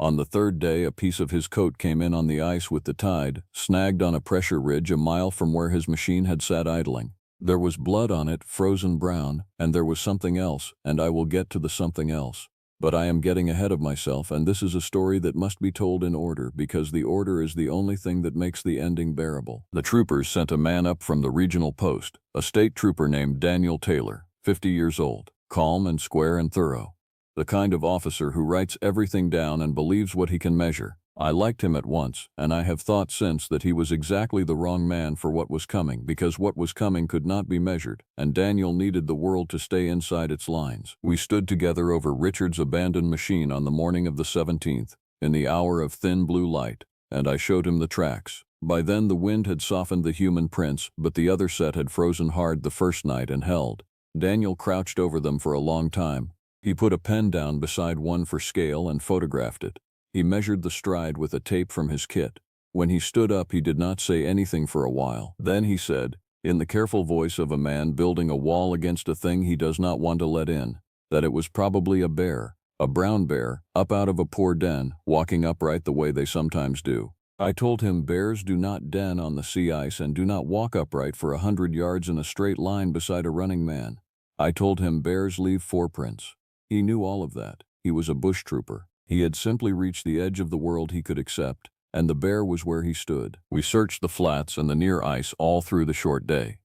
On the 3rd day, a piece of his coat came in on the ice with the tide, snagged on a pressure ridge a mile from where his machine had sat idling. There was blood on it, frozen brown, and there was something else, and I will get to the something else. But I am getting ahead of myself, and this is a story that must be told in order, because the order is the only thing that makes the ending bearable. The troopers sent a man up from the regional post, a state trooper named Daniel Taylor, 50 years old, calm and square and thorough. The kind of officer who writes everything down and believes what he can measure. I liked him at once, and I have thought since that he was exactly the wrong man for what was coming, because what was coming could not be measured, and Daniel needed the world to stay inside its lines. We stood together over Richard's abandoned machine on the morning of the 17th, in the hour of thin blue light, and I showed him the tracks. By then the wind had softened the human prints, but the other set had frozen hard the first night and held. Daniel crouched over them for a long time. He put a pen down beside one for scale and photographed it. He measured the stride with a tape from his kit. When he stood up, he did not say anything for a while. Then he said, in the careful voice of a man building a wall against a thing he does not want to let in, that it was probably a bear, a brown bear, up out of a poor den, walking upright the way they sometimes do. I told him bears do not den on the sea ice and do not walk upright for 100 yards in a straight line beside a running man. I told him bears leave 4 prints. He knew all of that. He was a bush trooper. He had simply reached the edge of the world he could accept, and the bear was where he stood. We searched the flats and the near ice all through the short day.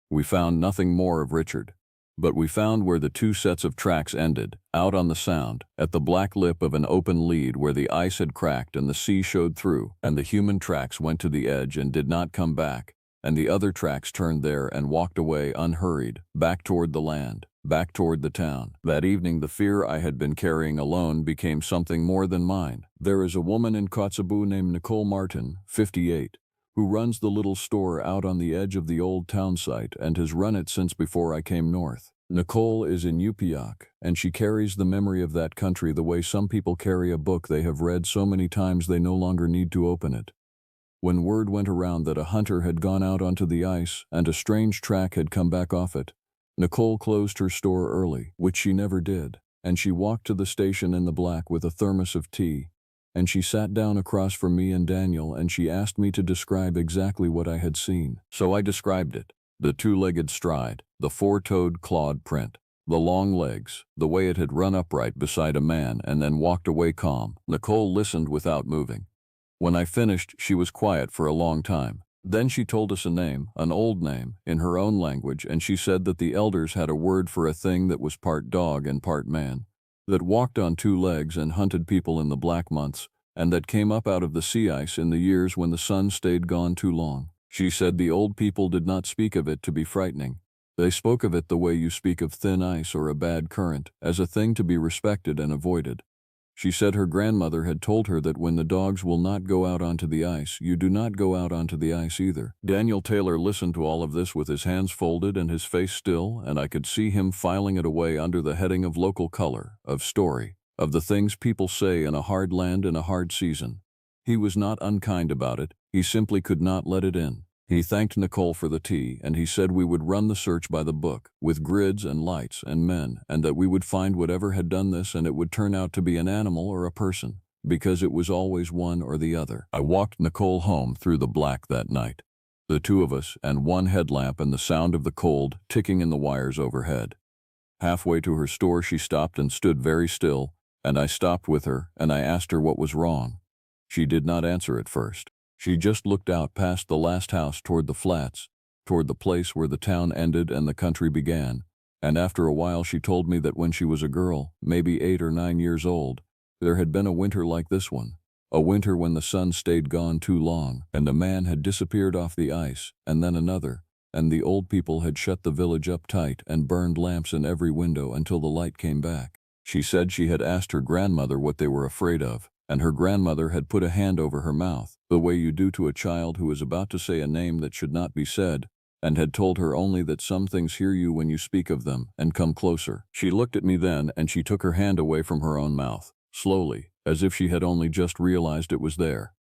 We found nothing more of Richard. But we found where the 2 sets of tracks ended, out on the sound, at the black lip of an open lead where the ice had cracked and the sea showed through, and the human tracks went to the edge and did not come back, and the other tracks turned there and walked away unhurried, back toward the land, back toward the town. That evening the fear I had been carrying alone became something more than mine. There is a woman in Kotzebue named Nicole Martin, 58, who runs the little store out on the edge of the old town site and has run it since before I came north. Nicole is in Upiak, and she carries the memory of that country the way some people carry a book they have read so many times they no longer need to open it. When word went around that a hunter had gone out onto the ice and a strange track had come back off it, Nicole closed her store early, which she never did, and she walked to the station in the black with a thermos of tea, and she sat down across from me and Daniel, and she asked me to describe exactly what I had seen. So I described it: the 2-legged stride, the 4-toed clawed print, The long legs, the way it had run upright beside a man and then walked away calm. Nicole listened without moving. When I finished, she was quiet for a long time. Then she told us a name, an old name, in her own language, and she said that the elders had a word for a thing that was part dog and part man, that walked on two legs and hunted people in the black months, and that came up out of the sea ice in the years when the sun stayed gone too long. She said the old people did not speak of it to be frightening. They spoke of it the way you speak of thin ice or a bad current, as a thing to be respected and avoided. She said her grandmother had told her that when the dogs will not go out onto the ice, you do not go out onto the ice either. Daniel Taylor listened to all of this with his hands folded and his face still, and I could see him filing it away under the heading of local color, of story, of the things people say in a hard land in a hard season. He was not unkind about it, he simply could not let it in. He thanked Nicole for the tea, and he said we would run the search by the book, with grids and lights and men, and that we would find whatever had done this and it would turn out to be an animal or a person, because it was always one or the other. I walked Nicole home through the black that night. The two of us, and one headlamp and the sound of the cold ticking in the wires overhead. Halfway to her store she stopped and stood very still, and I stopped with her, and I asked her what was wrong. She did not answer at first. She just looked out past the last house toward the flats, toward the place where the town ended and the country began, and after a while she told me that when she was a girl, maybe 8 or 9 years old, there had been a winter like this one, a winter when the sun stayed gone too long, and a man had disappeared off the ice, and then another, and the old people had shut the village up tight and burned lamps in every window until the light came back. She said she had asked her grandmother what they were afraid of, and her grandmother had put a hand over her mouth, the way you do to a child who is about to say a name that should not be said, and had told her only that some things hear you when you speak of them, and come closer. She looked at me then, and she took her hand away from her own mouth, slowly, as if she had only just realized it was there.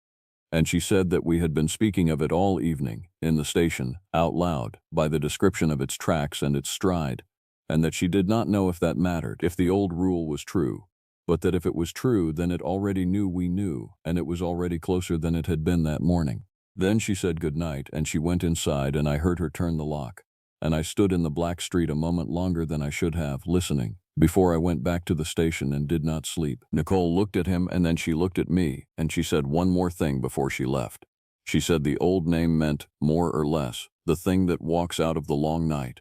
And she said that we had been speaking of it all evening, in the station, out loud, by the description of its tracks and its stride, and that she did not know if that mattered, if the old rule was true, but that if it was true, then it already knew we knew, and it was already closer than it had been that morning. Then she said good night, and she went inside, and I heard her turn the lock, and I stood in the black street a moment longer than I should have, listening, before I went back to the station and did not sleep. Nicole looked at him, and then she looked at me, and she said one more thing before she left. She said the old name meant, more or less, the thing that walks out of the long night.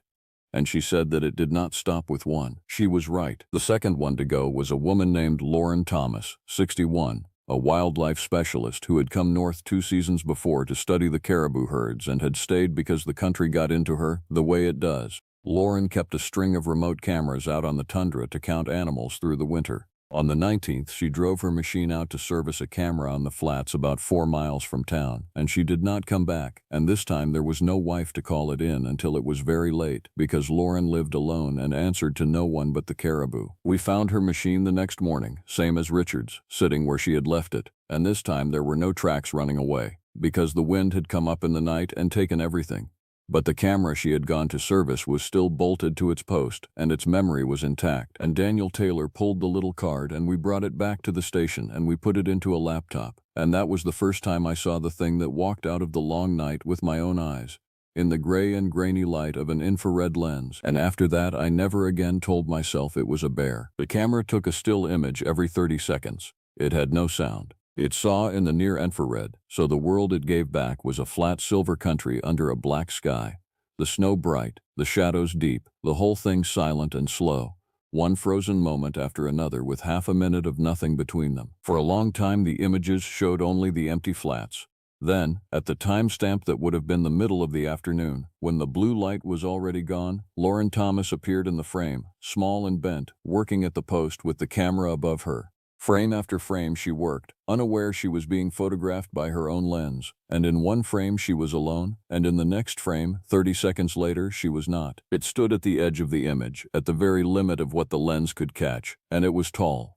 And she said that it did not stop with one. She was right. The second one to go was a woman named Lauren Thomas, 61, a wildlife specialist who had come north 2 seasons before to study the caribou herds and had stayed because the country got into her, the way it does. Lauren kept a string of remote cameras out on the tundra to count animals through the winter. On the 19th, she drove her machine out to service a camera on the flats about 4 miles from town, and she did not come back, and this time there was no wife to call it in until it was very late, because Lauren lived alone and answered to no one but the caribou. We found her machine the next morning, same as Richard's, sitting where she had left it, and this time there were no tracks running away, because the wind had come up in the night and taken everything. But the camera she had gone to service was still bolted to its post, and its memory was intact. And Daniel Taylor pulled the little card, and we brought it back to the station, and we put it into a laptop. And that was the first time I saw the thing that walked out of the long night with my own eyes, in the gray and grainy light of an infrared lens. And after that, I never again told myself it was a bear. The camera took a still image every 30 seconds. It had no sound. It saw in the near infrared, so the world it gave back was a flat silver country under a black sky. The snow bright, the shadows deep, the whole thing silent and slow. One frozen moment after another with half a minute of nothing between them. For a long time the images showed only the empty flats. Then, at the timestamp that would have been the middle of the afternoon, when the blue light was already gone, Lauren Thomas appeared in the frame, small and bent, working at the post with the camera above her. Frame after frame she worked, unaware she was being photographed by her own lens, and in one frame she was alone, and in the next frame, 30 seconds later, she was not. It stood at the edge of the image, at the very limit of what the lens could catch, and it was tall.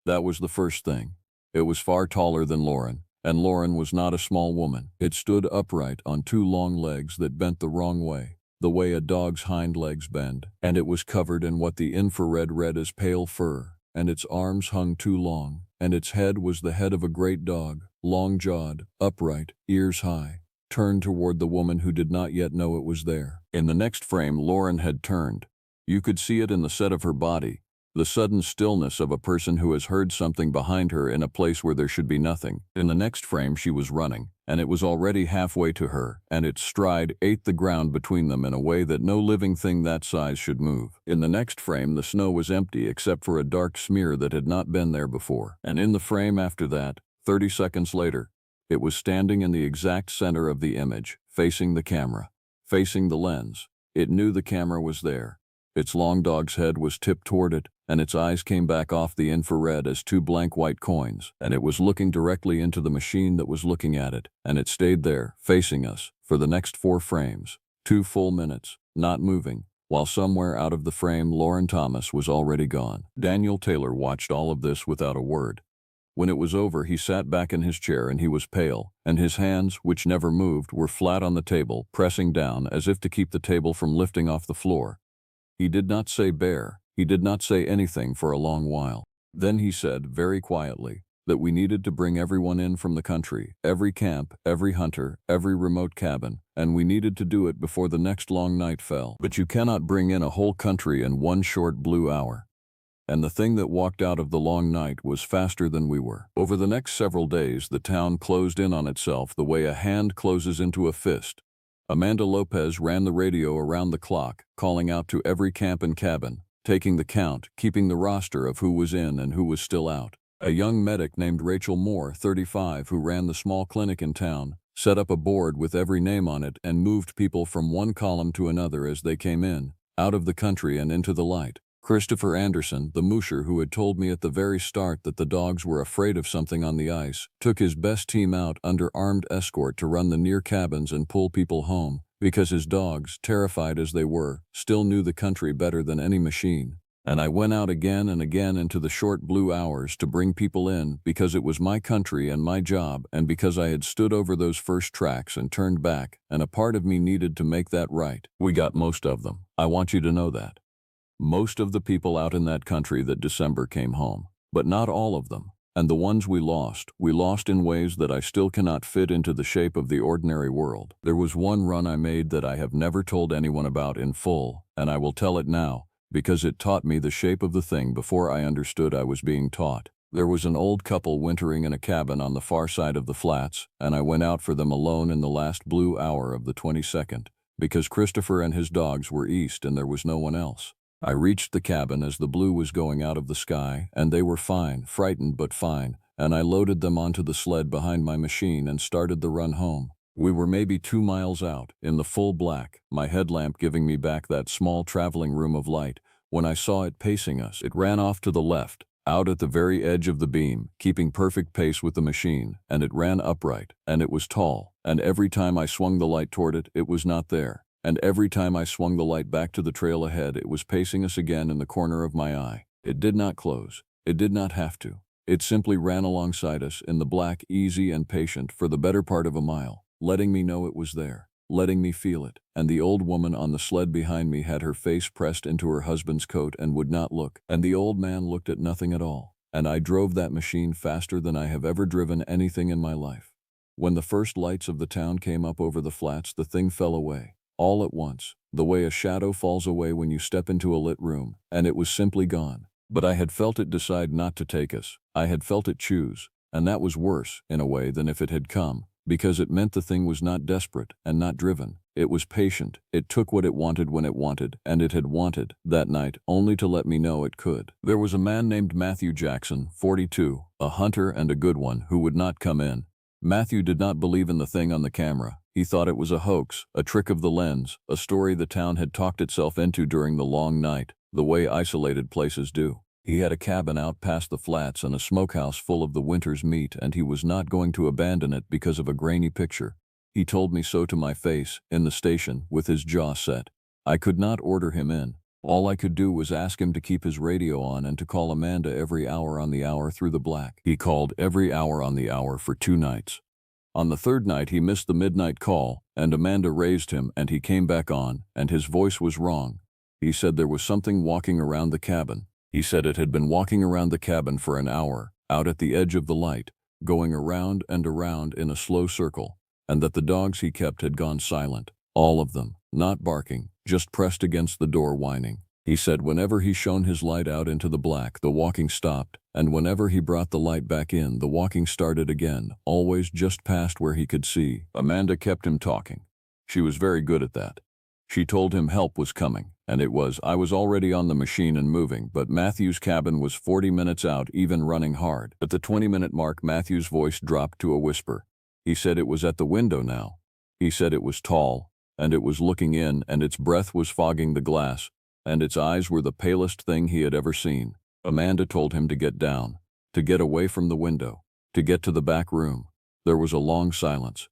That was the first thing. It was far taller than Lauren, and Lauren was not a small woman. It stood upright on 2 long legs that bent the wrong way, the way a dog's hind legs bend, and it was covered in what the infrared read as pale fur. And its arms hung too long, and its head was the head of a great dog, long-jawed, upright, ears high, turned toward the woman who did not yet know it was there. In the next frame, Lauren had turned. You could see it in the set of her body, the sudden stillness of a person who has heard something behind her in a place where there should be nothing. In the next frame she was running, and it was already halfway to her, and its stride ate the ground between them in a way that no living thing that size should move. In the next frame the snow was empty except for a dark smear that had not been there before. And in the frame after that, 30 seconds later, it was standing in the exact center of the image, facing the camera, facing the lens. It knew the camera was there. Its long dog's head was tipped toward it, and its eyes came back off the infrared as two blank white coins, and it was looking directly into the machine that was looking at it, and it stayed there, facing us, for the next 4 frames, 2 full minutes, not moving, while somewhere out of the frame Lauren Thomas was already gone. Daniel Taylor watched all of this without a word. When it was over, he sat back in his chair and he was pale, and his hands, which never moved, were flat on the table, pressing down as if to keep the table from lifting off the floor. He did not say bear. He did not say anything for a long while. Then he said, very quietly, that we needed to bring everyone in from the country, every camp, every hunter, every remote cabin, and we needed to do it before the next long night fell. But you cannot bring in a whole country in one short blue hour. And the thing that walked out of the long night was faster than we were. Over the next several days, the town closed in on itself the way a hand closes into a fist. Amanda Lopez ran the radio around the clock, calling out to every camp and cabin, taking the count, keeping the roster of who was in and who was still out. A young medic named Rachel Moore, 35, who ran the small clinic in town, set up a board with every name on it and moved people from one column to another as they came in, out of the country and into the light. Christopher Anderson, the musher who had told me at the very start that the dogs were afraid of something on the ice, took his best team out under armed escort to run the near cabins and pull people home, because his dogs, terrified as they were, still knew the country better than any machine. And I went out again and again into the short blue hours to bring people in because it was my country and my job, and because I had stood over those first tracks and turned back, and a part of me needed to make that right. We got most of them. I want you to know that. Most of the people out in that country that December came home, but not all of them. And the ones we lost in ways that I still cannot fit into the shape of the ordinary world. There was one run I made that I have never told anyone about in full, and I will tell it now, because it taught me the shape of the thing before I understood I was being taught. There was an old couple wintering in a cabin on the far side of the flats, and I went out for them alone in the last blue hour of the 22nd, because Christopher and his dogs were east and there was no one else. I reached the cabin as the blue was going out of the sky, and they were fine, frightened but fine, and I loaded them onto the sled behind my machine and started the run home. We were maybe 2 miles out, in the full black, my headlamp giving me back that small traveling room of light, when I saw it pacing us. It ran off to the left, out at the very edge of the beam, keeping perfect pace with the machine, and it ran upright, and it was tall, and every time I swung the light toward it, it was not there. And every time I swung the light back to the trail ahead, it was pacing us again in the corner of my eye. It did not close. It did not have to. It simply ran alongside us in the black, easy and patient for the better part of a mile, letting me know it was there, letting me feel it. And the old woman on the sled behind me had her face pressed into her husband's coat and would not look. And the old man looked at nothing at all. And I drove that machine faster than I have ever driven anything in my life. When the first lights of the town came up over the flats, the thing fell away. All at once, the way a shadow falls away when you step into a lit room, and it was simply gone. But I had felt it decide not to take us. I had felt it choose, and that was worse, in a way, than if it had come, because it meant the thing was not desperate and not driven. It was patient. It took what it wanted when it wanted, and it had wanted, that night, only to let me know it could. There was a man named Matthew Jackson, 42, a hunter and a good one, who would not come in. Matthew did not believe in the thing on the camera. He thought it was a hoax, a trick of the lens, a story the town had talked itself into during the long night, the way isolated places do. He had a cabin out past the flats and a smokehouse full of the winter's meat, and he was not going to abandon it because of a grainy picture. He told me so to my face, in the station, with his jaw set. I could not order him in. All I could do was ask him to keep his radio on and to call Amanda every hour on the hour through the black. He called every hour on the hour for 2 nights. On the 3rd night he missed the midnight call, and Amanda raised him, and he came back on, and his voice was wrong. He said there was something walking around the cabin. He said it had been walking around the cabin for an hour, out at the edge of the light, going around and around in a slow circle, and that the dogs he kept had gone silent, all of them, not barking, just pressed against the door whining. He said whenever he shone his light out into the black, the walking stopped, and whenever he brought the light back in, the walking started again, always just past where he could see. Amanda kept him talking. She was very good at that. She told him help was coming, and I was already on the machine and moving, but Matthew's cabin was 40 minutes out, even running hard. At the 20-minute mark, Matthew's voice dropped to a whisper. He said it was at the window now. He said it was tall, and it was looking in, and its breath was fogging the glass, and its eyes were the palest thing he had ever seen. Amanda told him to get down, to get away from the window, to get to the back room. There was a long silence.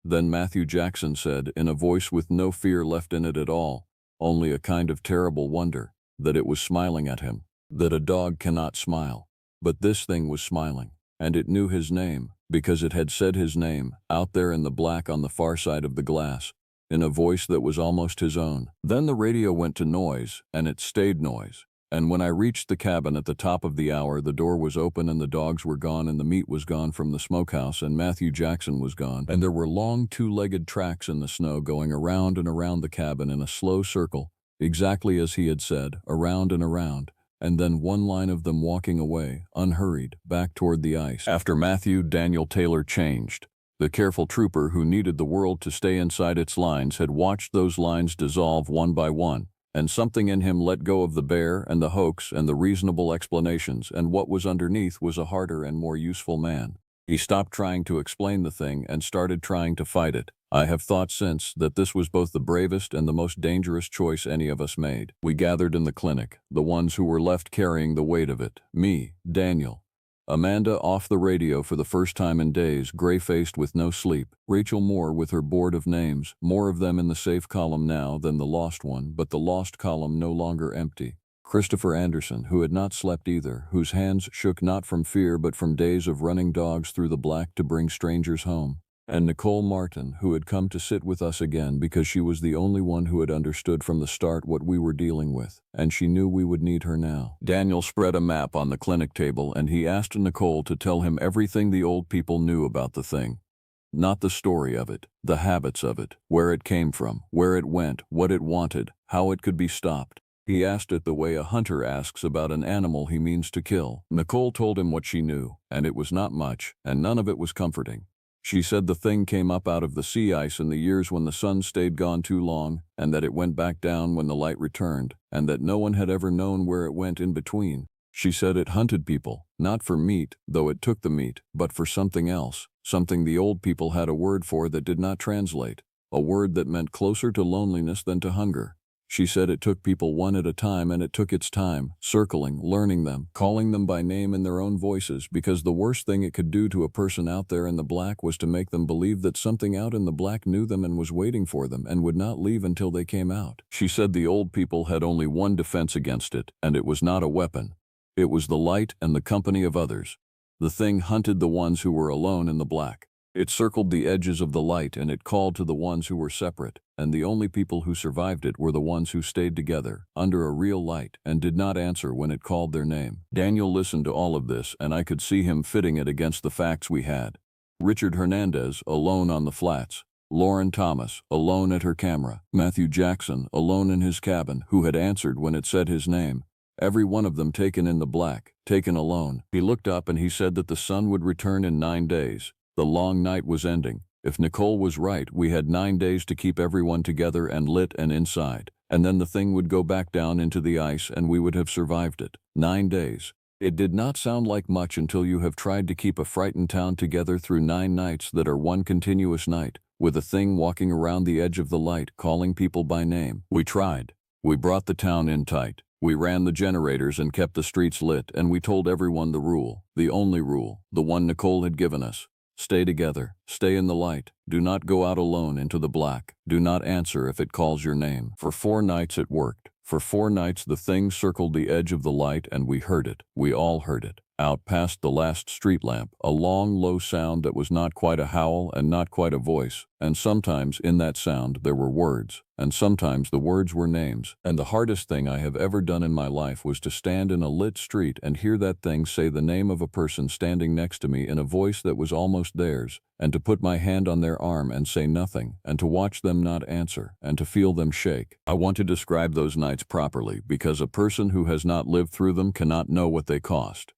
Then Matthew Jackson said, in a voice with no fear left in it at all, only a kind of terrible wonder, that it was smiling at him, that a dog cannot smile. But this thing was smiling, and it knew his name, because it had said his name, out there in the black on the far side of the glass, in a voice that was almost his own. Then the radio went to noise, and it stayed noise. And when I reached the cabin at the top of the hour, the door was open and the dogs were gone and the meat was gone from the smokehouse and Matthew Jackson was gone. And there were long two-legged tracks in the snow going around and around the cabin in a slow circle, exactly as he had said, around and around, and then one line of them walking away, unhurried, back toward the ice. After Matthew, Daniel Taylor changed. The careful trooper who needed the world to stay inside its lines had watched those lines dissolve one by one, and something in him let go of the bear and the hoax and the reasonable explanations, and what was underneath was a harder and more useful man. He stopped trying to explain the thing and started trying to fight it. I have thought since that this was both the bravest and the most dangerous choice any of us made. We gathered in the clinic, the ones who were left carrying the weight of it. Me, Daniel. Amanda off the radio for the first time in days, gray-faced with no sleep. Rachel Moore with her board of names, more of them in the safe column now than the lost one, but the lost column no longer empty. Christopher Anderson, who had not slept either, whose hands shook not from fear but from days of running dogs through the black to bring strangers home. And Nicole Martin, who had come to sit with us again because she was the only one who had understood from the start what we were dealing with, and she knew we would need her now. Daniel spread a map on the clinic table and he asked Nicole to tell him everything the old people knew about the thing. Not the story of it, the habits of it, where it came from, where it went, what it wanted, how it could be stopped. He asked it the way a hunter asks about an animal he means to kill. Nicole told him what she knew, and it was not much, and none of it was comforting. She said the thing came up out of the sea ice in the years when the sun stayed gone too long, and that it went back down when the light returned, and that no one had ever known where it went in between. She said it hunted people, not for meat, though it took the meat, but for something else, something the old people had a word for that did not translate, a word that meant closer to loneliness than to hunger. She said it took people one at a time, and it took its time, circling, learning them, calling them by name in their own voices, because the worst thing it could do to a person out there in the black was to make them believe that something out in the black knew them and was waiting for them and would not leave until they came out. She said the old people had only one defense against it, and it was not a weapon. It was the light and the company of others. The thing hunted the ones who were alone in the black. It circled the edges of the light and it called to the ones who were separate, and the only people who survived it were the ones who stayed together, under a real light, and did not answer when it called their name. Daniel listened to all of this, and I could see him fitting it against the facts we had. Richard Hernandez, alone on the flats. Lauren Thomas, alone at her camera. Matthew Jackson, alone in his cabin, who had answered when it said his name. Every one of them taken in the black, taken alone. He looked up and he said that the sun would return in 9 days. The long night was ending. If Nicole was right, we had 9 days to keep everyone together and lit and inside, and then the thing would go back down into the ice and we would have survived it. 9 days. It did not sound like much until you have tried to keep a frightened town together through 9 nights that are one continuous night, with a thing walking around the edge of the light, calling people by name. We tried. We brought the town in tight. We ran the generators and kept the streets lit, and we told everyone the rule, the only rule, the one Nicole had given us. Stay together. Stay in the light. Do not go out alone into the black. Do not answer if it calls your name. For 4 nights it worked. For 4 nights the thing circled the edge of the light and we heard it. We all heard it. out past the last street lamp, a long, low sound that was not quite a howl and not quite a voice, and sometimes in that sound there were words, and sometimes the words were names, and the hardest thing I have ever done in my life was to stand in a lit street and hear that thing say the name of a person standing next to me in a voice that was almost theirs, and to put my hand on their arm and say nothing, and to watch them not answer, and to feel them shake. I want to describe those nights properly, because a person who has not lived through them cannot know what they cost.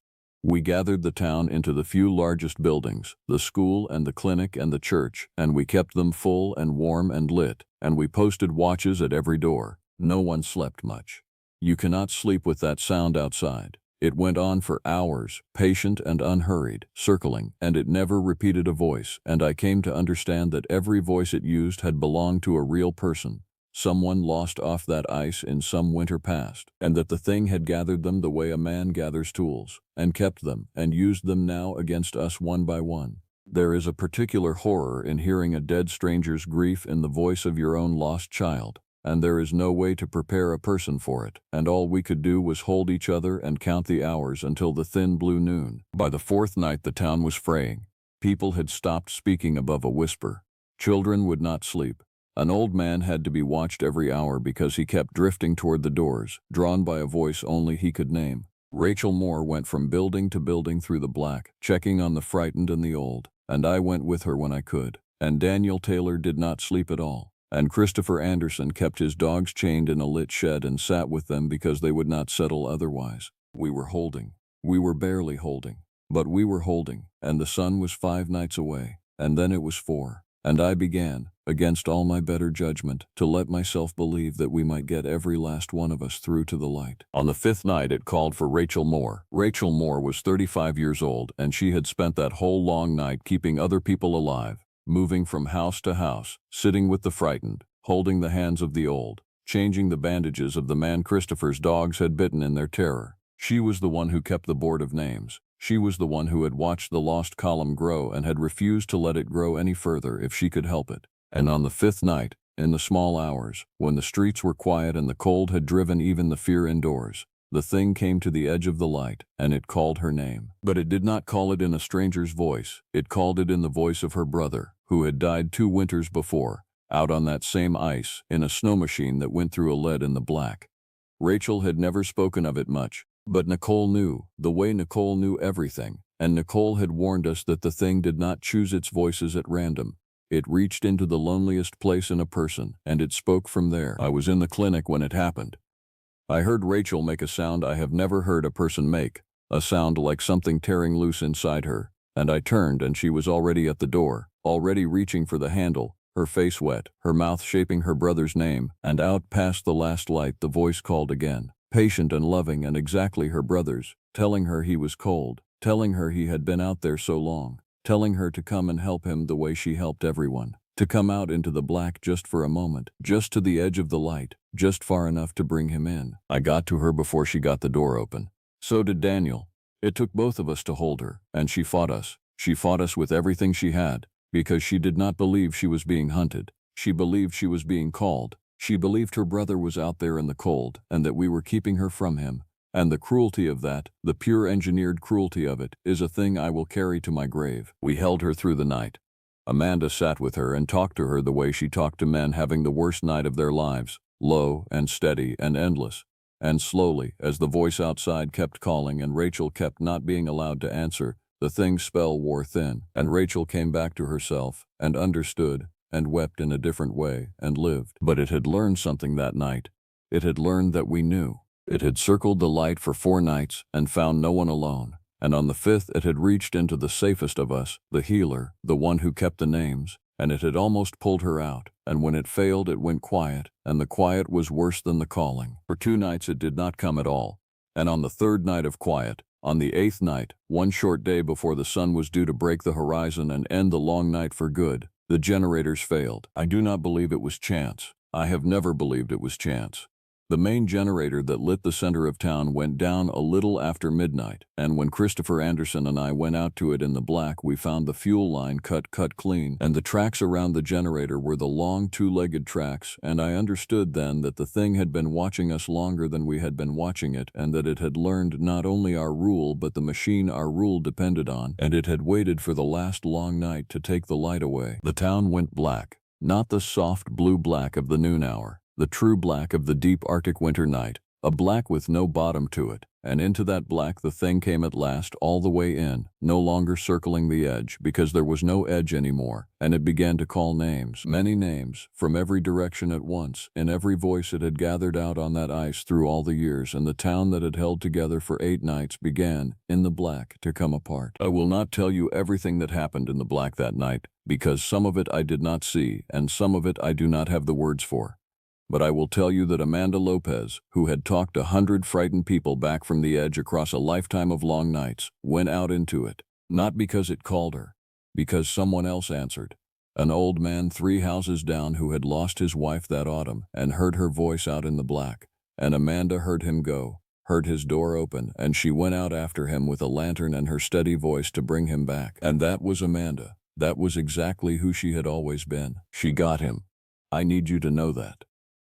We gathered the town into the few largest buildings, the school and the clinic and the church, and we kept them full and warm and lit, and we posted watches at every door. No one slept much. You cannot sleep with that sound outside. It went on for hours, patient and unhurried, circling, and it never repeated a voice, and I came to understand that every voice it used had belonged to a real person, someone lost off that ice in some winter past, and that the thing had gathered them the way a man gathers tools, and kept them, and used them now against us one by one. There is a particular horror in hearing a dead stranger's grief in the voice of your own lost child, and there is no way to prepare a person for it, and all we could do was hold each other and count the hours until the thin blue noon. By the fourth night the town was fraying. People had stopped speaking above a whisper. Children would not sleep. An old man had to be watched every hour because he kept drifting toward the doors, drawn by a voice only he could name. Rachel Moore went from building to building through the black, checking on the frightened and the old, and I went with her when I could. And Daniel Taylor did not sleep at all. And Christopher Anderson kept his dogs chained in a lit shed and sat with them because they would not settle otherwise. We were holding. We were barely holding. But we were holding, and the sun was 5 nights away, and then it was 4. And I began, against all my better judgment, to let myself believe that we might get every last one of us through to the light. On the 5th night it called for Rachel Moore. Rachel Moore was 35 years old, and she had spent that whole long night keeping other people alive, moving from house to house, sitting with the frightened, holding the hands of the old, changing the bandages of the man Christopher's dogs had bitten in their terror. She was the one who kept the board of names. She was the one who had watched the lost column grow and had refused to let it grow any further if she could help it. And on the 5th night, in the small hours, when the streets were quiet and the cold had driven even the fear indoors, the thing came to the edge of the light, and it called her name. But it did not call it in a stranger's voice. It called it in the voice of her brother, who had died 2 winters before, out on that same ice, in a snow machine that went through a lead in the black. Rachel had never spoken of it much, but Nicole knew, the way Nicole knew everything, and Nicole had warned us that the thing did not choose its voices at random. It reached into the loneliest place in a person, and it spoke from there. I was in the clinic when it happened. I heard Rachel make a sound I have never heard a person make, a sound like something tearing loose inside her, and I turned and she was already at the door, already reaching for the handle, her face wet, her mouth shaping her brother's name, and out past the last light the voice called again, patient and loving and exactly her brother's, telling her he was cold, telling her he had been out there so long, telling her to come and help him the way she helped everyone. To come out into the black just for a moment, just to the edge of the light, just far enough to bring him in. I got to her before she got the door open. So did Daniel. It took both of us to hold her, and she fought us. She fought us with everything she had, because she did not believe she was being hunted. She believed she was being called. She believed her brother was out there in the cold, and that we were keeping her from him. And the cruelty of that, the pure engineered cruelty of it, is a thing I will carry to my grave. We held her through the night. Amanda sat with her and talked to her the way she talked to men having the worst night of their lives, low and steady and endless. And slowly, as the voice outside kept calling and Rachel kept not being allowed to answer, the thing's spell wore thin, and Rachel came back to herself, and understood, and wept in a different way, and lived. But it had learned something that night. It had learned that we knew. It had circled the light for 4 nights and found no one alone. And on the 5th it had reached into the safest of us, the healer, the one who kept the names, and it had almost pulled her out, and when it failed it went quiet, and the quiet was worse than the calling. For 2 nights it did not come at all, and on the 3rd night of quiet, on the 8th night, one short day before the sun was due to break the horizon and end the long night for good, the generators failed. I do not believe it was chance. I have never believed it was chance. The main generator that lit the center of town went down a little after midnight, and when Christopher Anderson and I went out to it in the black, we found the fuel line cut clean, and the tracks around the generator were the long two-legged tracks, and I understood then that the thing had been watching us longer than we had been watching it, and that it had learned not only our rule but the machine our rule depended on, and it had waited for the last long night to take the light away. The town went black, not the soft blue black of the noon hour, the true black of the deep Arctic winter night, a black with no bottom to it, and into that black the thing came at last all the way in, no longer circling the edge, because there was no edge anymore, and it began to call names, many names, from every direction at once, in every voice it had gathered out on that ice through all the years, and the town that had held together for 8 nights began, in the black, to come apart. I will not tell you everything that happened in the black that night, because some of it I did not see, and some of it I do not have the words for. But I will tell you that Amanda Lopez, who had talked 100 frightened people back from the edge across a lifetime of long nights, went out into it, not because it called her, because someone else answered. An old man 3 houses down who had lost his wife that autumn and heard her voice out in the black, and Amanda heard him go, heard his door open, and she went out after him with a lantern and her steady voice to bring him back. And that was Amanda. That was exactly who she had always been. She got him. I need you to know that.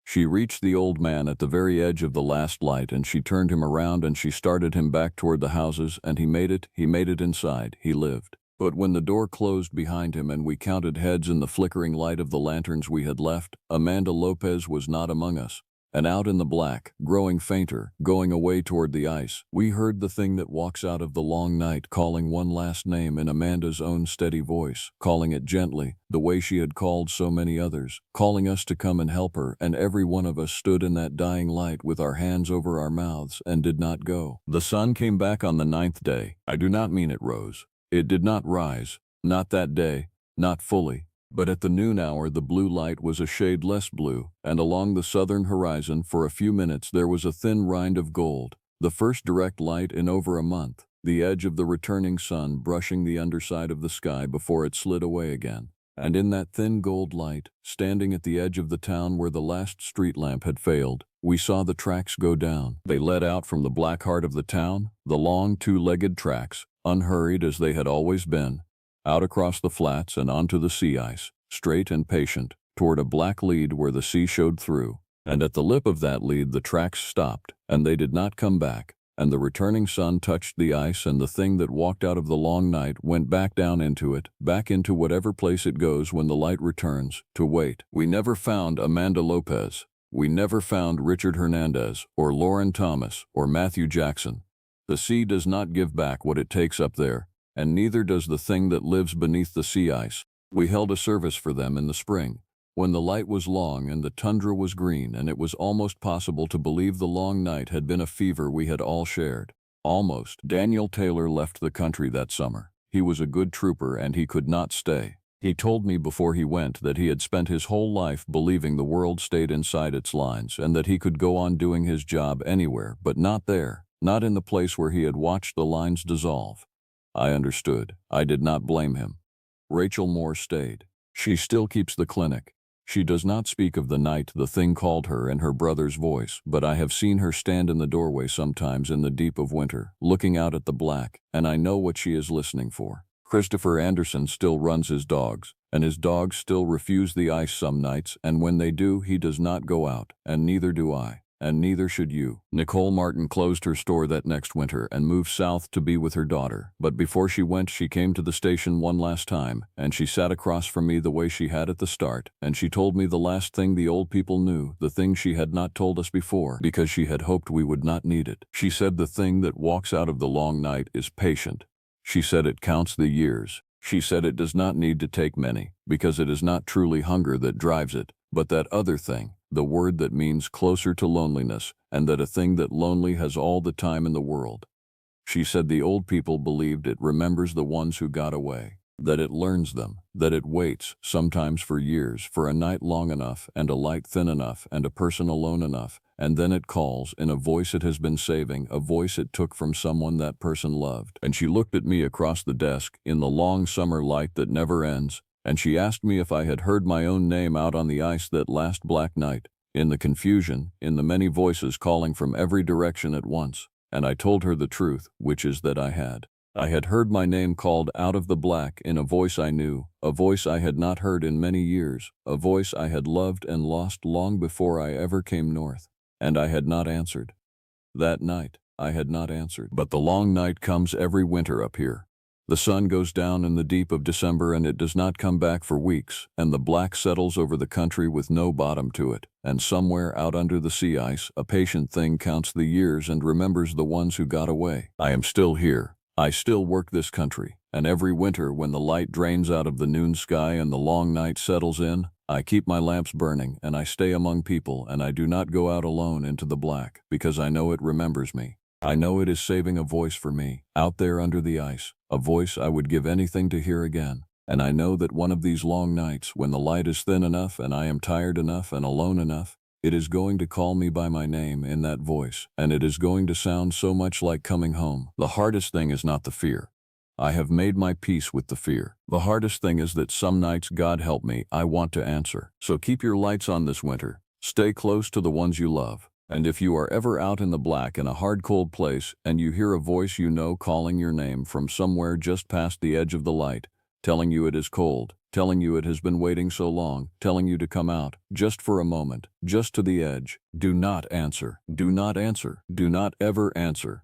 She reached the old man at the very edge of the last light, and she turned him around and she started him back toward the houses, and he made it inside, he lived. But when the door closed behind him and we counted heads in the flickering light of the lanterns we had left, Amanda Lopez was not among us. And out in the black, growing fainter, going away toward the ice, we heard the thing that walks out of the long night calling one last name in Amanda's own steady voice, calling it gently, the way she had called so many others, calling us to come and help her, and every one of us stood in that dying light with our hands over our mouths and did not go. The sun came back on the 9th day. I do not mean it rose. It did not rise, not that day, not fully. But at the noon hour the blue light was a shade less blue, and along the southern horizon for a few minutes there was a thin rind of gold, the first direct light in over a month, the edge of the returning sun brushing the underside of the sky before it slid away again. And in that thin gold light, standing at the edge of the town where the last street lamp had failed, we saw the tracks go down. They led out from the black heart of the town, the long two-legged tracks, unhurried as they had always been, out across the flats and onto the sea ice, straight and patient, toward a black lead where the sea showed through. And at the lip of that lead the tracks stopped, and they did not come back, and the returning sun touched the ice, and the thing that walked out of the long night went back down into it, back into whatever place it goes when the light returns, to wait. We never found Amanda Lopez. We never found Richard Hernandez, or Lauren Thomas, or Matthew Jackson. The sea does not give back what it takes up there, and neither does the thing that lives beneath the sea ice. We held a service for them in the spring, when the light was long and the tundra was green, and it was almost possible to believe the long night had been a fever we had all shared. Almost. Daniel Taylor left the country that summer. He was a good trooper and he could not stay. He told me before he went that he had spent his whole life believing the world stayed inside its lines and that he could go on doing his job anywhere, but not there, not in the place where he had watched the lines dissolve. I understood. I did not blame him. Rachel Moore stayed. She still keeps the clinic. She does not speak of the night the thing called her in her brother's voice, but I have seen her stand in the doorway sometimes in the deep of winter, looking out at the black, and I know what she is listening for. Christopher Anderson still runs his dogs, and his dogs still refuse the ice some nights, and when they do, he does not go out, and neither do I. And neither should you. Nicole Martin closed her store that next winter and moved south to be with her daughter. But before she went, she came to the station one last time, and she sat across from me the way she had at the start, and she told me the last thing the old people knew, the thing she had not told us before, because she had hoped we would not need it. She said the thing that walks out of the long night is patient. She said it counts the years. She said it does not need to take many, because it is not truly hunger that drives it, but that other thing, the word that means closer to loneliness, and that a thing that lonely has all the time in the world. She said the old people believed it remembers the ones who got away, that it learns them, that it waits, sometimes for years, for a night long enough, and a light thin enough, and a person alone enough, and then it calls in a voice it has been saving, a voice it took from someone that person loved. And she looked at me across the desk, in the long summer light that never ends, and she asked me if I had heard my own name out on the ice that last black night, in the confusion, in the many voices calling from every direction at once, and I told her the truth, which is that I had heard my name called out of the black in a voice I knew, a voice I had not heard in many years, a voice I had loved and lost long before I ever came north, and I had not answered. That night, I had not answered. But the long night comes every winter up here. The sun goes down in the deep of December and it does not come back for weeks, and the black settles over the country with no bottom to it, and somewhere out under the sea ice, a patient thing counts the years and remembers the ones who got away. I am still here. I still work this country, and every winter when the light drains out of the noon sky and the long night settles in, I keep my lamps burning and I stay among people and I do not go out alone into the black, because I know it remembers me. I know it is saving a voice for me, out there under the ice, a voice I would give anything to hear again. And I know that one of these long nights, when the light is thin enough and I am tired enough and alone enough, it is going to call me by my name in that voice, and it is going to sound so much like coming home. The hardest thing is not the fear. I have made my peace with the fear. The hardest thing is that some nights, God help me, I want to answer. So keep your lights on this winter. Stay close to the ones you love. And if you are ever out in the black in a hard cold place and you hear a voice you know calling your name from somewhere just past the edge of the light, telling you it is cold, telling you it has been waiting so long, telling you to come out, just for a moment, just to the edge, do not answer. Do not answer. Do not ever answer.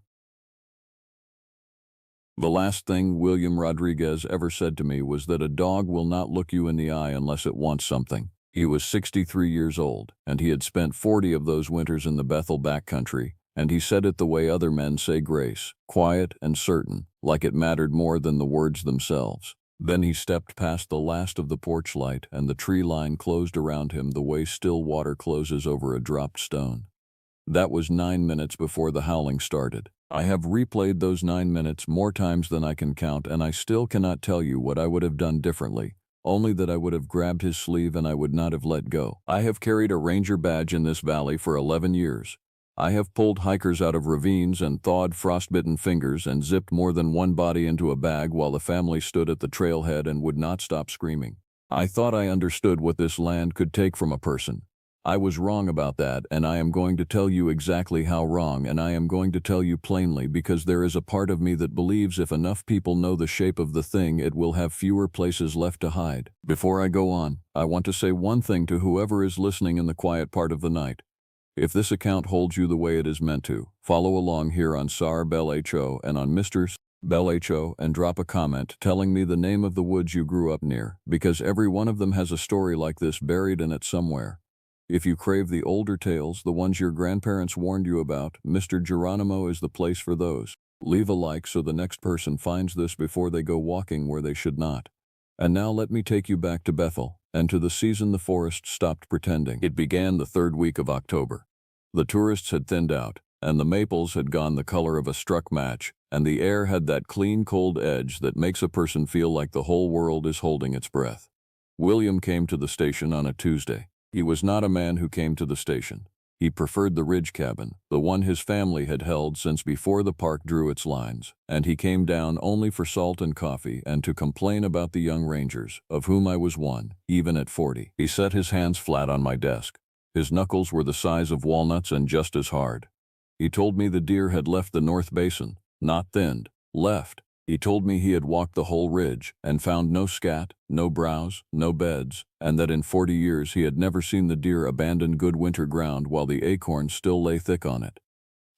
The last thing William Rodriguez ever said to me was that a dog will not look you in the eye unless it wants something. He was 63 years old, and he had spent 40 of those winters in the Bethel backcountry, and he said it the way other men say grace, quiet and certain, like it mattered more than the words themselves. Then he stepped past the last of the porch light, and the tree line closed around him the way still water closes over a dropped stone. That was 9 minutes before the howling started. I have replayed those 9 minutes more times than I can count, and I still cannot tell you what I would have done differently, only that I would have grabbed his sleeve and I would not have let go. I have carried a ranger badge in this valley for 11 years. I have pulled hikers out of ravines and thawed frostbitten fingers and zipped more than one body into a bag while the family stood at the trailhead and would not stop screaming. I thought I understood what this land could take from a person. I was wrong about that, and I am going to tell you exactly how wrong, and I am going to tell you plainly because there is a part of me that believes if enough people know the shape of the thing, it will have fewer places left to hide. Before I go on, I want to say one thing to whoever is listening in the quiet part of the night. If this account holds you the way it is meant to, follow along here on Sar Bel Ho and on Mr. Bel Ho and drop a comment telling me the name of the woods you grew up near, because every one of them has a story like this buried in it somewhere. If you crave the older tales, the ones your grandparents warned you about, Mr. Geronimo is the place for those. Leave a like so the next person finds this before they go walking where they should not. And now let me take you back to Bethel, and to the season the forest stopped pretending. It began the third week of October. The tourists had thinned out, and the maples had gone the color of a struck match, and the air had that clean cold edge that makes a person feel like the whole world is holding its breath. William came to the station on a Tuesday. He was not a man who came to the station. He preferred the ridge cabin, the one his family had held since before the park drew its lines, and he came down only for salt and coffee and to complain about the young rangers, of whom I was one, even at 40. He set his hands flat on my desk. His knuckles were the size of walnuts and just as hard. He told me the deer had left the North Basin, not thinned, left. He told me he had walked the whole ridge and found no scat, no browse, no beds, and that in 40 years he had never seen the deer abandon good winter ground while the acorns still lay thick on it.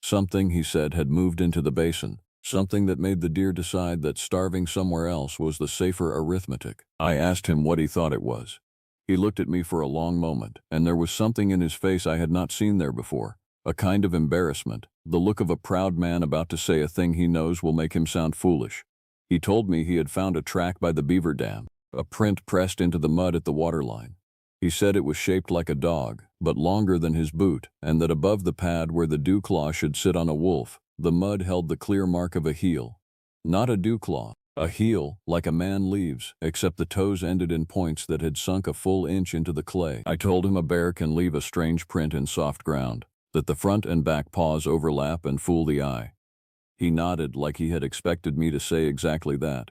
Something, he said, had moved into the basin, something that made the deer decide that starving somewhere else was the safer arithmetic. I asked him what he thought it was. He looked at me for a long moment, and there was something in his face I had not seen there before. A kind of embarrassment, the look of a proud man about to say a thing he knows will make him sound foolish. He told me he had found a track by the beaver dam, a print pressed into the mud at the waterline. He said it was shaped like a dog, but longer than his boot, and that above the pad where the dew claw should sit on a wolf, the mud held the clear mark of a heel. Not a dew claw, a heel, like a man leaves, except the toes ended in points that had sunk a full inch into the clay. I told him a bear can leave a strange print in soft ground, that the front and back paws overlap and fool the eye. He nodded like he had expected me to say exactly that.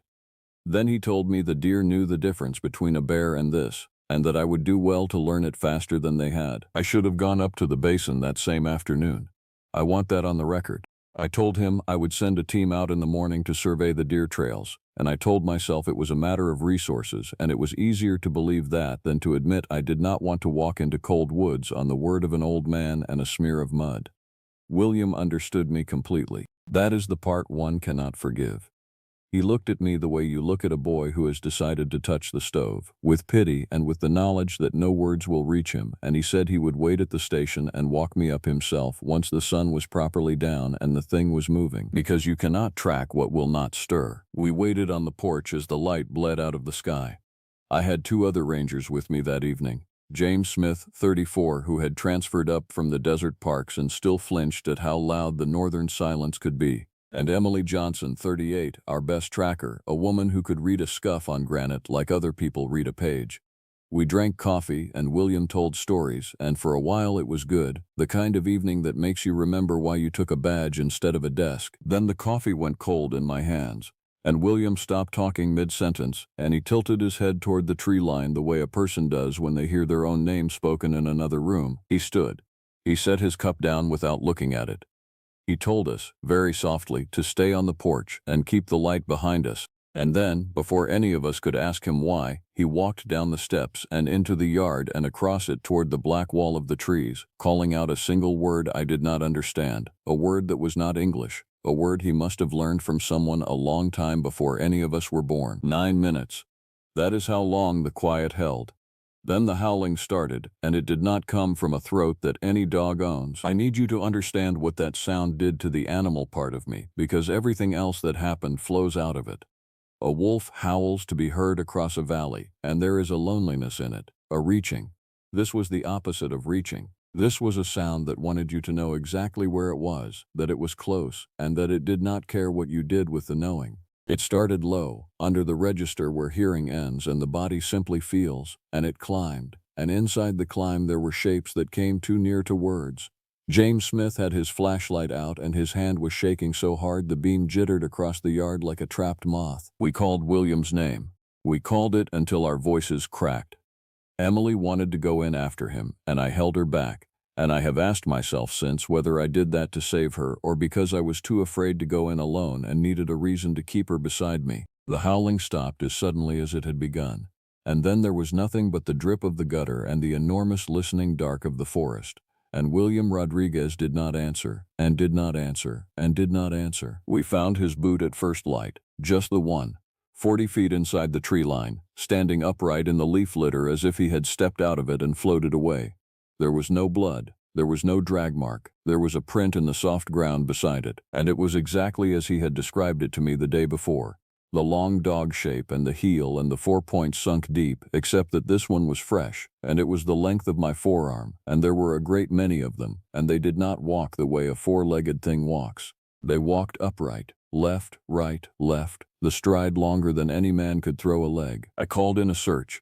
Then he told me the deer knew the difference between a bear and this, and that I would do well to learn it faster than they had. I should have gone up to the basin that same afternoon. I want that on the record. I told him I would send a team out in the morning to survey the deer trails, and I told myself it was a matter of resources, and it was easier to believe that than to admit I did not want to walk into cold woods on the word of an old man and a smear of mud. William understood me completely. That is the part one cannot forgive. He looked at me the way you look at a boy who has decided to touch the stove, with pity and with the knowledge that no words will reach him, and he said he would wait at the station and walk me up himself once the sun was properly down and the thing was moving, because you cannot track what will not stir. We waited on the porch as the light bled out of the sky. I had 2 other rangers with me that evening. James Smith, 34, who had transferred up from the desert parks and still flinched at how loud the northern silence could be, and Emily Johnson, 38, our best tracker, a woman who could read a scuff on granite like other people read a page. We drank coffee and William told stories, and for a while it was good, the kind of evening that makes you remember why you took a badge instead of a desk. Then the coffee went cold in my hands, and William stopped talking mid-sentence, and he tilted his head toward the tree line the way a person does when they hear their own name spoken in another room. He stood. He set his cup down without looking at it. He told us, very softly, to stay on the porch and keep the light behind us, and then, before any of us could ask him why, he walked down the steps and into the yard and across it toward the black wall of the trees, calling out a single word I did not understand, a word that was not English, a word he must have learned from someone a long time before any of us were born. 9 minutes. That is how long the quiet held. Then the howling started, and it did not come from a throat that any dog owns. I need you to understand what that sound did to the animal part of me, because everything else that happened flows out of it. A wolf howls to be heard across a valley, and there is a loneliness in it, a reaching. This was the opposite of reaching. This was a sound that wanted you to know exactly where it was, that it was close, and that it did not care what you did with the knowing. It started low, under the register where hearing ends and the body simply feels, and it climbed, and inside the climb there were shapes that came too near to words. James Smith had his flashlight out and his hand was shaking so hard the beam jittered across the yard like a trapped moth. We called William's name. We called it until our voices cracked. Emily wanted to go in after him, and I held her back. And I have asked myself since whether I did that to save her or because I was too afraid to go in alone and needed a reason to keep her beside me. The howling stopped as suddenly as it had begun, and then there was nothing but the drip of the gutter and the enormous listening dark of the forest. And William Rodriguez did not answer, and did not answer, and did not answer. We found his boot at first light, just the one, 40 feet inside the tree line, standing upright in the leaf litter as if he had stepped out of it and floated away. There was no blood, there was no drag mark, there was a print in the soft ground beside it, and it was exactly as he had described it to me the day before. The long dog shape and the heel and the 4 points sunk deep, except that this one was fresh, and it was the length of my forearm, and there were a great many of them, and they did not walk the way a 4-legged thing walks. They walked upright, left, right, left, the stride longer than any man could throw a leg. I called in a search.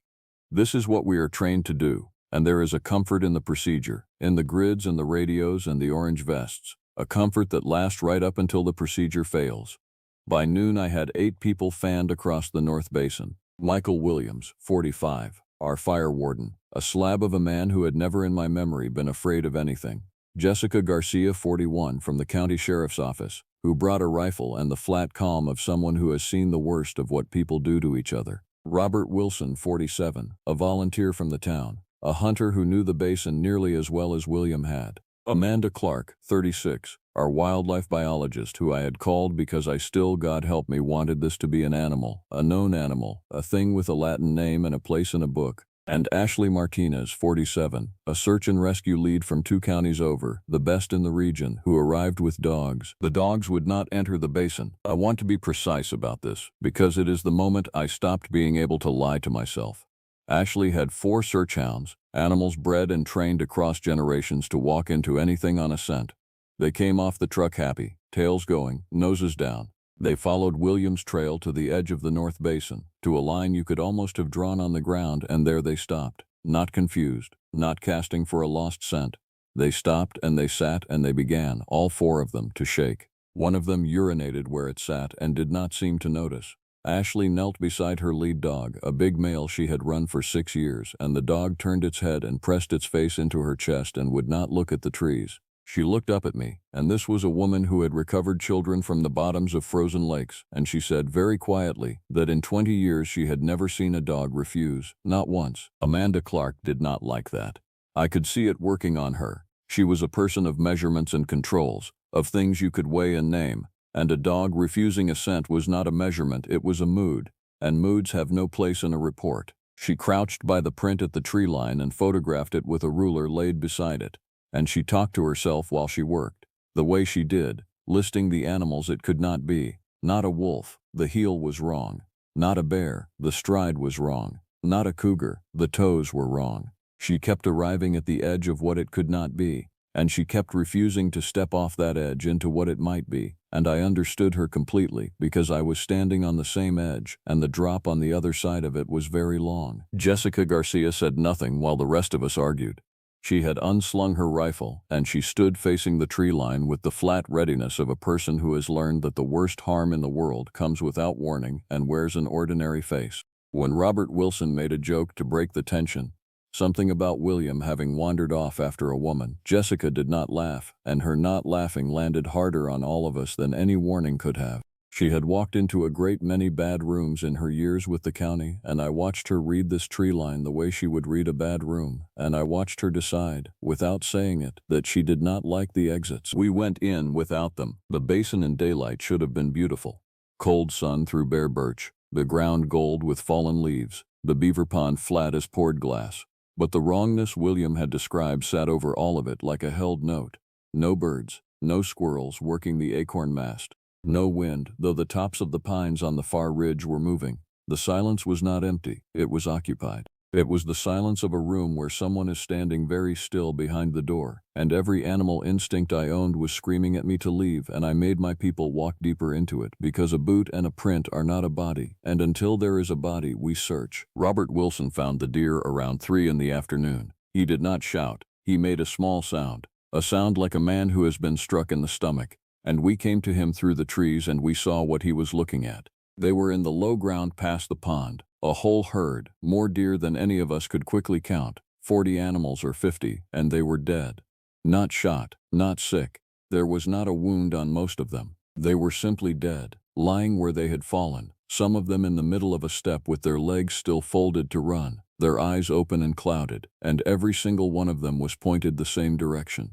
This is what we are trained to do. And there is a comfort in the procedure, in the grids and the radios and the orange vests, a comfort that lasts right up until the procedure fails. By noon I had 8 people fanned across the North Basin. Michael Williams, 45, our fire warden, a slab of a man who had never in my memory been afraid of anything. Jessica Garcia, 41, from the county sheriff's office, who brought a rifle and the flat calm of someone who has seen the worst of what people do to each other. Robert Wilson, 47, a volunteer from the town. A hunter who knew the basin nearly as well as William had. Amanda Clark, 36, our wildlife biologist who I had called because I still, God help me, wanted this to be an animal, a known animal, a thing with a Latin name and a place in a book. And Ashley Martinez, 47, a search and rescue lead from 2 counties over, the best in the region, who arrived with dogs. The dogs would not enter the basin. I want to be precise about this, because it is the moment I stopped being able to lie to myself. Ashley had 4 search hounds, animals bred and trained across generations to walk into anything on a scent. They came off the truck happy, tails going, noses down. They followed William's trail to the edge of the North Basin, to a line you could almost have drawn on the ground, and there they stopped, not confused, not casting for a lost scent. They stopped and they sat and they began, all 4 of them, to shake. One of them urinated where it sat and did not seem to notice. Ashley knelt beside her lead dog, a big male she had run for 6 years, and the dog turned its head and pressed its face into her chest and would not look at the trees. She looked up at me, and this was a woman who had recovered children from the bottoms of frozen lakes, and she said very quietly that in 20 years she had never seen a dog refuse, not once. Amanda Clark did not like that. I could see it working on her. She was a person of measurements and controls, of things you could weigh and name, and a dog refusing a scent was not a measurement, it was a mood, and moods have no place in a report. She crouched by the print at the tree line and photographed it with a ruler laid beside it, and she talked to herself while she worked, the way she did, listing the animals it could not be. Not a wolf, the heel was wrong. Not a bear, the stride was wrong. Not a cougar, the toes were wrong. She kept arriving at the edge of what it could not be, and she kept refusing to step off that edge into what it might be, and I understood her completely because I was standing on the same edge, and the drop on the other side of it was very long. Jessica Garcia said nothing while the rest of us argued. She had unslung her rifle, and she stood facing the tree line with the flat readiness of a person who has learned that the worst harm in the world comes without warning and wears an ordinary face. When Robert Wilson made a joke to break the tension, something about William having wandered off after a woman, Jessica did not laugh, and her not laughing landed harder on all of us than any warning could have. She had walked into a great many bad rooms in her years with the county, and I watched her read this tree line the way she would read a bad room, and I watched her decide, without saying it, that she did not like the exits. We went in without them. The basin in daylight should have been beautiful. Cold sun through bare birch, the ground gold with fallen leaves, the beaver pond flat as poured glass. But the wrongness William had described sat over all of it like a held note. No birds, no squirrels working the acorn mast. No wind, though the tops of the pines on the far ridge were moving. The silence was not empty, it was occupied. It was the silence of a room where someone is standing very still behind the door, and every animal instinct I owned was screaming at me to leave, and I made my people walk deeper into it, because a boot and a print are not a body, and until there is a body, we search. Robert Wilson found the deer around 3 in the afternoon. He did not shout. He made a small sound, a sound like a man who has been struck in the stomach. And we came to him through the trees, and we saw what he was looking at. They were in the low ground past the pond, a whole herd, more deer than any of us could quickly count, 40 animals or 50, and they were dead. Not shot, not sick. There was not a wound on most of them. They were simply dead, lying where they had fallen, some of them in the middle of a step with their legs still folded to run, their eyes open and clouded, and every single one of them was pointed the same direction.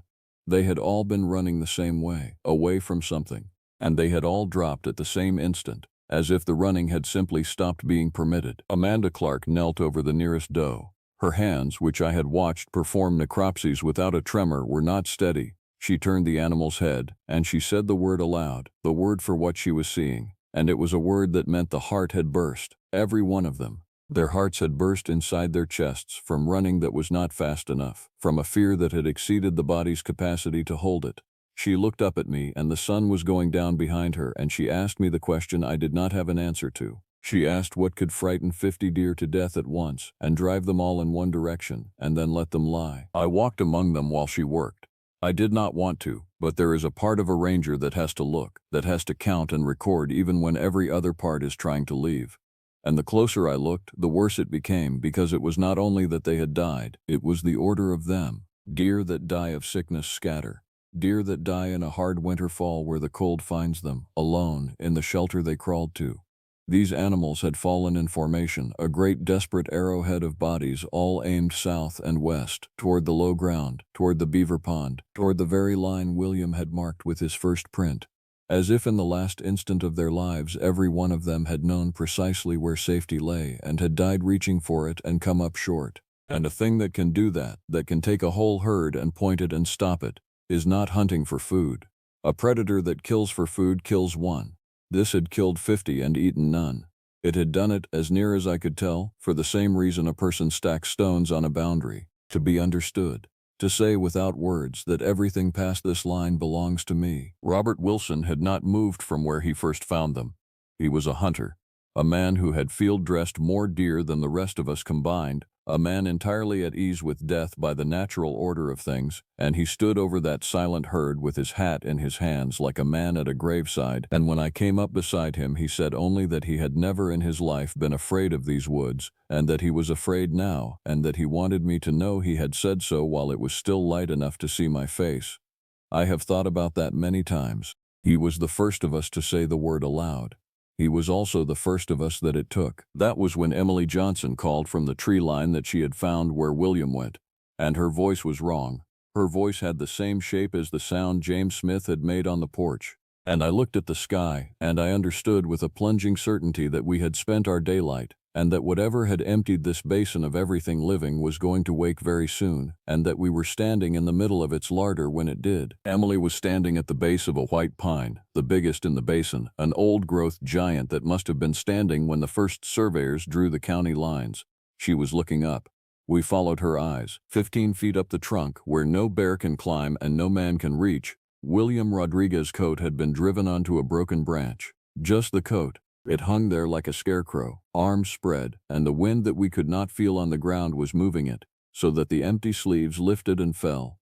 They had all been running the same way, away from something, and they had all dropped at the same instant, as if the running had simply stopped being permitted. Amanda Clark knelt over the nearest doe. Her hands, which I had watched perform necropsies without a tremor, were not steady. She turned the animal's head, and she said the word aloud, the word for what she was seeing, and it was a word that meant the heart had burst, every one of them. Their hearts had burst inside their chests from running that was not fast enough, from a fear that had exceeded the body's capacity to hold it. She looked up at me, and the sun was going down behind her, and she asked me the question I did not have an answer to. She asked what could frighten 50 deer to death at once, and drive them all in one direction, and then let them lie. I walked among them while she worked. I did not want to, but there is a part of a ranger that has to look, that has to count and record even when every other part is trying to leave. And the closer I looked, the worse it became, because it was not only that they had died, it was the order of them. Deer that die of sickness scatter. Deer that die in a hard winter fall where the cold finds them, alone, in the shelter they crawled to. These animals had fallen in formation, a great desperate arrowhead of bodies all aimed south and west, toward the low ground, toward the beaver pond, toward the very line William had marked with his first print. As if in the last instant of their lives every one of them had known precisely where safety lay and had died reaching for it and come up short. And a thing that can do that can take a whole herd and point it and stop it, is not hunting for food. A predator that kills for food kills one. This had killed 50 and eaten none. It had done it, as near as I could tell, for the same reason a person stacks stones on a boundary, to be understood. To say without words that everything past this line belongs to me. Robert Wilson had not moved from where he first found them. He was a hunter, a man who had field-dressed more deer than the rest of us combined, a man entirely at ease with death by the natural order of things, and he stood over that silent herd with his hat in his hands like a man at a graveside, and when I came up beside him he said only that he had never in his life been afraid of these woods, and that he was afraid now, and that he wanted me to know he had said so while it was still light enough to see my face. I have thought about that many times. He was the first of us to say the word aloud. He was also the first of us that it took. That was when Emily Johnson called from the tree line that she had found where William went. And her voice was wrong. Her voice had the same shape as the sound James Smith had made on the porch. And I looked at the sky, and I understood with a plunging certainty that we had spent our daylight, and that whatever had emptied this basin of everything living was going to wake very soon, and that we were standing in the middle of its larder when it did. Emily was standing at the base of a white pine, the biggest in the basin, an old-growth giant that must have been standing when the first surveyors drew the county lines. She was looking up. We followed her eyes. 15 feet up the trunk, where no bear can climb and no man can reach, William Rodriguez's coat had been driven onto a broken branch. Just the coat. It hung there like a scarecrow, arms spread, and the wind that we could not feel on the ground was moving it, so that the empty sleeves lifted and fell,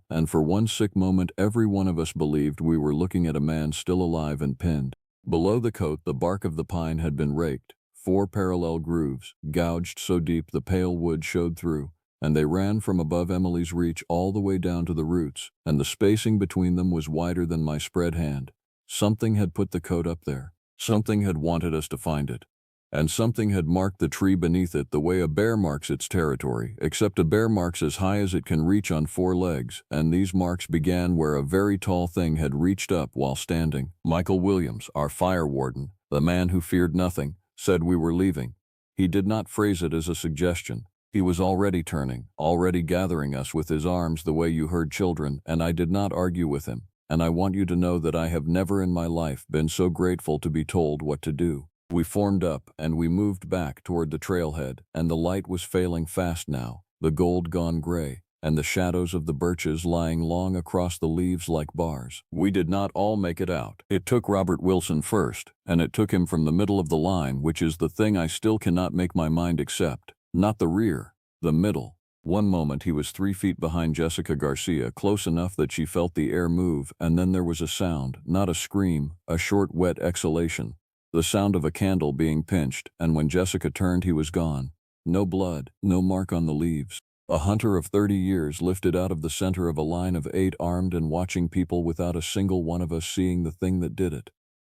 and for one sick moment every one of us believed we were looking at a man still alive and pinned. Below the coat the bark of the pine had been raked, 4 parallel grooves, gouged so deep the pale wood showed through, and they ran from above Emily's reach all the way down to the roots, and the spacing between them was wider than my spread hand. Something had put the coat up there. Something had wanted us to find it. And something had marked the tree beneath it the way a bear marks its territory, except a bear marks as high as it can reach on 4 legs, and these marks began where a very tall thing had reached up while standing. Michael Williams, our fire warden, the man who feared nothing, said we were leaving. He did not phrase it as a suggestion. He was already turning, already gathering us with his arms the way you herd children, and I did not argue with him. And I want you to know that I have never in my life been so grateful to be told what to do. We formed up, and we moved back toward the trailhead, and the light was failing fast now, the gold gone gray, and the shadows of the birches lying long across the leaves like bars. We did not all make it out. It took Robert Wilson first, and it took him from the middle of the line, which is the thing I still cannot make my mind accept. Not the rear, the middle. One moment he was 3 feet behind Jessica Garcia, close enough that she felt the air move, and then there was a sound, not a scream, a short wet exhalation. The sound of a candle being pinched, and when Jessica turned he was gone. No blood, no mark on the leaves. A hunter of 30 years lifted out of the center of a line of 8 armed and watching people without a single one of us seeing the thing that did it.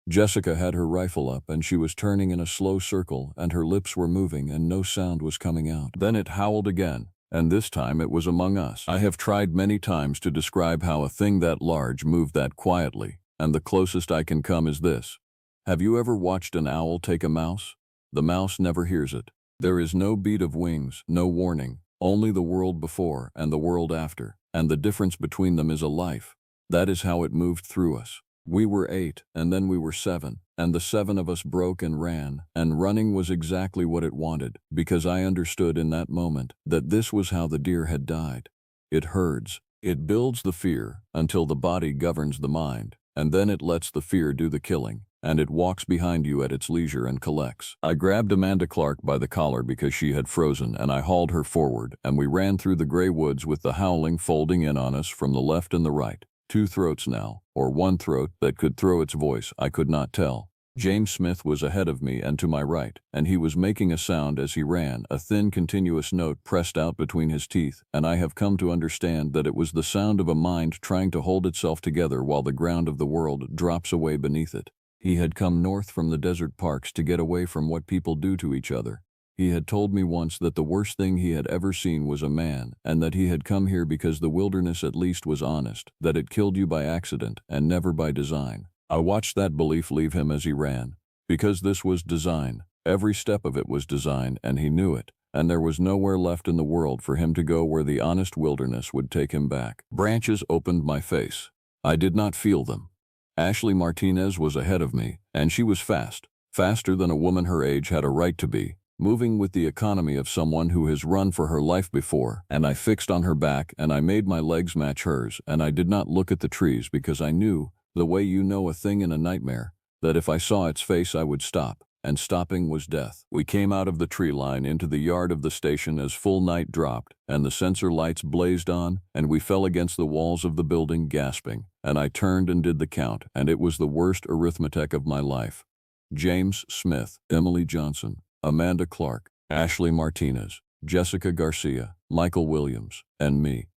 Jessica had her rifle up and she was turning in a slow circle and her lips were moving and no sound was coming out. Then it howled again. And this time it was among us. I have tried many times to describe how a thing that large moved that quietly, and the closest I can come is this. Have you ever watched an owl take a mouse? The mouse never hears it. There is no beat of wings, no warning, only the world before and the world after, and the difference between them is a life. That is how it moved through us. We were 8, and then we were 7, and the 7 of us broke and ran, and running was exactly what it wanted, because I understood in that moment that this was how the deer had died. It herds. It builds the fear until the body governs the mind, and then it lets the fear do the killing, and it walks behind you at its leisure and collects. I grabbed Amanda Clark by the collar because she had frozen, and I hauled her forward, and we ran through the gray woods with the howling folding in on us from the left and the right. 2 throats now, or one throat that could throw its voice, I could not tell. James Smith was ahead of me and to my right, and he was making a sound as he ran, a thin continuous note pressed out between his teeth, and I have come to understand that it was the sound of a mind trying to hold itself together while the ground of the world drops away beneath it. He had come north from the desert parks to get away from what people do to each other. He had told me once that the worst thing he had ever seen was a man, and that he had come here because the wilderness at least was honest, that it killed you by accident and never by design. I watched that belief leave him as he ran, because this was design. Every step of it was design, and he knew it, and there was nowhere left in the world for him to go where the honest wilderness would take him back. Branches opened my face. I did not feel them. Ashley Martinez was ahead of me, and she was fast, faster than a woman her age had a right to be, moving with the economy of someone who has run for her life before, and I fixed on her back and I made my legs match hers, and I did not look at the trees because I knew, the way you know a thing in a nightmare, that if I saw its face I would stop. and stopping was death. We came out of the tree line into the yard of the station as full night dropped, and the sensor lights blazed on, and we fell against the walls of the building gasping, and I turned and did the count, and it was the worst arithmetic of my life. James Smith, Emily Johnson, Amanda Clark, Ashley Martinez, Jessica Garcia, Michael Williams, and me.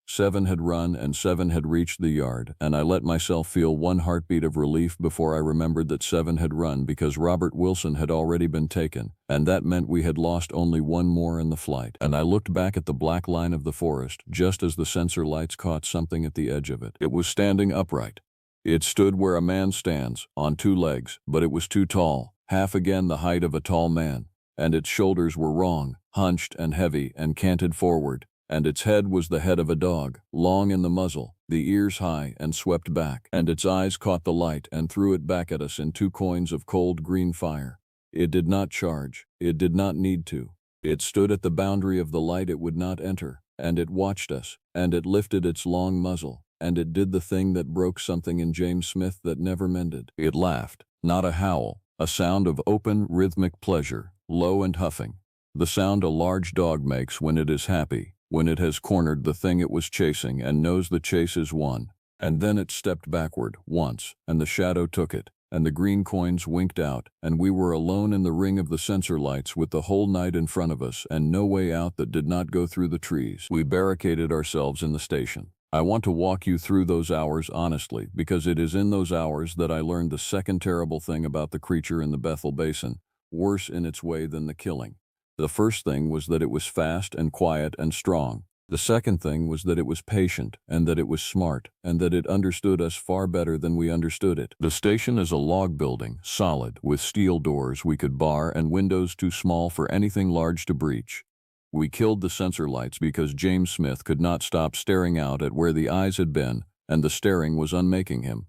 7 had run and 7 had reached the yard, and I let myself feel one heartbeat of relief before I remembered that 7 had run because Robert Wilson had already been taken, and that meant we had lost only one more in the flight. And I looked back at the black line of the forest just as the sensor lights caught something at the edge of it. It was standing upright. It stood where a man stands, on 2 legs, but it was too tall, half again the height of a tall man, and its shoulders were wrong, hunched and heavy and canted forward. And its head was the head of a dog, long in the muzzle, the ears high and swept back, and its eyes caught the light and threw it back at us in 2 coins of cold green fire. It did not charge. It did not need to. It stood at the boundary of the light it would not enter, and it watched us, and it lifted its long muzzle, and it did the thing that broke something in James Smith that never mended. It laughed, not a howl, a sound of open, rhythmic pleasure, low and huffing. The sound a large dog makes when it is happy, when it has cornered the thing it was chasing and knows the chase is won. And then it stepped backward, once, and the shadow took it, and the green coins winked out, and we were alone in the ring of the sensor lights with the whole night in front of us and no way out that did not go through the trees. We barricaded ourselves in the station. I want to walk you through those hours honestly, because it is in those hours that I learned the second terrible thing about the creature in the Bethel Basin, worse in its way than the killing. The first thing was that it was fast and quiet and strong. The second thing was that it was patient and that it was smart and that it understood us far better than we understood it. The station is a log building, solid, with steel doors we could bar and windows too small for anything large to breach. We killed the sensor lights because James Smith could not stop staring out at where the eyes had been, and the staring was unmaking him.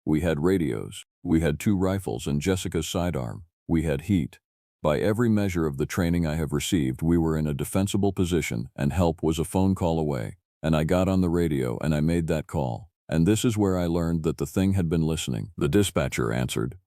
We had radios. We had 2 rifles and Jessica's sidearm. We had heat. By every measure of the training I have received, we were in a defensible position, and help was a phone call away. And I got on the radio and I made that call. And this is where I learned that the thing had been listening. The dispatcher answered.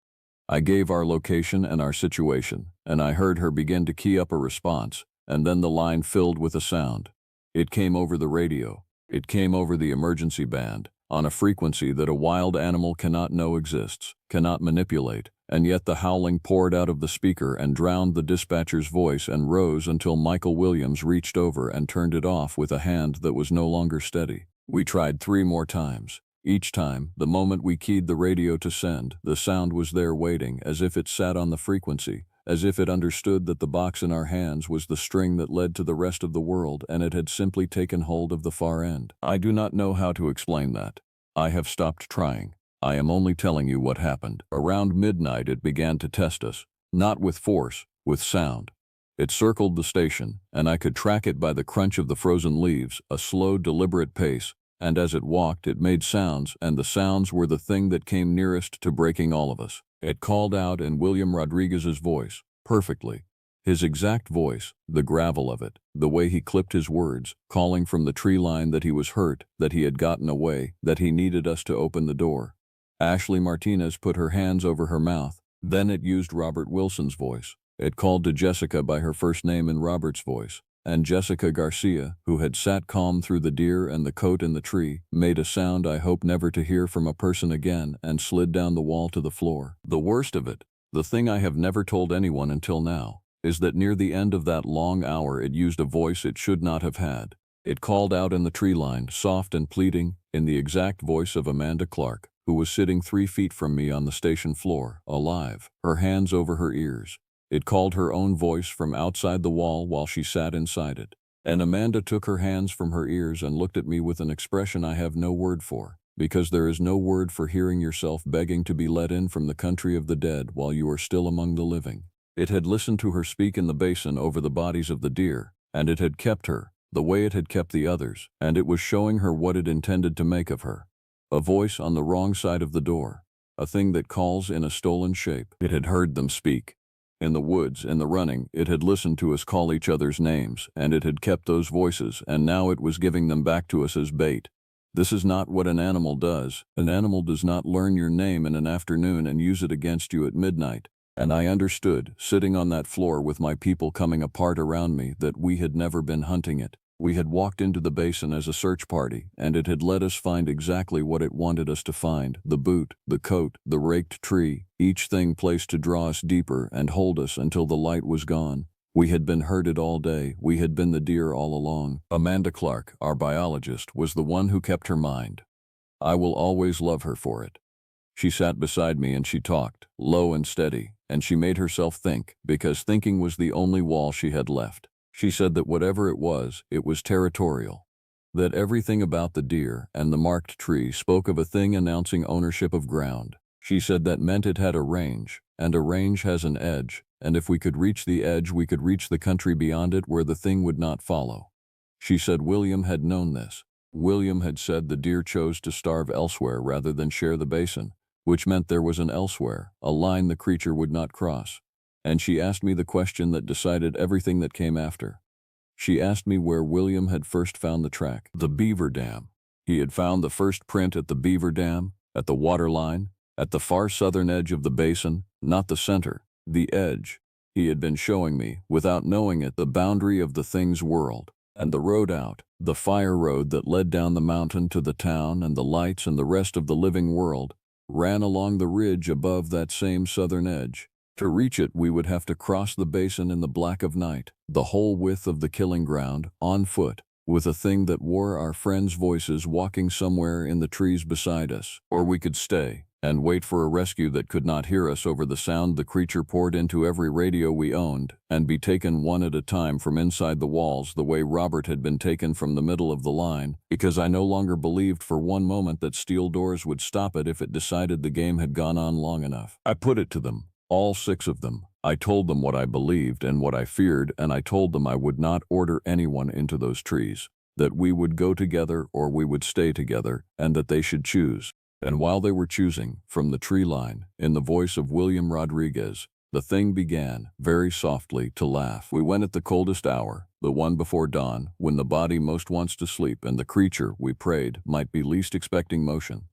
I gave our location and our situation, and I heard her begin to key up a response, and then the line filled with a sound. It came over the radio. It came over the emergency band, on a frequency that a wild animal cannot know exists, cannot manipulate, and yet the howling poured out of the speaker and drowned the dispatcher's voice and rose until Michael Williams reached over and turned it off with a hand that was no longer steady. We tried 3 more times. Each time, the moment we keyed the radio to send, the sound was there waiting, as if it sat on the frequency, as if it understood that the box in our hands was the string that led to the rest of the world, and it had simply taken hold of the far end. I do not know how to explain that. I have stopped trying. I am only telling you what happened. Around midnight it began to test us, not with force, with sound. It circled the station, and I could track it by the crunch of the frozen leaves, a slow, deliberate pace, and as it walked it made sounds, and the sounds were the thing that came nearest to breaking all of us. It called out in William Rodriguez's voice, perfectly. His exact voice, the gravel of it, the way he clipped his words, calling from the tree line that he was hurt, that he had gotten away, that he needed us to open the door. Ashley Martinez put her hands over her mouth. Then it used Robert Wilson's voice. It called to Jessica by her first name in Robert's voice. And Jessica Garcia, who had sat calm through the deer and the coat in the tree, made a sound I hope never to hear from a person again and slid down the wall to the floor. The worst of it, the thing I have never told anyone until now, is that near the end of that long hour it used a voice it should not have had. It called out in the tree line, soft and pleading, in the exact voice of Amanda Clark, who was sitting 3 feet from me on the station floor, alive, her hands over her ears. It called her own voice from outside the wall while she sat inside it. And Amanda took her hands from her ears and looked at me with an expression I have no word for, because there is no word for hearing yourself begging to be let in from the country of the dead while you are still among the living. It had listened to her speak in the basin over the bodies of the deer, and it had kept her, the way it had kept the others, and it was showing her what it intended to make of her. A voice on the wrong side of the door, a thing that calls in a stolen shape. It had heard them speak. In the woods, in the running, it had listened to us call each other's names, and it had kept those voices, and now it was giving them back to us as bait. This is not what an animal does. An animal does not learn your name in an afternoon and use it against you at midnight. And I understood, sitting on that floor with my people coming apart around me, that we had never been hunting it. We had walked into the basin as a search party, and it had let us find exactly what it wanted us to find: the boot, the coat, the raked tree, each thing placed to draw us deeper and hold us until the light was gone. We had been herded all day. We had been the deer all along. Amanda Clark, our biologist, was the one who kept her mind. I will always love her for it. She sat beside me and she talked, low and steady, and she made herself think, because thinking was the only wall she had left. She said that whatever it was territorial. That everything about the deer and the marked tree spoke of a thing announcing ownership of ground. She said that meant it had a range, and a range has an edge, and if we could reach the edge we could reach the country beyond it where the thing would not follow. She said William had known this. William had said the deer chose to starve elsewhere rather than share the basin, which meant there was an elsewhere, a line the creature would not cross. And she asked me the question that decided everything that came after. She asked me where William had first found the track. The beaver dam. He had found the first print at the beaver dam, at the water line, at the far southern edge of the basin, not the center, the edge. He had been showing me, without knowing it, the boundary of the thing's world. And the road out, the fire road that led down the mountain to the town and the lights and the rest of the living world, ran along the ridge above that same southern edge. To reach it we would have to cross the basin in the black of night, the whole width of the killing ground, on foot, with a thing that wore our friends' voices walking somewhere in the trees beside us. Or we could stay and wait for a rescue that could not hear us over the sound the creature poured into every radio we owned, and be taken one at a time from inside the walls the way Robert had been taken from the middle of the line, because I no longer believed for one moment that steel doors would stop it if it decided the game had gone on long enough. I put it to them, all 6 of them. I told them what I believed and what I feared, and I told them I would not order anyone into those trees, that we would go together or we would stay together, and that they should choose. And while they were choosing, from the tree line, in the voice of William Rodriguez, the thing began, very softly, to laugh. We went at the coldest hour, the one before dawn, when the body most wants to sleep and the creature, we prayed, might be least expecting motion.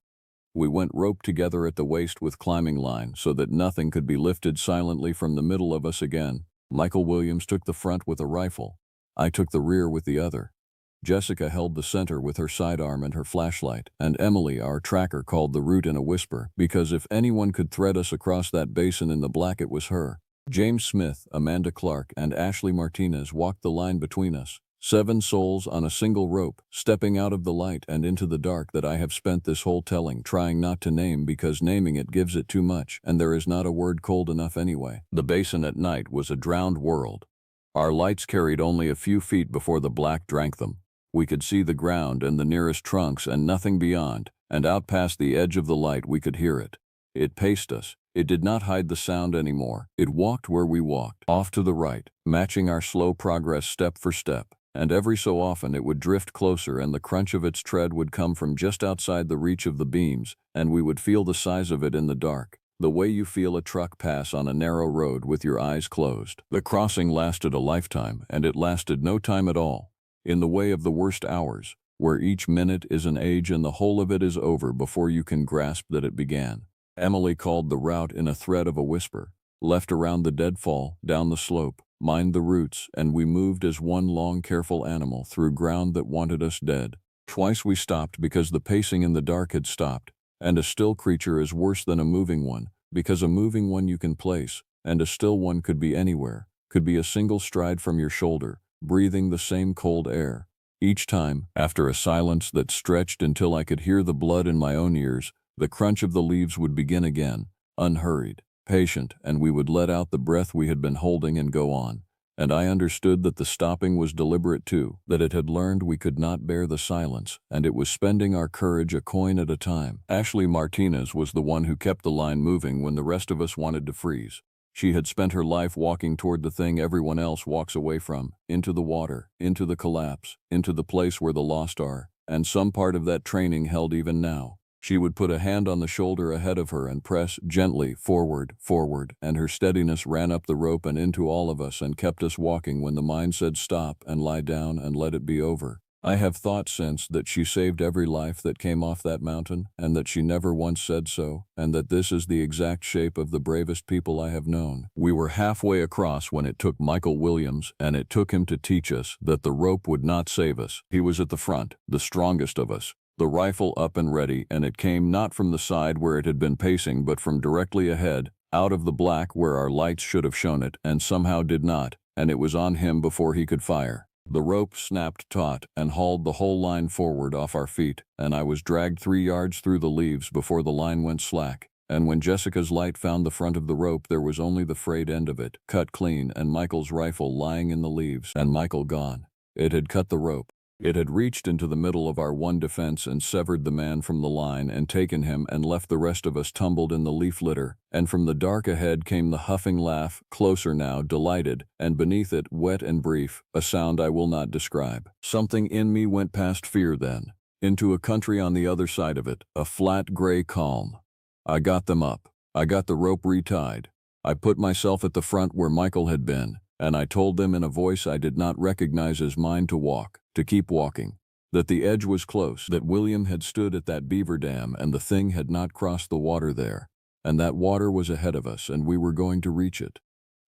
We went roped together at the waist with climbing line so that nothing could be lifted silently from the middle of us again. Michael Williams took the front with a rifle. I took the rear with the other. Jessica held the center with her sidearm and her flashlight, and Emily, our tracker, called the route in a whisper, because if anyone could thread us across that basin in the black it was her. James Smith, Amanda Clark, and Ashley Martinez walked the line between us, 7 souls on a single rope, stepping out of the light and into the dark that I have spent this whole telling trying not to name, because naming it gives it too much, and there is not a word cold enough anyway. The basin at night was a drowned world. Our lights carried only a few feet before the black drank them. We could see the ground and the nearest trunks and nothing beyond, and out past the edge of the light we could hear it. It paced us. It did not hide the sound anymore. It walked where we walked, off to the right, matching our slow progress step for step, and every so often it would drift closer and the crunch of its tread would come from just outside the reach of the beams, and we would feel the size of it in the dark, the way you feel a truck pass on a narrow road with your eyes closed. The crossing lasted a lifetime, and it lasted no time at all. In the way of the worst hours, where each minute is an age and the whole of it is over before you can grasp that it began. Emily called the route in a thread of a whisper. Left around the deadfall, down the slope, mined the roots, and we moved as one long careful animal through ground that wanted us dead. Twice we stopped because the pacing in the dark had stopped, and a still creature is worse than a moving one, because a moving one you can place, and a still one could be anywhere, could be a single stride from your shoulder, breathing the same cold air. Each time, after a silence that stretched until I could hear the blood in my own ears, the crunch of the leaves would begin again, unhurried, patient, and we would let out the breath we had been holding and go on. And I understood that the stopping was deliberate too, that it had learned we could not bear the silence, and it was spending our courage a coin at a time. Ashley Martinez was the one who kept the line moving when the rest of us wanted to freeze. She had spent her life walking toward the thing everyone else walks away from, into the water, into the collapse, into the place where the lost are, and some part of that training held even now. She would put a hand on the shoulder ahead of her and press gently forward, forward, and her steadiness ran up the rope and into all of us and kept us walking when the mind said stop and lie down and let it be over. I have thought since that she saved every life that came off that mountain, and that she never once said so, and that this is the exact shape of the bravest people I have known. We were halfway across when it took Michael Williams, and it took him to teach us that the rope would not save us. He was at the front, the strongest of us, the rifle up and ready, and it came not from the side where it had been pacing but from directly ahead, out of the black where our lights should have shown it, and somehow did not, and it was on him before he could fire. The rope snapped taut and hauled the whole line forward off our feet, and I was dragged 3 yards through the leaves before the line went slack. And when Jessica's light found the front of the rope, there was only the frayed end of it, cut clean, and Michael's rifle lying in the leaves, and Michael gone. It had cut the rope. It had reached into the middle of our one defense and severed the man from the line and taken him and left the rest of us tumbled in the leaf litter, and from the dark ahead came the huffing laugh, closer now, delighted, and beneath it, wet and brief, a sound I will not describe. Something in me went past fear then, into a country on the other side of it, a flat gray calm. I got them up. I got the rope retied. I put myself at the front where Michael had been, and I told them in a voice I did not recognize as mine to walk, to keep walking, that the edge was close, that William had stood at that beaver dam and the thing had not crossed the water there, and that water was ahead of us and we were going to reach it.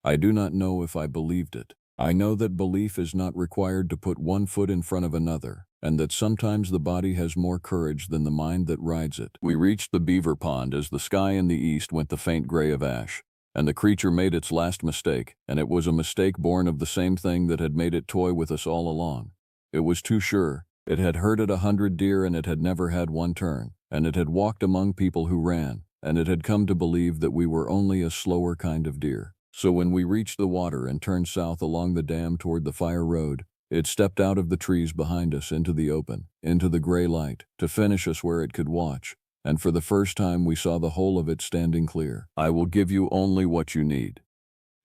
I do not know if I believed it. I know that belief is not required to put one foot in front of another, and that sometimes the body has more courage than the mind that rides it. We reached the beaver pond as the sky in the east went the faint gray of ash. And the creature made its last mistake, and it was a mistake born of the same thing that had made it toy with us all along. It was too sure. It had herded 100 deer and it had never had one turn, and it had walked among people who ran, and it had come to believe that we were only a slower kind of deer. So when we reached the water and turned south along the dam toward the fire road, it stepped out of the trees behind us into the open, into the gray light, to finish us where it could watch. And for the first time we saw the whole of it standing clear. I will give you only what you need.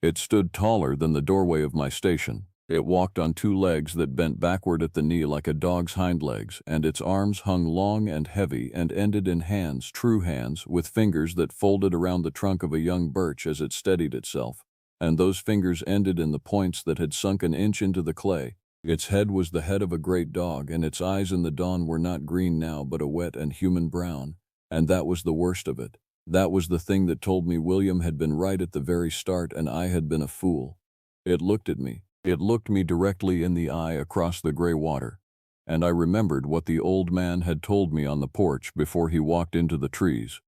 It stood taller than the doorway of my station. It walked on 2 legs that bent backward at the knee like a dog's hind legs, and its arms hung long and heavy and ended in hands, true hands, with fingers that folded around the trunk of a young birch as it steadied itself. And those fingers ended in the points that had sunk an inch into the clay. Its head was the head of a great dog, and its eyes in the dawn were not green now but a wet and human brown. And that was the worst of it. That was the thing that told me William had been right at the very start and I had been a fool. It looked at me. It looked me directly in the eye across the gray water. And I remembered what the old man had told me on the porch before he walked into the trees.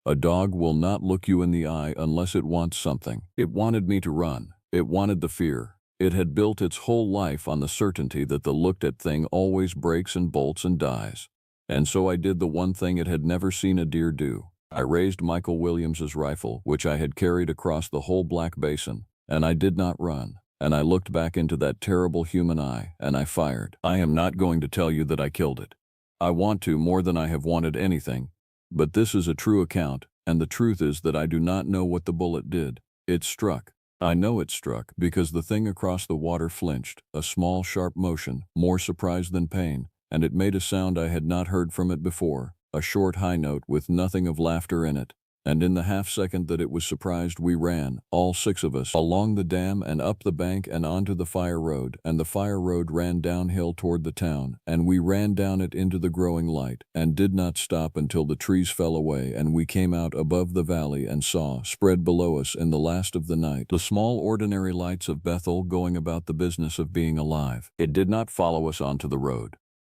A dog will not look you in the eye unless it wants something. It wanted me to run. It wanted the fear. It had built its whole life on the certainty that the looked-at thing always breaks and bolts and dies. And so I did the one thing it had never seen a deer do. I raised Michael Williams's rifle, which I had carried across the whole Black Basin, and I did not run. And I looked back into that terrible human eye, and I fired. I am not going to tell you that I killed it. I want to more than I have wanted anything. But this is a true account, and the truth is that I do not know what the bullet did. It struck. I know it struck because the thing across the water flinched, a small sharp motion, more surprise than pain. And it made a sound I had not heard from it before, a short high note with nothing of laughter in it. And in the half-second that it was surprised, we ran, all 6 of us, along the dam and up the bank and onto the fire road, and the fire road ran downhill toward the town, and we ran down it into the growing light, and did not stop until the trees fell away and we came out above the valley and saw, spread below us in the last of the night, the small ordinary lights of Bethel going about the business of being alive. It did not follow us onto the road.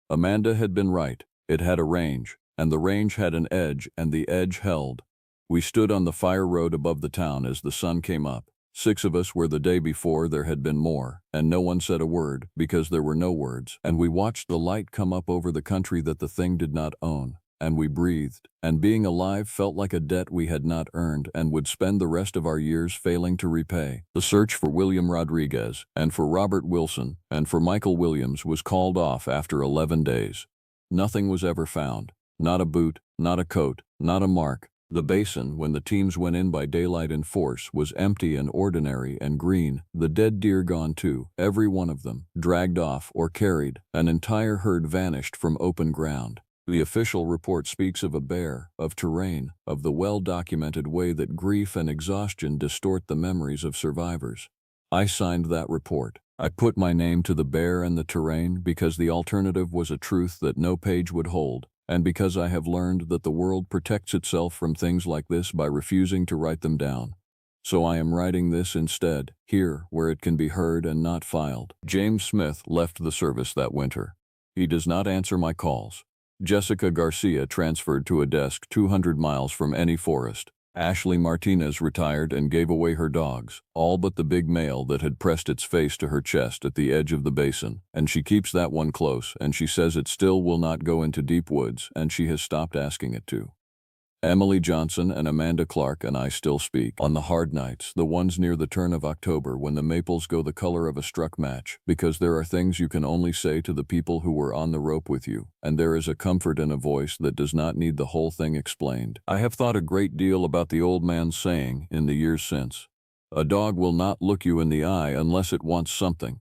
Amanda had been right. It had a range, and the range had an edge, and the edge held. We stood on the fire road above the town as the sun came up. 6 of us where the day before there had been more, and no one said a word, because there were no words, and we watched the light come up over the country that the thing did not own, and we breathed, and being alive felt like a debt we had not earned and would spend the rest of our years failing to repay. The search for William Rodriguez, and for Robert Wilson, and for Michael Williams was called off after 11 days. Nothing was ever found. Not a boot, not a coat, not a mark. The basin, when the teams went in by daylight in force, was empty and ordinary and green, the dead deer gone too, every one of them, dragged off or carried. An entire herd vanished from open ground. The official report speaks of a bear, of terrain, of the well-documented way that grief and exhaustion distort the memories of survivors. I signed that report. I put my name to the bear and the terrain because the alternative was a truth that no page would hold, and because I have learned that the world protects itself from things like this by refusing to write them down. So I am writing this instead, here, where it can be heard and not filed. James Smith left the service that winter. He does not answer my calls. Jessica Garcia transferred to a desk 200 miles from any forest. Ashley Martinez retired and gave away her dogs, all but the big male that had pressed its face to her chest at the edge of the basin, and she keeps that one close, and she says it still will not go into deep woods, and she has stopped asking it to. Emily Johnson and Amanda Clark and I still speak on the hard nights, the ones near the turn of October when the maples go the color of a struck match, because there are things you can only say to the people who were on the rope with you, and there is a comfort in a voice that does not need the whole thing explained. I have thought a great deal about the old man's saying in the years since, "A dog will not look you in the eye unless it wants something."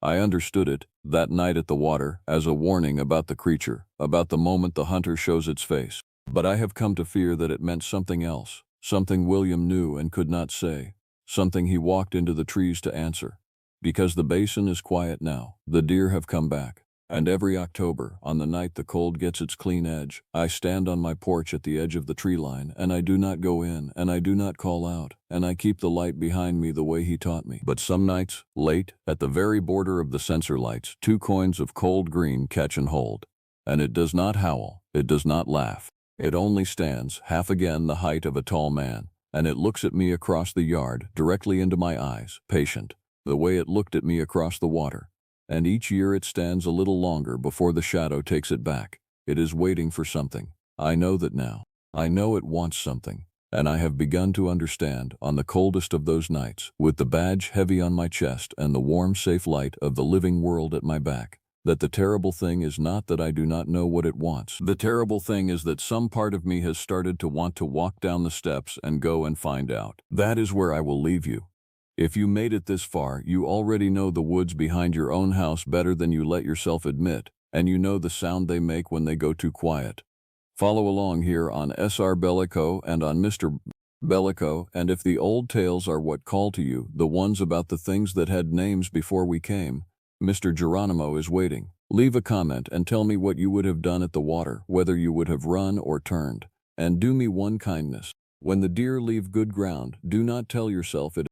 I understood it, that night at the water, as a warning about the creature, about the moment the hunter shows its face. But I have come to fear that it meant something else, something William knew and could not say, something he walked into the trees to answer. Because the basin is quiet now, the deer have come back, and every October, on the night the cold gets its clean edge, I stand on my porch at the edge of the tree line, and I do not go in, and I do not call out, and I keep the light behind me the way he taught me. But some nights, late, at the very border of the censer lights, 2 coins of cold green catch and hold. And it does not howl, it does not laugh. It only stands, half again the height of a tall man, and it looks at me across the yard, directly into my eyes, patient, the way it looked at me across the water. And each year it stands a little longer before the shadow takes it back. It is waiting for something. I know that now. I know it wants something. And I have begun to understand, on the coldest of those nights, with the badge heavy on my chest and the warm, safe light of the living world at my back, that the terrible thing is not that I do not know what it wants. The terrible thing is that some part of me has started to want to walk down the steps and go and find out. That is where I will leave you. If you made it this far, you already know the woods behind your own house better than you let yourself admit, and you know the sound they make when they go too quiet. Follow along here on SR Bellico and on Mr. Bellico, and if the old tales are what call to you, the ones about the things that had names before we came, Mr. Geronimo is waiting. Leave a comment and tell me what you would have done at the water, whether you would have run or turned. And do me one kindness. When the deer leave good ground, do not tell yourself it